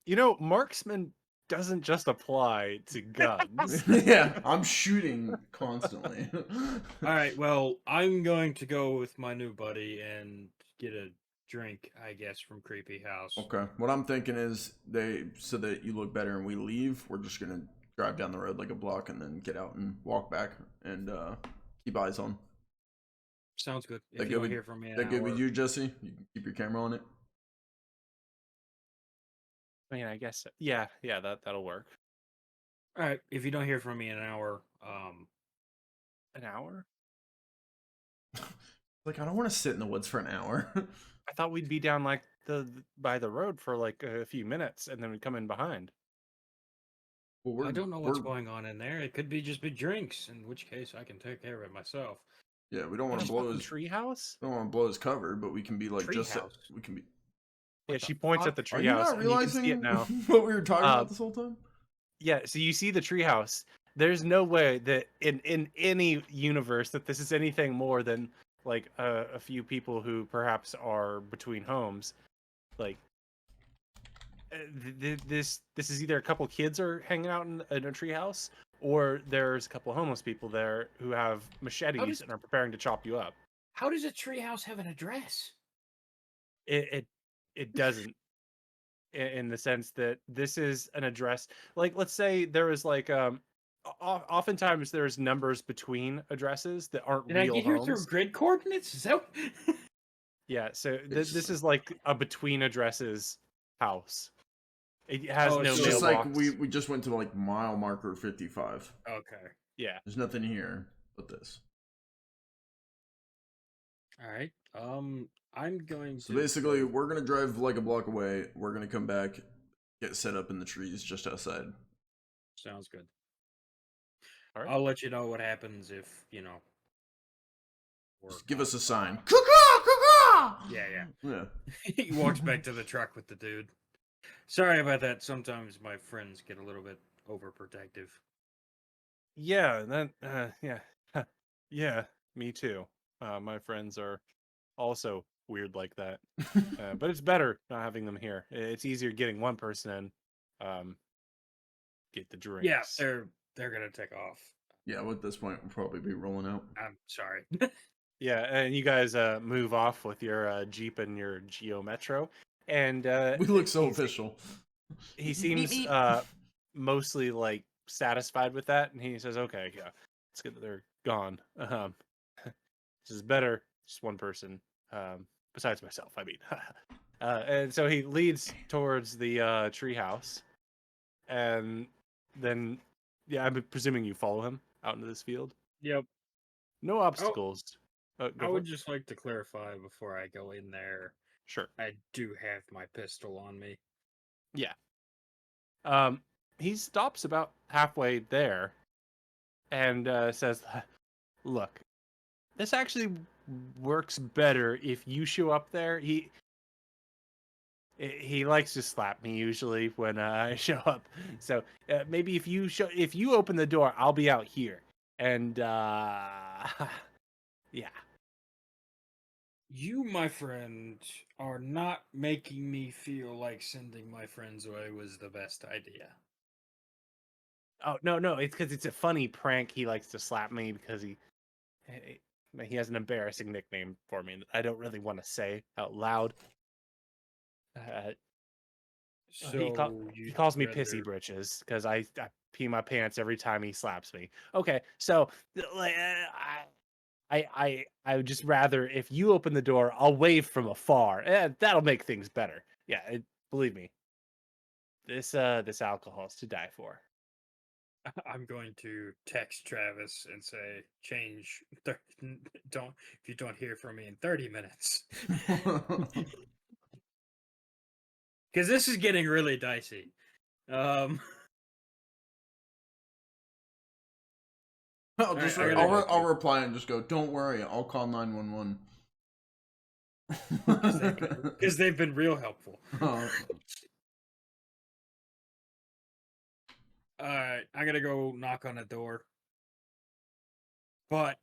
You know, marksman doesn't just apply to guns. yeah, I'm shooting constantly. All right, well, I'm going to go with my new buddy and get a drink, I guess, from Creepy House. Okay, what I'm thinking is they so that you look better and we leave. We're just gonna drive down the road like a block and then get out and walk back and keep eyes on. Sounds good. If That you good don't with- hear from me in That an good with hour- you, Jesse? You can keep your camera on it. I mean, I guess yeah, that'll work. All right, if you don't hear from me in an hour, An hour? Like I don't want to sit in the woods for an hour. I thought we'd be down like by the road for like a few minutes and then we'd come in behind. Well, I don't know what's we're- going on in there. It could be just be drinks, in which case I can take care of it myself. Yeah, we don't want There's to blow fucking his. treehouse? We don't want to blow his cover, but we can be like just. Treehouse. We can be. Yeah, What she the points at fuck? the Are you treehouse not and you can realizing see it now. what we were talking Uh, about this whole time? Yeah, so you see the treehouse. There's no way that in any universe that this is anything more than like a few people who perhaps are between homes. Like this is either a couple kids are hanging out in a treehouse, or there's a couple homeless people there who have machetes does- and are preparing to chop you up. How does a treehouse have an address? It doesn't. in the sense that this is an address. Like, let's say there is like oftentimes there's numbers between addresses that aren't Did I real get here through homes. grid coordinates? Is that... Yeah, so It's this is like a between addresses house. It has Oh, no It's so- just like mailbox. we just went to like mile marker 55. Okay. Yeah. There's nothing here but this. All right. I'm going So to basically, go- we're gonna drive like a block away. We're gonna come back, get set up in the trees just outside. Sounds good. All right. I'll let you know what happens if, you know. Just give us a work sign. out. Caw-caw, caw-caw! Yeah. Yeah. He walks back to the truck with the dude. Sorry about that. Sometimes my friends get a little bit overprotective. Yeah, that yeah. Yeah, me too. My friends are also weird like that. But it's better not having them here. It's easier getting one person in, get the drinks. Yeah, they're gonna take off. Yeah, well, at this point, we'll probably be rolling out. I'm sorry. Yeah, and you guys move off with your Jeep and your Geo Metro, and We look so he's- official. he seems mostly like satisfied with that, and he says, "Okay, yeah, it's good that they're gone. This is better. Just one person, besides myself. I mean." And so he leads towards the treehouse, and then, yeah, I'm presuming you follow him out into this field. Yep. No obstacles. Go I for would it. just like to clarify before I go in there. Sure. I do have my pistol on me. Yeah. He stops about halfway there and says, "Look, this actually works better if you show up there." He likes to slap me usually when I show up. So maybe if you open the door, I'll be out here. And yeah. You, my friend, are not making me feel like sending my friends away was the best idea. Oh no, it's because it's a funny prank. He likes to slap me because he has an embarrassing nickname for me that I don't really want to say out loud. So He you'd calls me rather- pissy britches because I pee my pants every time he slaps me. Okay, so like, I would just rather if you open the door, I'll wave from afar. That'll make things better. Yeah, believe me. This alcohol's to die for. I'm going to text Travis and say, change. Don't if you don't hear from me in 30 minutes, because this is getting really dicey. I'll just I gotta- I'll reply and just go, "Don't worry, I'll call 911." Because they've been real helpful. Alright, I gotta go knock on a door. But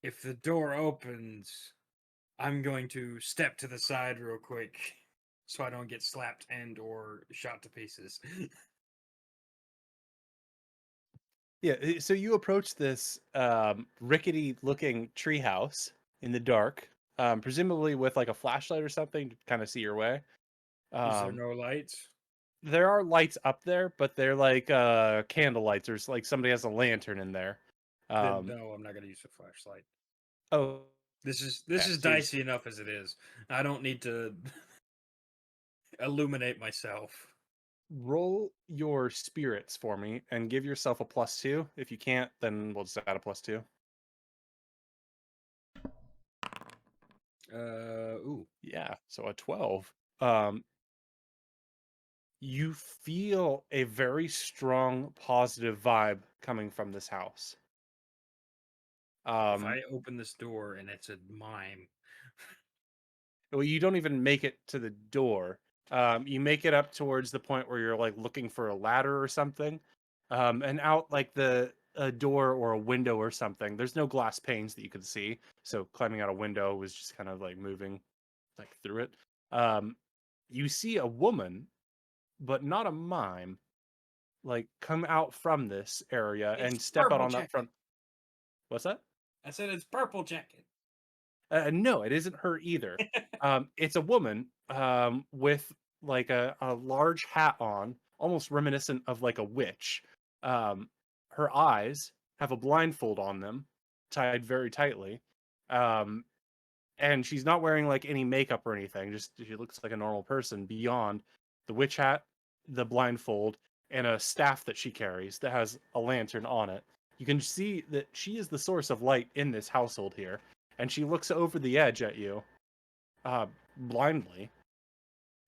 if the door opens, I'm going to step to the side real quick so I don't get slapped and or shot to pieces. Yeah, so you approach this rickety-looking treehouse in the dark, presumably with like a flashlight or something to kind of see your way. Is there no lights? There are lights up there, but they're like candle lights. There's like somebody has a lantern in there. Then no, I'm not gonna use a flashlight. Oh, This is Yeah, so dicey enough as it is. I don't need to illuminate myself. roll your spirits for me and give yourself a +2. If you can't, then we'll just add a +2. Ooh. Yeah, so a 12. You feel a very strong positive vibe coming from this house. If I open this door and it's a mime, Well, you don't even make it to the door. You make it up towards the point where you're like looking for a ladder or something, and out like a door or a window or something. There's no glass panes that you could see, so climbing out a window was just kind of like moving like through it. You see a woman, but not a mime, like come out from this area and It's step out Purple on that Jacket. front. What's that? I said it's Purple Jacket. No, it isn't her either. It's a woman with like a large hat on, almost reminiscent of like a witch. Her eyes have a blindfold on them, tied very tightly. Um, and she's not wearing like any makeup or anything. Just she looks like a normal person beyond the witch hat, the blindfold, and a staff that she carries that has a lantern on it. You can see that she is the source of light in this household here, and she looks over the edge at you, blindly,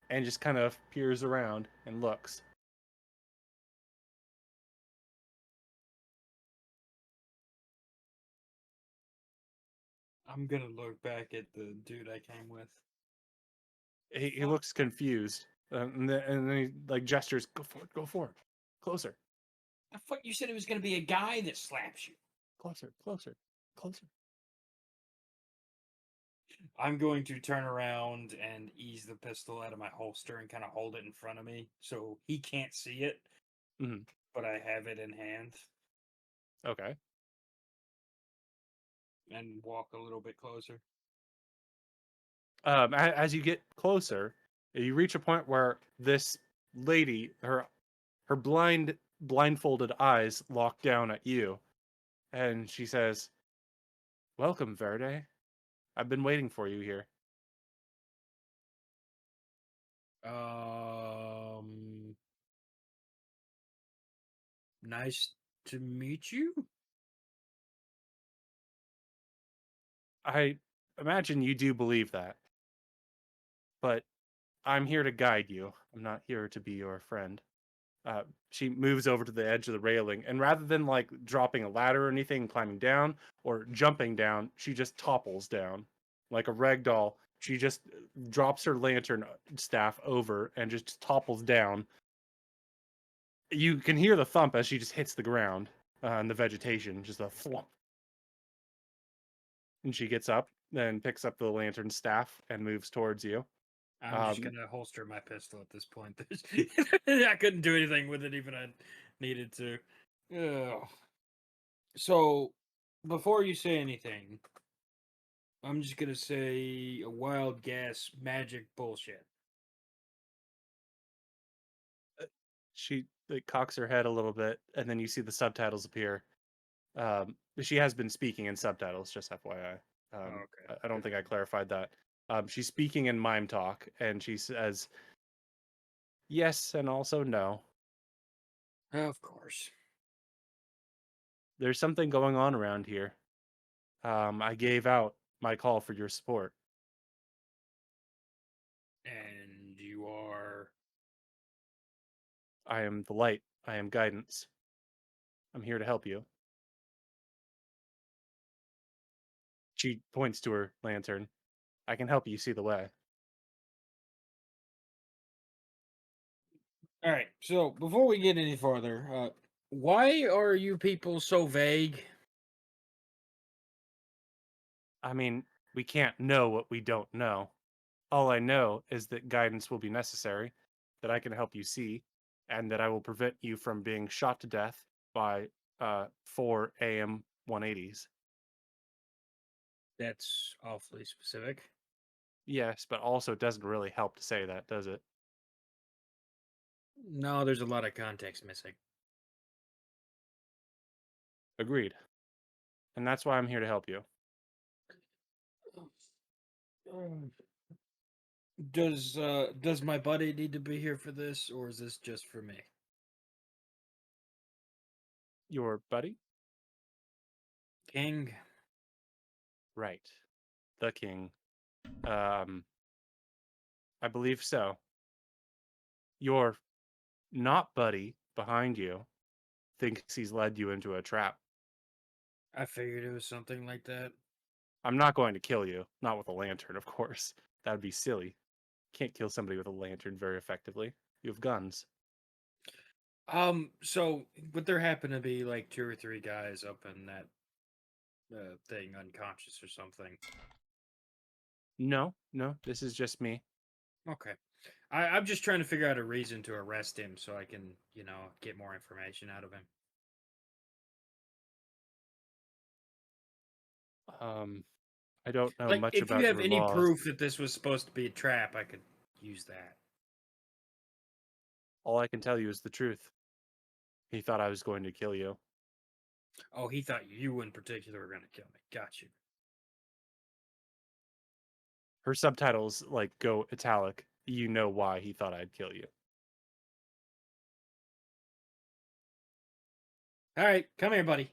and just kind of peers around and looks. I'm gonna look back at the dude I came with. He looks confused, and then he like gestures, go for it, closer, I thought you said it was gonna be a guy that slaps you. closer, closer, closer. I'm going to turn around and ease the pistol out of my holster and kind of hold it in front of me so he can't see it, Mhm. but I have it in hand Okay. and walk a little bit closer. As you get closer, you reach a point where this lady, her blindfolded eyes lock down at you, and she says, "Welcome, Verde. I've been waiting for you here." Nice to meet you. I imagine you do believe that, but I'm here to guide you. I'm not here to be your friend. She moves over to the edge of the railing, and rather than like dropping a ladder or anything, climbing down or jumping down, she just topples down like a rag doll. She just drops her lantern staff over and just topples down. You can hear the thump as she just hits the ground and the vegetation, just a thump. And she gets up, then picks up the lantern staff and moves towards you. I'm just Um, gonna holster my pistol at this point. I couldn't do anything with it even I needed to. Ugh. So, before you say anything, I'm just gonna say a wild guess, magic bullshit. She like cocks her head a little bit, and then you see the subtitles appear. She has been speaking in subtitles, just FYI. Okay. I don't think I clarified that. She's speaking in mime talk, and she says yes and also no. Of course. There's something going on around here. I gave out my call for your support. And you are. I am the light. I am guidance. I'm here to help you. She points to her lantern. I can help you see the way. All right. So before we get any farther, why are you people so vague? I mean, we can't know what we don't know. All I know is that guidance will be necessary, that I can help you see, and that I will prevent you from being shot to death by 4 AM 180s. That's awfully specific. Yes, but also it doesn't really help to say that, does it? No, there's a lot of context missing. Agreed. And that's why I'm here to help you. Does my buddy need to be here for this, or is this just for me? Your buddy? King. Right. The king. Um, I believe so. Your not buddy behind you thinks he's led you into a trap. I figured it was something like that. I'm not going to kill you. Not with a lantern, of course. That would be silly. Can't kill somebody with a lantern very effectively. You have guns. So would there happen to be like 2 or 3 guys up in that thing unconscious or something? No, no, this is just me. Okay. I'm just trying to figure out a reason to arrest him so I can, get more information out of him. I don't know Like, much if you about have your any laws. proof that this was supposed to be a trap, I could use that. All I can tell you is the truth. He thought I was going to kill you. Oh, he thought you in particular were going to kill me. Got you. Her subtitles like go italic. You know why he thought I'd kill you. All right, come here, buddy.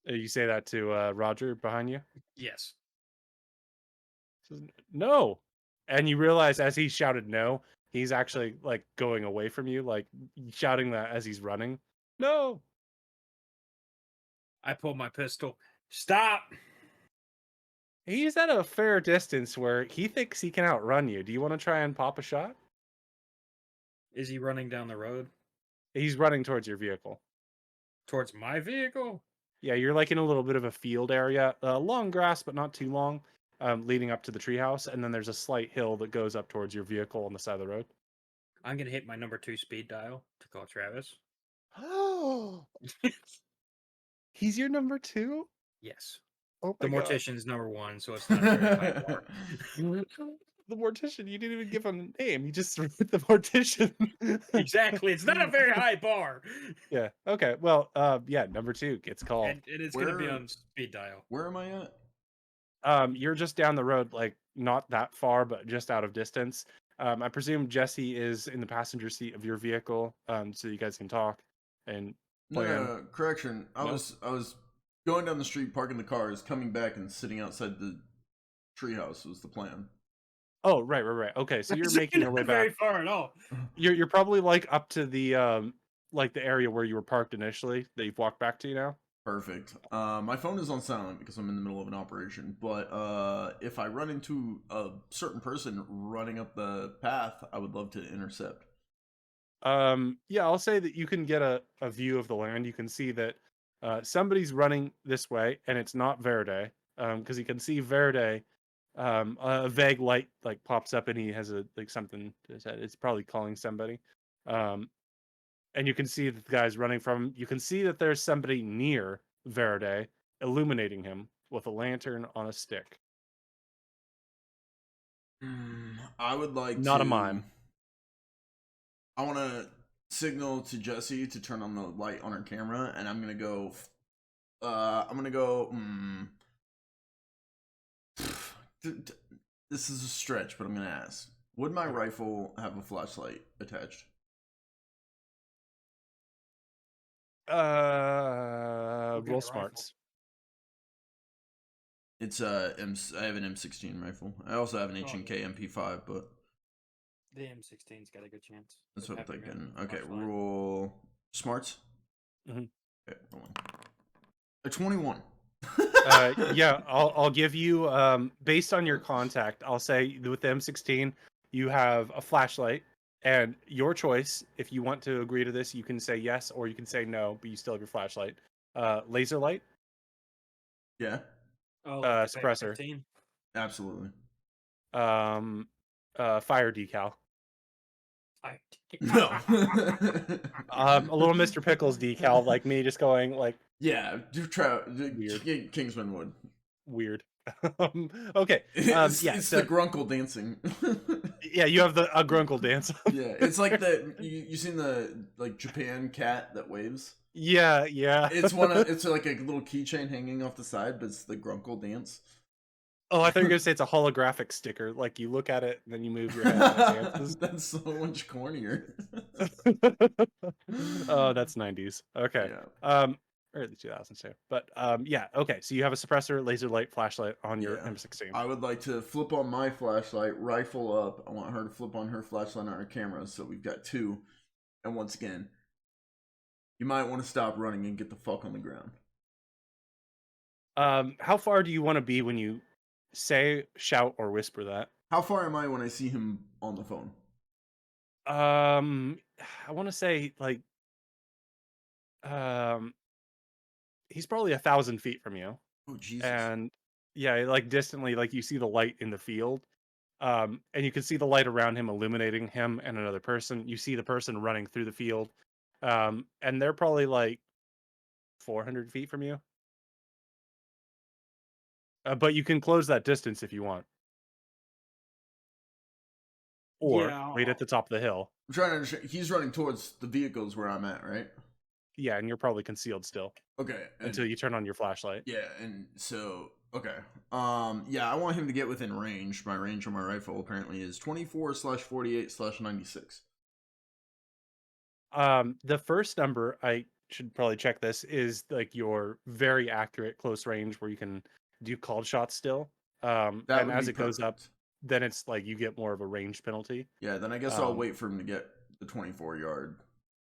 You say that to Roger behind you? Yes. Says, no. And you realize as he shouted no, he's actually like going away from you, like shouting that as he's running. No. I pulled my pistol. Stop. He's at a fair distance where he thinks he can outrun you. Do you want to try and pop a shot? Is he running down the road He's running towards your vehicle. towards my vehicle? Yeah, you're like in a little bit of a field area, long grass, but not too long, leading up to the treehouse. And then there's a slight hill that goes up towards your vehicle on the side of the road. I'm going to hit my number 2 speed dial to call Travis. Oh, he's your number 2? Yes. Oh The my God. mortician's number 1, so it's not a very high bar. The mortician, you didn't even give him a name. You just wrote the mortician. Exactly. It's not a very high bar. Yeah. Okay. Well, yeah, number 2 gets called. And it's going to be Where- on speed dial. Where am I at? You're just down the road, like not that far, but just out of distance. I presume Jesse is in the passenger seat of your vehicle, so you guys can talk and No, plan. no, correction. I No? was going down the street, parking the cars, coming back and sitting outside the treehouse was the plan. Oh, right. Okay, so you're making your way Not very back. far at all. You're probably like up to the like the area where you were parked initially that you've walked back to now. Perfect. My phone is on silent because I'm in the middle of an operation. But if I run into a certain person running up the path, I would love to intercept. Yeah, I'll say that you can get a view of the land. You can see that somebody's running this way, and it's not Verde, because you can see Verde. A vague light like pops up, and he has a like something to his head. It's probably calling somebody. And you can see that the guy's running from him. You can see that there's somebody near Verde, illuminating him with a lantern on a stick. I would like Not to. a mime. I want to signal to Jesse to turn on the light on her camera, and I'm gonna go. This is a stretch, but I'm gonna ask: would my rifle have a flashlight attached? What kind Roll of smarts. It's I have an M16 rifle. I also have an Oh, H&K MP5, but The M16's got a good chance. that's of what I'm having a thinking. Okay, flashlight. roll smarts. Mhm. Okay, hold on. A 21. Yeah, I'll give you based on your contact, I'll say with the M16 you have a flashlight, and your choice. If you want to agree to this, you can say yes or you can say no, but you still have your flashlight. Laser light, Yeah, Oh, like the suppressor. 15? absolutely. Fire decal. I... No. A little Mr. Pickles decal, like me just going like Yeah, Weird. Kingsman would. weird. Okay. It's, Yeah, it's so, the grunkle dancing. yeah, you have a grunkle dance. Yeah, it's like the you seen the like Japan cat that waves. Yeah. It's like a little keychain hanging off the side, but it's the grunkle dance. Oh, I thought you were gonna say it's a holographic sticker. Like you look at it and then you move your head and it dances. That's so much cornier. Oh, that's 90s. Okay. Yeah. Or the 2000s too. But yeah, okay. So you have a suppressor, laser light, flashlight on your Yeah. M16. I would like to flip on my flashlight, rifle up. I want her to flip on her flashlight on her camera, so we've got 2. And once again, you might want to stop running and get the fuck on the ground. How far do you want to be when you say, shout, or whisper that? How far am I when I see him on the phone? I want to say like he's probably 1,000 feet from you. Oh Jesus! And yeah, like distantly, like you see the light in the field, and you can see the light around him illuminating him and another person. You see the person running through the field, and they're probably like 400 feet from you. But you can close that distance if you want, or Yeah, right at the top of the hill. I'm trying to understand. He's running towards the vehicles where I'm at, right? Yeah, and you're probably concealed still Okay. until you turn on your flashlight. Yeah, and so okay. Yeah, I want him to get within range. My range on my rifle apparently is 24/48/96. The first number, I should probably check this, is like your very accurate close range where you can do called shots still. That And would as be it goes up, perfect. then it's like you get more of a range penalty. Yeah, then I guess I'll Um, wait for him to get the 24 yard.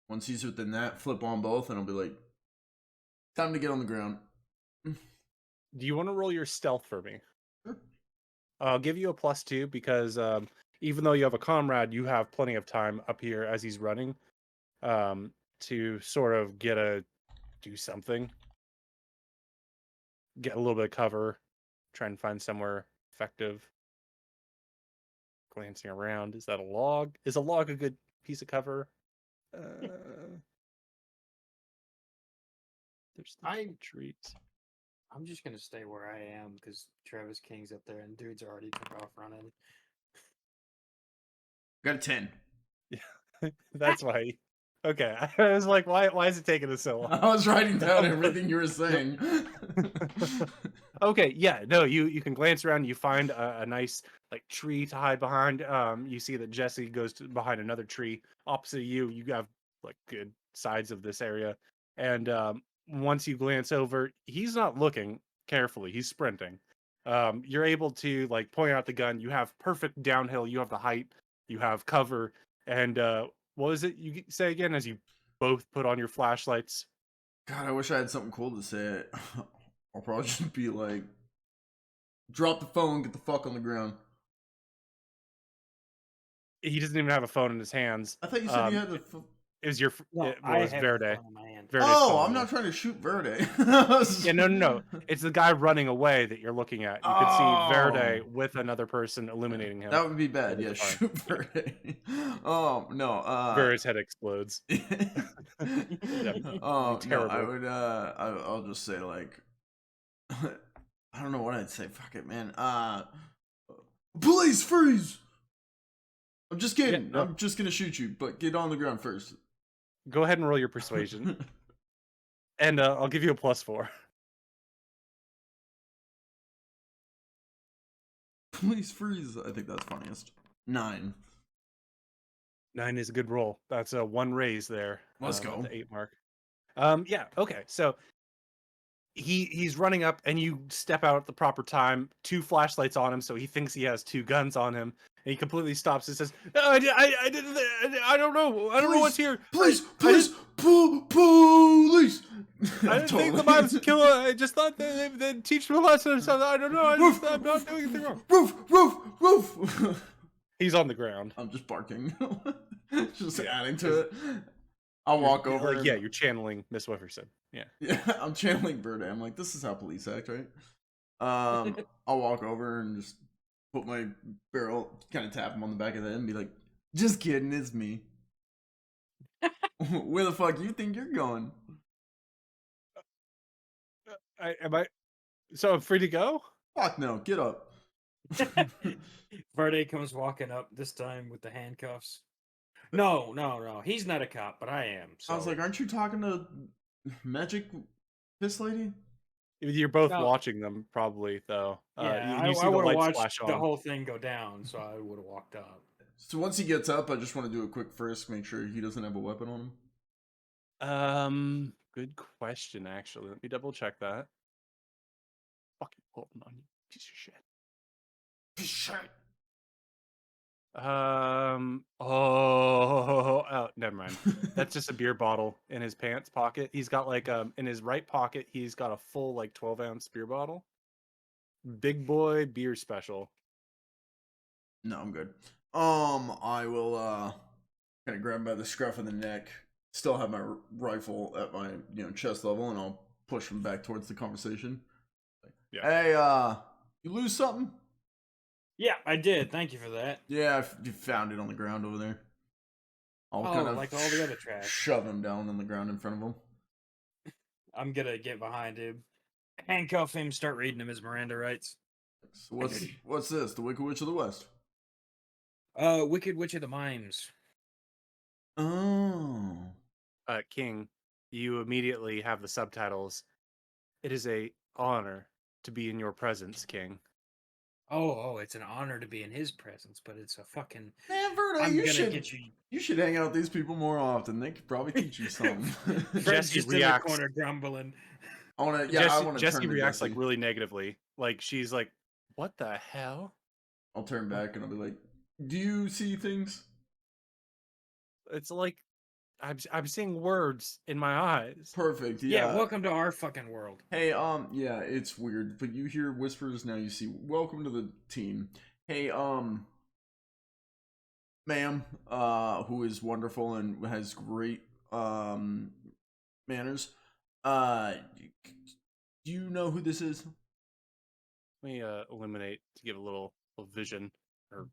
Once he's within that, flip on both, and I'll be like, time to get on the ground. Do you want to roll your stealth for me? Sure. I'll give you a +2 because even though you have a comrade, you have plenty of time up here as he's running to sort of do something, get a little bit of cover, try and find somewhere effective. Glancing around, is that a log? Is a log a good piece of cover? There's the trees. I'm just gonna stay where I am because Travis King's up there and dudes already took off running. Got a 10. That's why. Okay, I was like, why is it taking us so long? I was writing down everything you were saying. Okay, yeah, no, you can glance around, you find a nice like tree to hide behind. You see that Jesse goes behind another tree opposite of you. You have like good sides of this area, and once you glance over, he's not looking carefully. He's sprinting. You're able to like point out the gun. You have perfect downhill. You have the height. You have cover. And what was it you say again as you both put on your flashlights? God, I wish I had something cool to say. I'll probably just be like, drop the phone, get the fuck on the ground. He doesn't even have a phone in his hands. I thought you said you had the. It was your No, it I was have Verde. the phone in my hand. Verde's Oh, phone, I'm yeah. not trying to shoot Verde. Yeah, no. It's the guy running away that you're looking at. You could see Verde with another person illuminating him. That would be bad. At Yeah, the time. shoot Verde. Oh no. Verde's head explodes. Oh no, terrible. I would. I'll just say like, I don't know what I'd say. Fuck it, man. Police freeze. I'm just kidding. Yeah, no. I'm just gonna shoot you, but get on the ground first. Go ahead and roll your persuasion, and I'll give you a +4. Police freeze. I think that's funniest. 9. 9 is a good roll. That's a 1 raise there. Let's at go. the 8 mark. Yeah. Okay. So he's running up, and you step out at the proper time. 2 flashlights on him, so he thinks he has 2 guns on him. And he completely stops and says, "No, I didn't. I don't know. I don't know what's here. Police, police. police. I didn't think the mine was a killer. I just thought they'd teach me a lesson. So I don't know. I'm not doing anything wrong." Roof. He's on the ground. I'm just barking. Just adding to it. I'll walk over. Like, yeah, you're channeling Miss Wifferson. Yeah. Yeah, I'm channeling Verde. I'm like, this is how police act, right? I'll walk over and just put my barrel, kind of tap him on the back of the head and be like, just kidding, it's me. Where the fuck you think you're going? So I'm free to go? Fuck no, get up. Verde comes walking up this time with the handcuffs. No. He's not a cop, but I am. So. I was like, aren't you talking to Magic Piss Lady? You're both No. watching them, probably, though. Yeah, you see I the would have lights watched flash the on. whole thing go down, so I would have walked up. So once he gets up, I just want to do a quick frisk, make sure he doesn't have a weapon on him. Good question, actually. Let me double check that. Fucking holding on, you piece of shit. Piece of shit. Oh, never mind. That's just a beer bottle in his pants pocket. He's got like in his right pocket, he's got a full like 12-ounce beer bottle. Big boy beer special. No, I'm good. I will kind of grab him by the scruff of the neck. Still have my rifle at my chest level, and I'll push him back towards the conversation. Yeah. Hey, you lose something? Yeah, I did. Thank you for that. Yeah, you found it on the ground over there. I'll Oh, kind of like all the other trash. shove him down on the ground in front of him. I'm gonna get behind him, handcuff him, start reading him his Miranda rights. So what's this? The Wicked Witch of the West? Wicked Witch of the Mimes. Oh. King, you immediately have the subtitles. It is a honor to be in your presence, King. Oh, it's an honor to be in his presence, but it's a fucking. Man, Verda, I'm you gonna should get you. you should hang out with these people more often. They could probably teach you something. Fred's Jesse just in the reacts. corner grumbling. I want to. Jesse, I want to Jesse turn to reacts Jesse. like really negatively. Like she's like, "What the hell?" I'll turn back and I'll be like, "Do you see things?" It's like I'm seeing words in my eyes. Perfect. Yeah, Yeah. welcome to our fucking world. Hey, yeah, it's weird, but you hear whispers now. You see, welcome to the team. Hey, ma'am, who is wonderful and has great manners. Do you know who this is? Let me illuminate to give a little vision. Her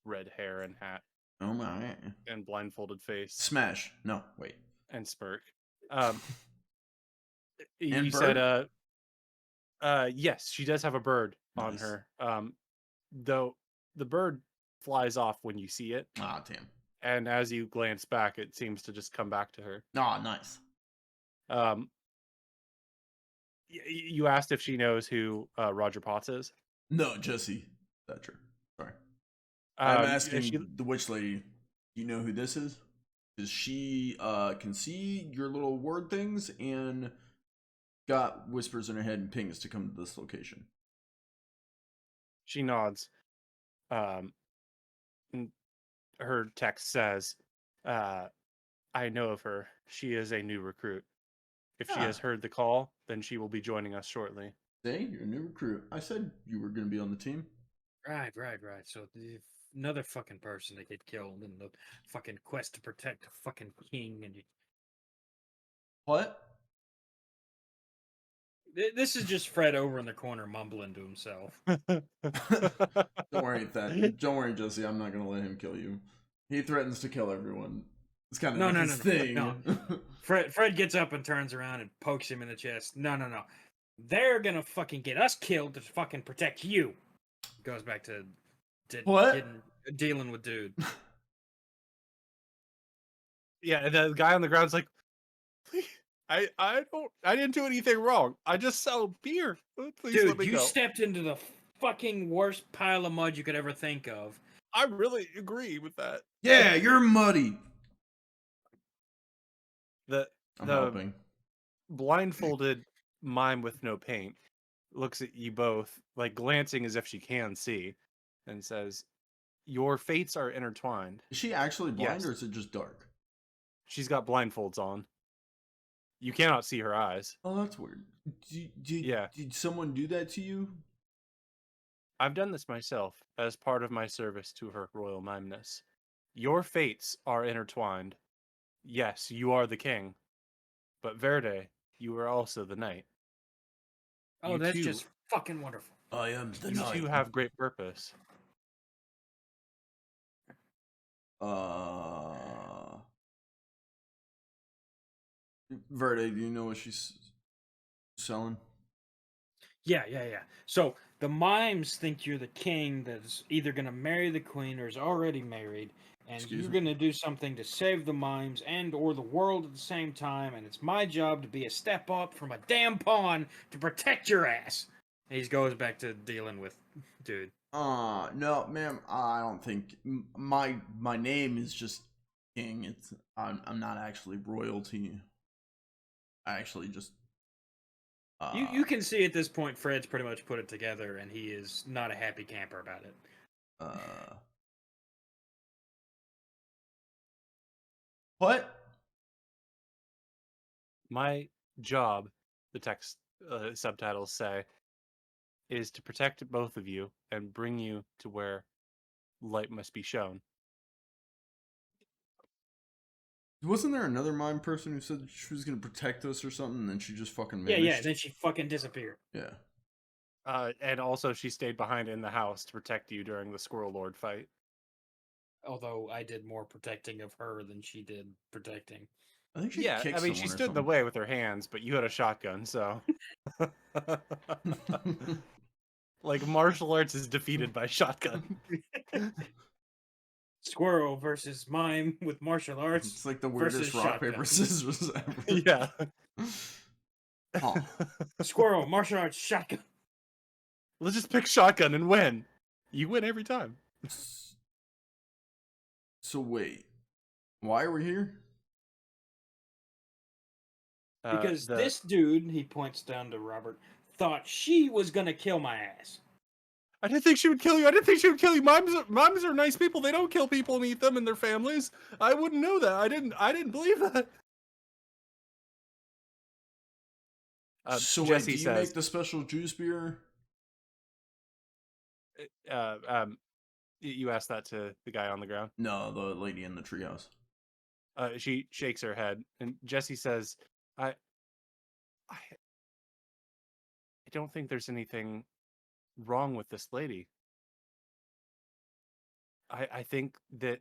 red hair and hat Oh my. and blindfolded face Smash. No, wait. and smirk. Um, And you said bird? yes, she does have a bird on Nice. her. Though the bird flies off when you see it, Ah, damn. and as you glance back, it seems to just come back to her. Ah, nice. Um, you asked if she knows who Roger Potts is. No, Jesse Thatcher. Sorry. I'm Yeah, asking the witch lady, do you know who this is? Because she can see your little word things and got whispers in her head and pings to come to this location. she nods. And her text says, I know of her. She is a new recruit. If she has Ah. heard the call, then she will be joining us shortly. Say, you're a new recruit. I said you were going to be on the team. Right. So another fucking person that get killed in the fucking quest to protect a fucking king, and What? this is just Fred over in the corner mumbling to himself. Don't worry, Don't worry, Jesse. I'm not going to let him kill you. He threatens to kill everyone. It's kind of his thing. No. Fred gets up and turns around and pokes him in the chest. No. They're gonna fucking get us killed to fucking protect you. Goes back to What? dealing with dude. Yeah, and the guy on the ground's like, please, I didn't do anything wrong. I just sell beer. Please let Dude, me you go. stepped into the fucking worst pile of mud you could ever think of. I really agree with that. Yeah, you're muddy. The I'm helping. blindfolded mime with no paint looks at you both, like glancing as if she can see, and says, your fates are intertwined. Is she actually blind Yes. or is it just dark? She's got blindfolds on. You cannot see her eyes. Oh, that's weird. Yeah. Did someone do that to you? I've done this myself as part of my service to her royal mimeness. Your fates are intertwined. Yes, you are the king. But Verde, you are also the knight. Oh, You that's too- just fucking wonderful. I am the You two have great purpose. Verde, do you know what she's selling? Yeah. So the mimes think you're the king that's either gonna marry the queen or is already married, and Excuse you're me? gonna do something to save the mimes and or the world at the same time, and it's my job to be a step up from a damn pawn to protect your ass. And he goes back to dealing with dude. No, ma'am. I don't think my name is just King. It's I'm not actually royalty. I actually just. You can see at this point Fred's pretty much put it together, and he is not a happy camper about it. What? My job, the text subtitles say, is to protect both of you and bring you to where light must be shown. Wasn't there another mime person who said she was gonna protect us or something, and then she just fucking Yeah. vanished? Then she fucking disappeared. Yeah. And also she stayed behind in the house to protect you during the Squirrel Lord fight. Although I did more protecting of her than she did protecting. I think she Yeah, kicked I mean, she someone or stood in the way with her hands, but you had a shotgun, so. something. Like, martial arts is defeated by shotgun. Squirrel versus mime with martial arts. It's like the versus weirdest rock, paper, shotgun. scissors ever. Yeah. Huh. Squirrel, martial arts, shotgun. Let's just pick shotgun and win. You win every time. So wait, why are we here? Because this dude, he points down to Robert, thought she was gonna kill my ass. I didn't think she would kill you. I didn't think she would kill you. Mimes are nice people. They don't kill people and eat them and their families. I wouldn't know that. I didn't believe that. So wait, Jesse do you says, make the special juice beer? you asked that to the guy on the ground. No, the lady in the treehouse. She shakes her head, and Jesse says, I don't think there's anything wrong with this lady. I think that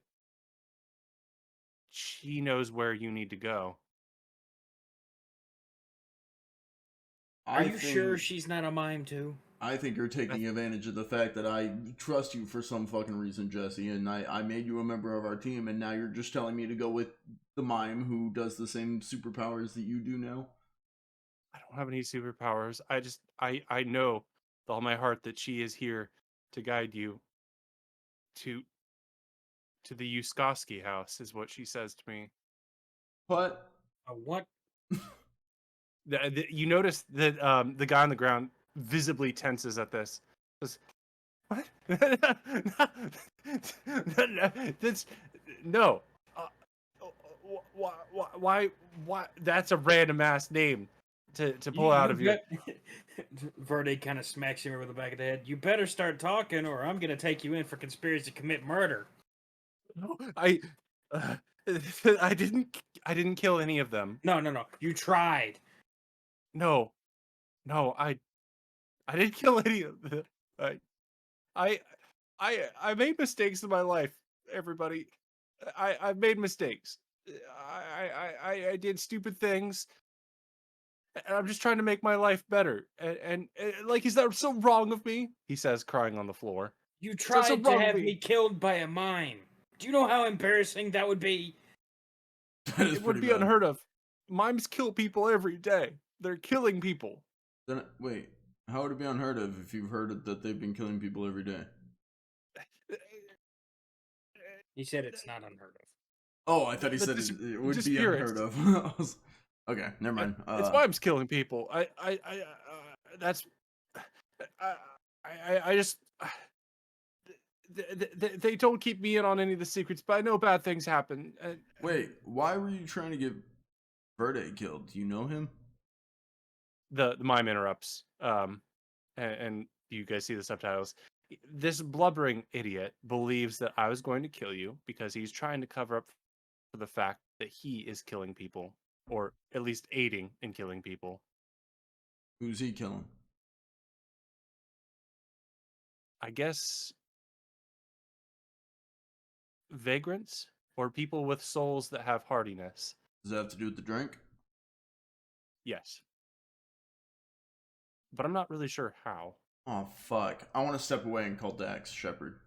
she knows where you need to go. Are you sure she's not a mime too? I think you're taking advantage of the fact that I trust you for some fucking reason, Jesse, and I made you a member of our team, and now you're just telling me to go with the mime who does the same superpowers that you do now? I don't have any superpowers. I know with all my heart that she is here to guide you to the Yuskoski house, is what she says to me. What? What? You notice that the guy on the ground visibly tenses at this. Says, what? That's no. Why? That's a random ass name to pull out of your. Verde kind of smacks him over the back of the head. You better start talking, or I'm gonna take you in for conspiracy to commit murder. No, I didn't kill any of them. No. You tried. No, I didn't kill any of them. I made mistakes in my life. Everybody, I've made mistakes. I did stupid things, and I'm just trying to make my life better. And like, is that so wrong of me? He says, crying on the floor. You tried to have me killed by a mime. Do you know how embarrassing that would be? It would be unheard of. Mimes kill people every day. They're killing people. Then wait, how would it be unheard of if you've heard that they've been killing people every day? He said it's not unheard of. Oh, I thought he said it would be unheard of. Okay, never mind. It's mimes killing people. They don't keep me in on any of the secrets, but I know bad things happen. Wait, why were you trying to get Verde killed? Do you know him? The mime interrupts, and you guys see the subtitles. This blubbering idiot believes that I was going to kill you because he's trying to cover up for the fact that he is killing people, or at least aiding in killing people. Who's he killing? I guess vagrants or people with souls that have hardiness. Does that have to do with the drink? Yes. But I'm not really sure how. Oh, fuck. I want to step away and call Dax Shepard.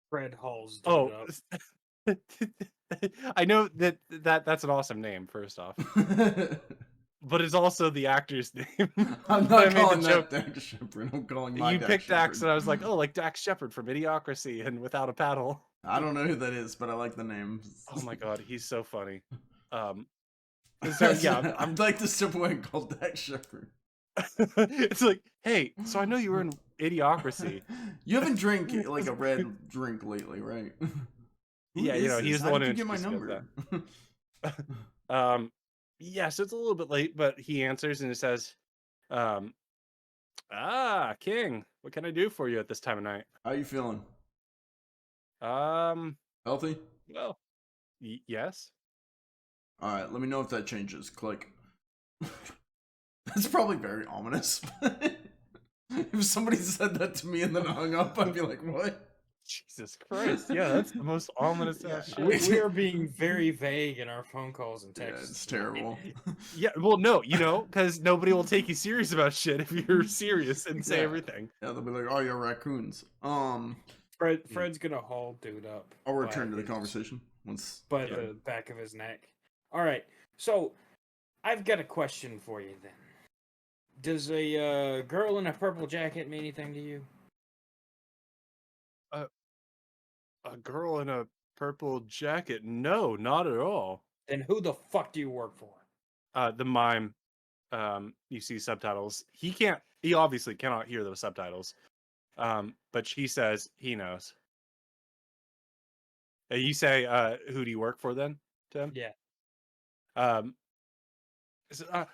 Fred Hall's up. I know that's an awesome name, first off. But it's also the actor's name. I'm not calling that Dax Shepard. I'm calling my You Dax picked Shepard. Dax, and I was like, oh, like Dax Shepard from Idiocracy and Without a Paddle. I don't know who that is, but I like the name. Oh my god, he's so funny. So yeah, I'd like to step away and call Dax Shepard. It's like, hey, so I know you were in Idiocracy. You haven't drank like a red drink lately, right? Yeah, you know, he's the one who get my number. Yeah, so it's a little bit late, but he answers and it says, King, what can I do for you at this time of night? How you feeling? Healthy? Well, yes. All right, let me know if that changes. Click. That's probably very ominous. If somebody said that to me and then hung up, I'd be like, what? Jesus Christ. Yeah, that's the most ominous shit. We are being very vague in our phone calls and texts. Yeah, it's terrible. Yeah, well, no, you know, because nobody will take you serious about shit if you're serious and say everything. Yeah, they'll be like, oh, you're raccoons. Fred's gonna haul dude up. I'll by return to the his- conversation once. by Yeah. the back of his neck. All right, so I've got a question for you then. Does a girl in a purple jacket mean anything to you? A girl in a purple jacket? No, not at all. Then who the fuck do you work for? The mime. You see subtitles. He obviously cannot hear those subtitles. But she says he knows. You say, who do you work for then, Tim? Yeah. Um, so,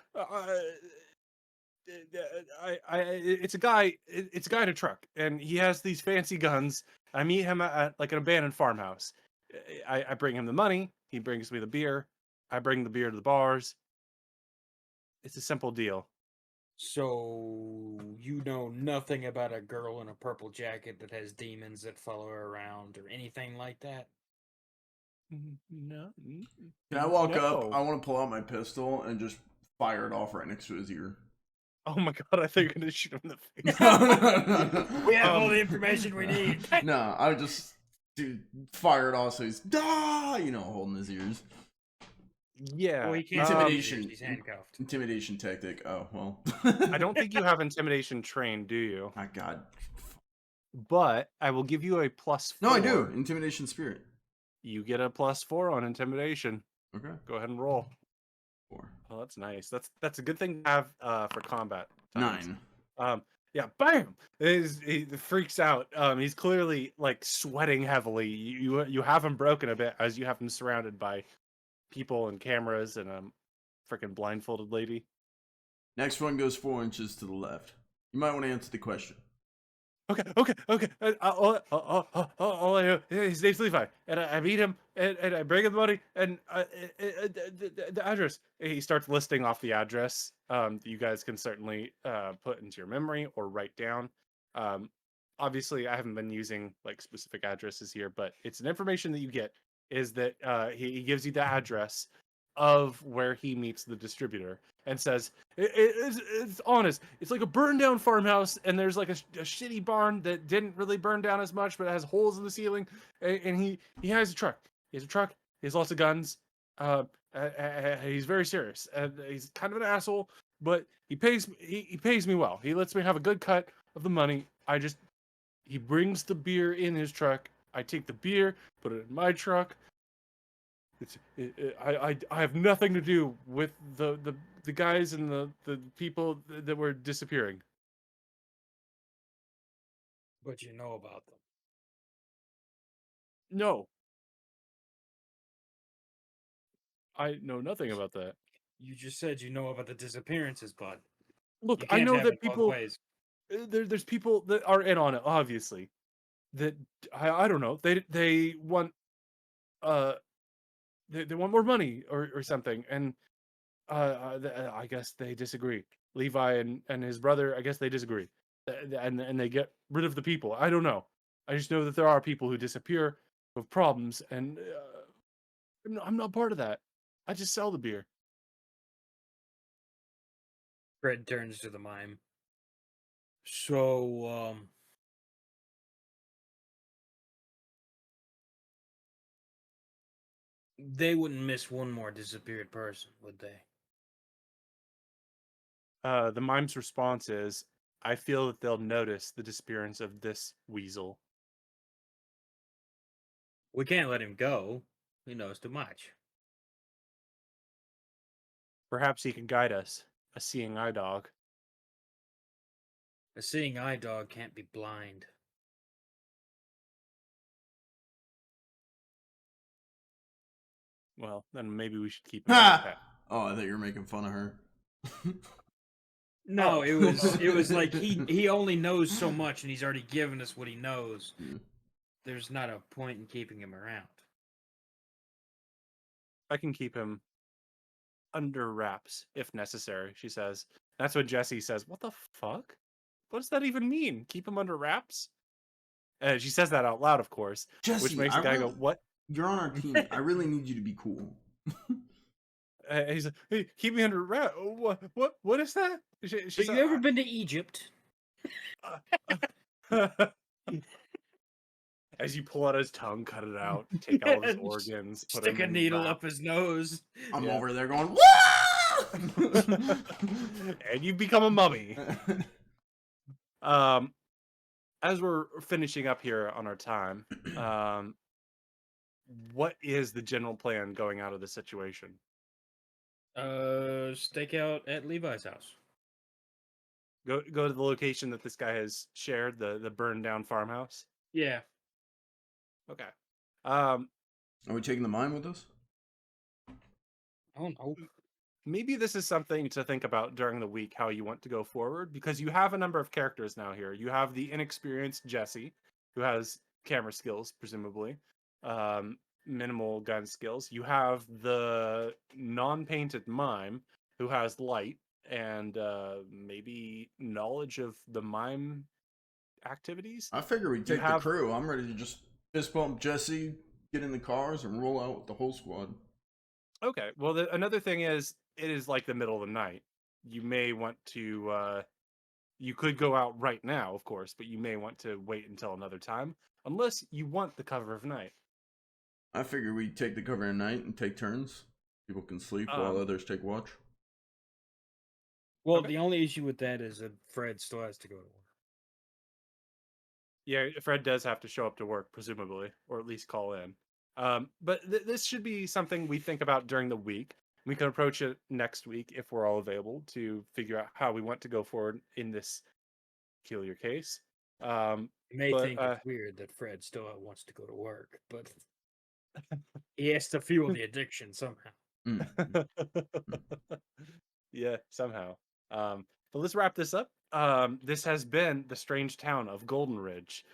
it's a guy. It's a guy in a truck, and he has these fancy guns. I meet him at like an abandoned farmhouse. I bring him the money. He brings me the beer. I bring the beer to the bars. It's a simple deal. So you know nothing about a girl in a purple jacket that has demons that follow her around or anything like that? No. Can I walk up? No. I want to pull out my pistol and just fire it off right next to his ear. Oh my god! I think you're gonna shoot him in the face. We have all the information we need. No, I would just fire it off so he's holding his ears. Yeah. Well, he can't hold his Intimidation. ears, he's handcuffed. Intimidation tactic. Oh well. I don't think you have intimidation trained, do you? My God. But I will give you a +4. No, I do. Intimidation spirit. You get a +4 on intimidation. Okay. Go ahead and roll. 4. Oh, that's nice. That's a good thing to have for combat times. 9. Yeah, bam! He freaks out. He's clearly like sweating heavily. You have him broken a bit as you have him surrounded by people and cameras and a freaking blindfolded lady. Next one goes 4 inches to the left. You might want to answer the question. Okay. All I know, his name's Levi, and I meet him, and I bring him the money, and the address. He starts listing off the address. You guys can certainly put into your memory or write down. Obviously, I haven't been using like specific addresses here, but it's an information that you get is that he gives you the address of where he meets the distributor and says it's honest. It's like a burned down farmhouse, and there's like a shitty barn that didn't really burn down as much, but it has holes in the ceiling. And he has a truck. He has a truck. He has lots of guns. He's very serious, and he's kind of an asshole, but he pays me well. He lets me have a good cut of the money. He brings the beer in his truck. I take the beer, put it in my truck. I have nothing to do with the guys and the people that were disappearing. But you know about them. No. I know nothing about that. You just said you know about the disappearances, bud. Look, You I can't know have that it both people ways. there's people that are in on it, obviously. That I don't know. They want they want more money or something, and I guess they disagree. Levi and his brother, I guess they disagree, and they get rid of the people. I don't know. I just know that there are people who disappear with problems, and I'm not part of that. I just sell the beer. Fred turns to the mime. So, they wouldn't miss one more disappeared person, would they? The mime's response is, I feel that they'll notice the disappearance of this weasel. We can't let him go. He knows too much. Perhaps he can guide us, a seeing eye dog. A seeing eye dog can't be blind. Well, then maybe we should keep him as a pet. Oh, I thought you were making fun of her. No, it was like he only knows so much, and he's already given us what he knows. Yeah. There's not a point in keeping him around. I can keep him under wraps if necessary, she says. That's when Jesse says, what the fuck? What does that even mean? Keep him under wraps? She says that out loud, of course, Jesse, which makes the guy go, what? You're on our team. I really need you to be cool. He's like, hey, keep me under wraps. What is that? She's Have you ever been to Egypt? As you pull out his tongue, cut it out, take all of his Yeah, organs, put Stick him a in needle wrap. up his nose. I'm Yeah. over there going, "Wah!" And you become a mummy. As we're finishing up here on our time, what is the general plan going out of the situation? Stake out at Levi's house. Go to the location that this guy has shared, the burned down farmhouse. Yeah. Okay. Are we taking the mine with us? I don't know. Maybe this is something to think about during the week, how you want to go forward, because you have a number of characters now here. You have the inexperienced Jesse, who has camera skills, presumably, minimal gun skills. You have the non-painted mime, who has light and maybe knowledge of the mime activities. I figure we You take the have crew. I'm ready to just fist bump Jesse, get in the cars, and roll out with the whole squad. Okay. Well, another thing is, it is like the middle of the night. You may want to. You could go out right now, of course, but you may want to wait until another time, unless you want the cover of night. I figure we take the cover at night and take turns. People can sleep while others take watch. Well, Okay. the only issue with that is that Fred still has to go to work. Yeah, Fred does have to show up to work, presumably, or at least call in. But this should be something we think about during the week. We can approach it next week if we're all available to figure out how we want to go forward in this peculiar case. You may But, think it's weird that Fred still wants to go to work, but he has to fuel the addiction somehow. Yeah, somehow. But let's wrap this up. This has been the strange town of Golden Ridge.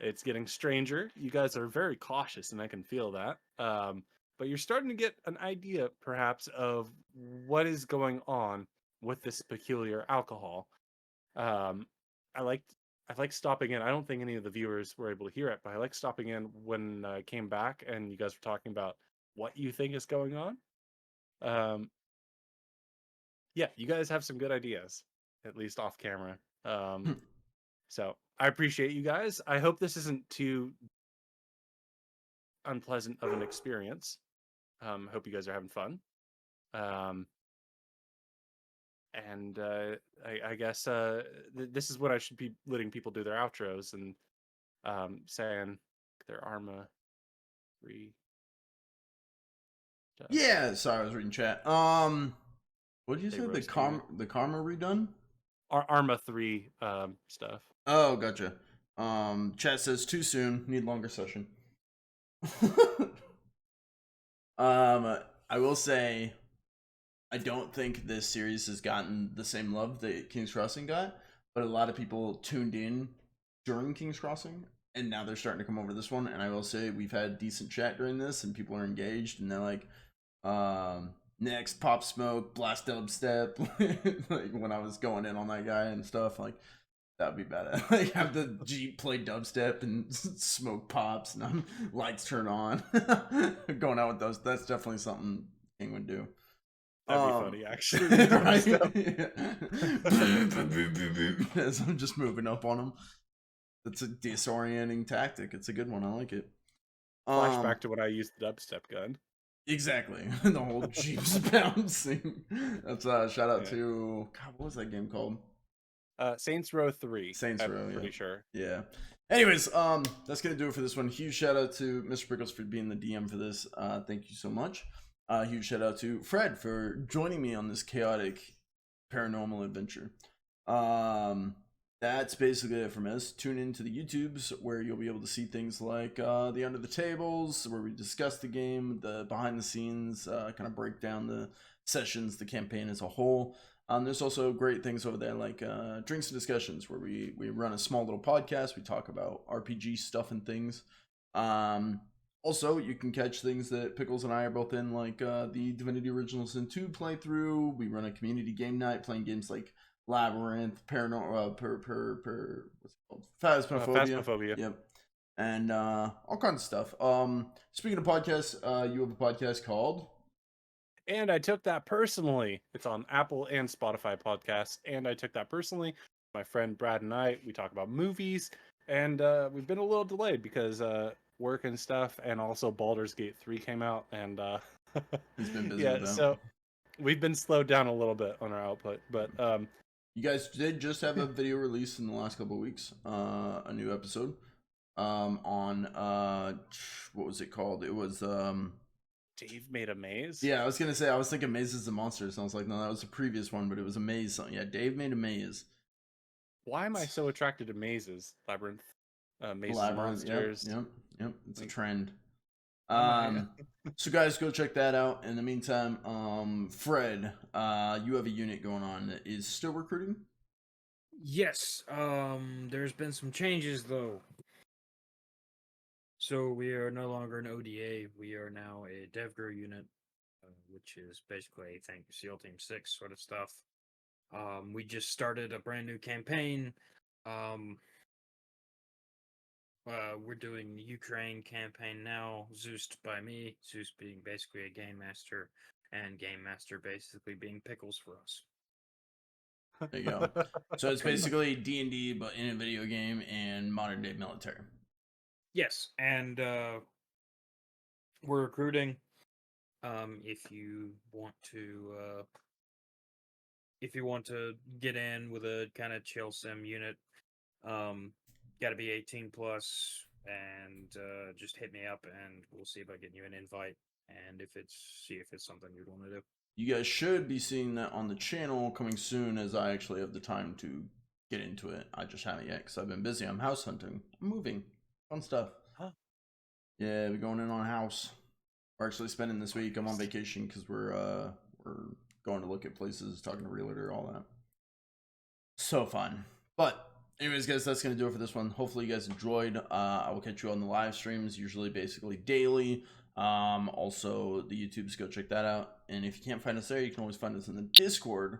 It's getting stranger. You guys are very cautious, and I can feel that. But you're starting to get an idea, perhaps, of what is going on with this peculiar alcohol. I like stopping in. I don't think any of the viewers were able to hear it, but I like stopping in when I came back and you guys were talking about what you think is going on. Yeah, you guys have some good ideas, at least off camera. So I appreciate you guys. I hope this isn't too unpleasant of an experience. Hope you guys are having fun. And I guess this is what I should be letting people do their outros and saying their Arma 3. Yeah, sorry, I was reading chat. What did you They say? roasted The karma redone? Arma 3 stuff. Oh, gotcha. Chat says too soon. Need longer session. I will say, I don't think this series has gotten the same love that King's Crossing got, but a lot of people tuned in during King's Crossing, and now they're starting to come over this one. And I will say we've had decent chat during this, and people are engaged, and they're like, next Pop Smoke, blast dubstep. Like when I was going in on that guy and stuff, like that would be bad. Like have the Jeep play dubstep and smoke pops and lights turn on. Going out with those, that's definitely something King would do. That'd be funny, actually. Right? As I'm just moving up on him. That's a disorienting tactic. It's a good one. I like it. Flashback to when I used the dubstep gun. Exactly. The whole Jeep's bouncing. That's shout out to God, what was that game called? Saints Row 3. Saints I'm Row, pretty yeah. sure. Yeah. Anyways, that's gonna do it for this one. Huge shout out to Mr. Pickles for being the DM for this. Thank you so much. Huge shout out to Fred for joining me on this chaotic paranormal adventure. That's basically it from us. Tune into the YouTubes where you'll be able to see things like the under the tables, where we discuss the game, the behind the scenes, kind of break down the sessions, the campaign as a whole. There's also great things over there like drinks and discussions where we run a small little podcast. We talk about RPG stuff and things. Also, you can catch things that Pickles and I are both in, like the Divinity Original Sin 2 playthrough. We run a community game night playing games like Labyrinth, Paranormal, what's it called? Phasmophobia. Yep. And all kinds of stuff. Speaking of podcasts, you have a podcast called And I took that personally. It's on Apple and Spotify podcasts. And I took that personally. My friend Brad and I, we talk about movies, And we've been a little delayed because work and stuff, and also Baldur's Gate 3 came out, and He's been busy yeah, with that. so we've been slowed down a little bit on our output, but You guys did just have a video release in the last couple of weeks, a new episode, on what was it called? It was Dave made a maze. yeah, I was gonna say, I was thinking Mazes and Monsters, and I was like, no, that was the previous one, but it was a maze song. Yeah, Dave made a maze. Why am I so attracted to mazes? Labyrinth, mazes, and Labyrinth, monsters. yep. It's a Like, trend. am So guys, go check that out. In the meantime, Fred, you have a unit going on that is still recruiting. Yes, there's been some changes though. So we are no longer an ODA. We are now a DevGro unit, which is basically, I think, SEAL Team 6 sort of stuff. We just started a brand new campaign. We're doing the Ukraine campaign now, Zeused by me, Zeus being basically a game master, and game master basically being Pickles for us. There you go. So it's basically D&D, but in a video game and modern day military. Yes, and we're recruiting. If you want to get in with a kind of chill sim unit, got to be 18 plus, and just hit me up, and we'll see about getting you an invite, and see if it's something you'd want to do. You guys should be seeing that on the channel coming soon, as I actually have the time to get into it. I just haven't yet because I've been busy. I'm house hunting. I'm moving. Fun stuff. Huh. Yeah, we're going in on a house. We're actually spending this week. I'm on vacation because we're going to look at places, talking to realtor, all that. So fun. But anyways, guys, that's gonna do it for this one. Hopefully you guys enjoyed. I will catch you on the live streams, usually basically daily. Also the YouTubes, go check that out. And if you can't find us there, you can always find us in the Discord,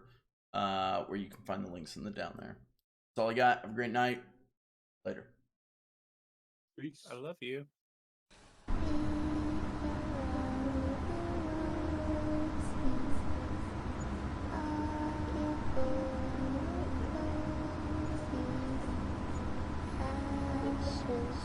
where you can find the links in the down there. That's all I got. Have a great night. Later. I love you. Ashes,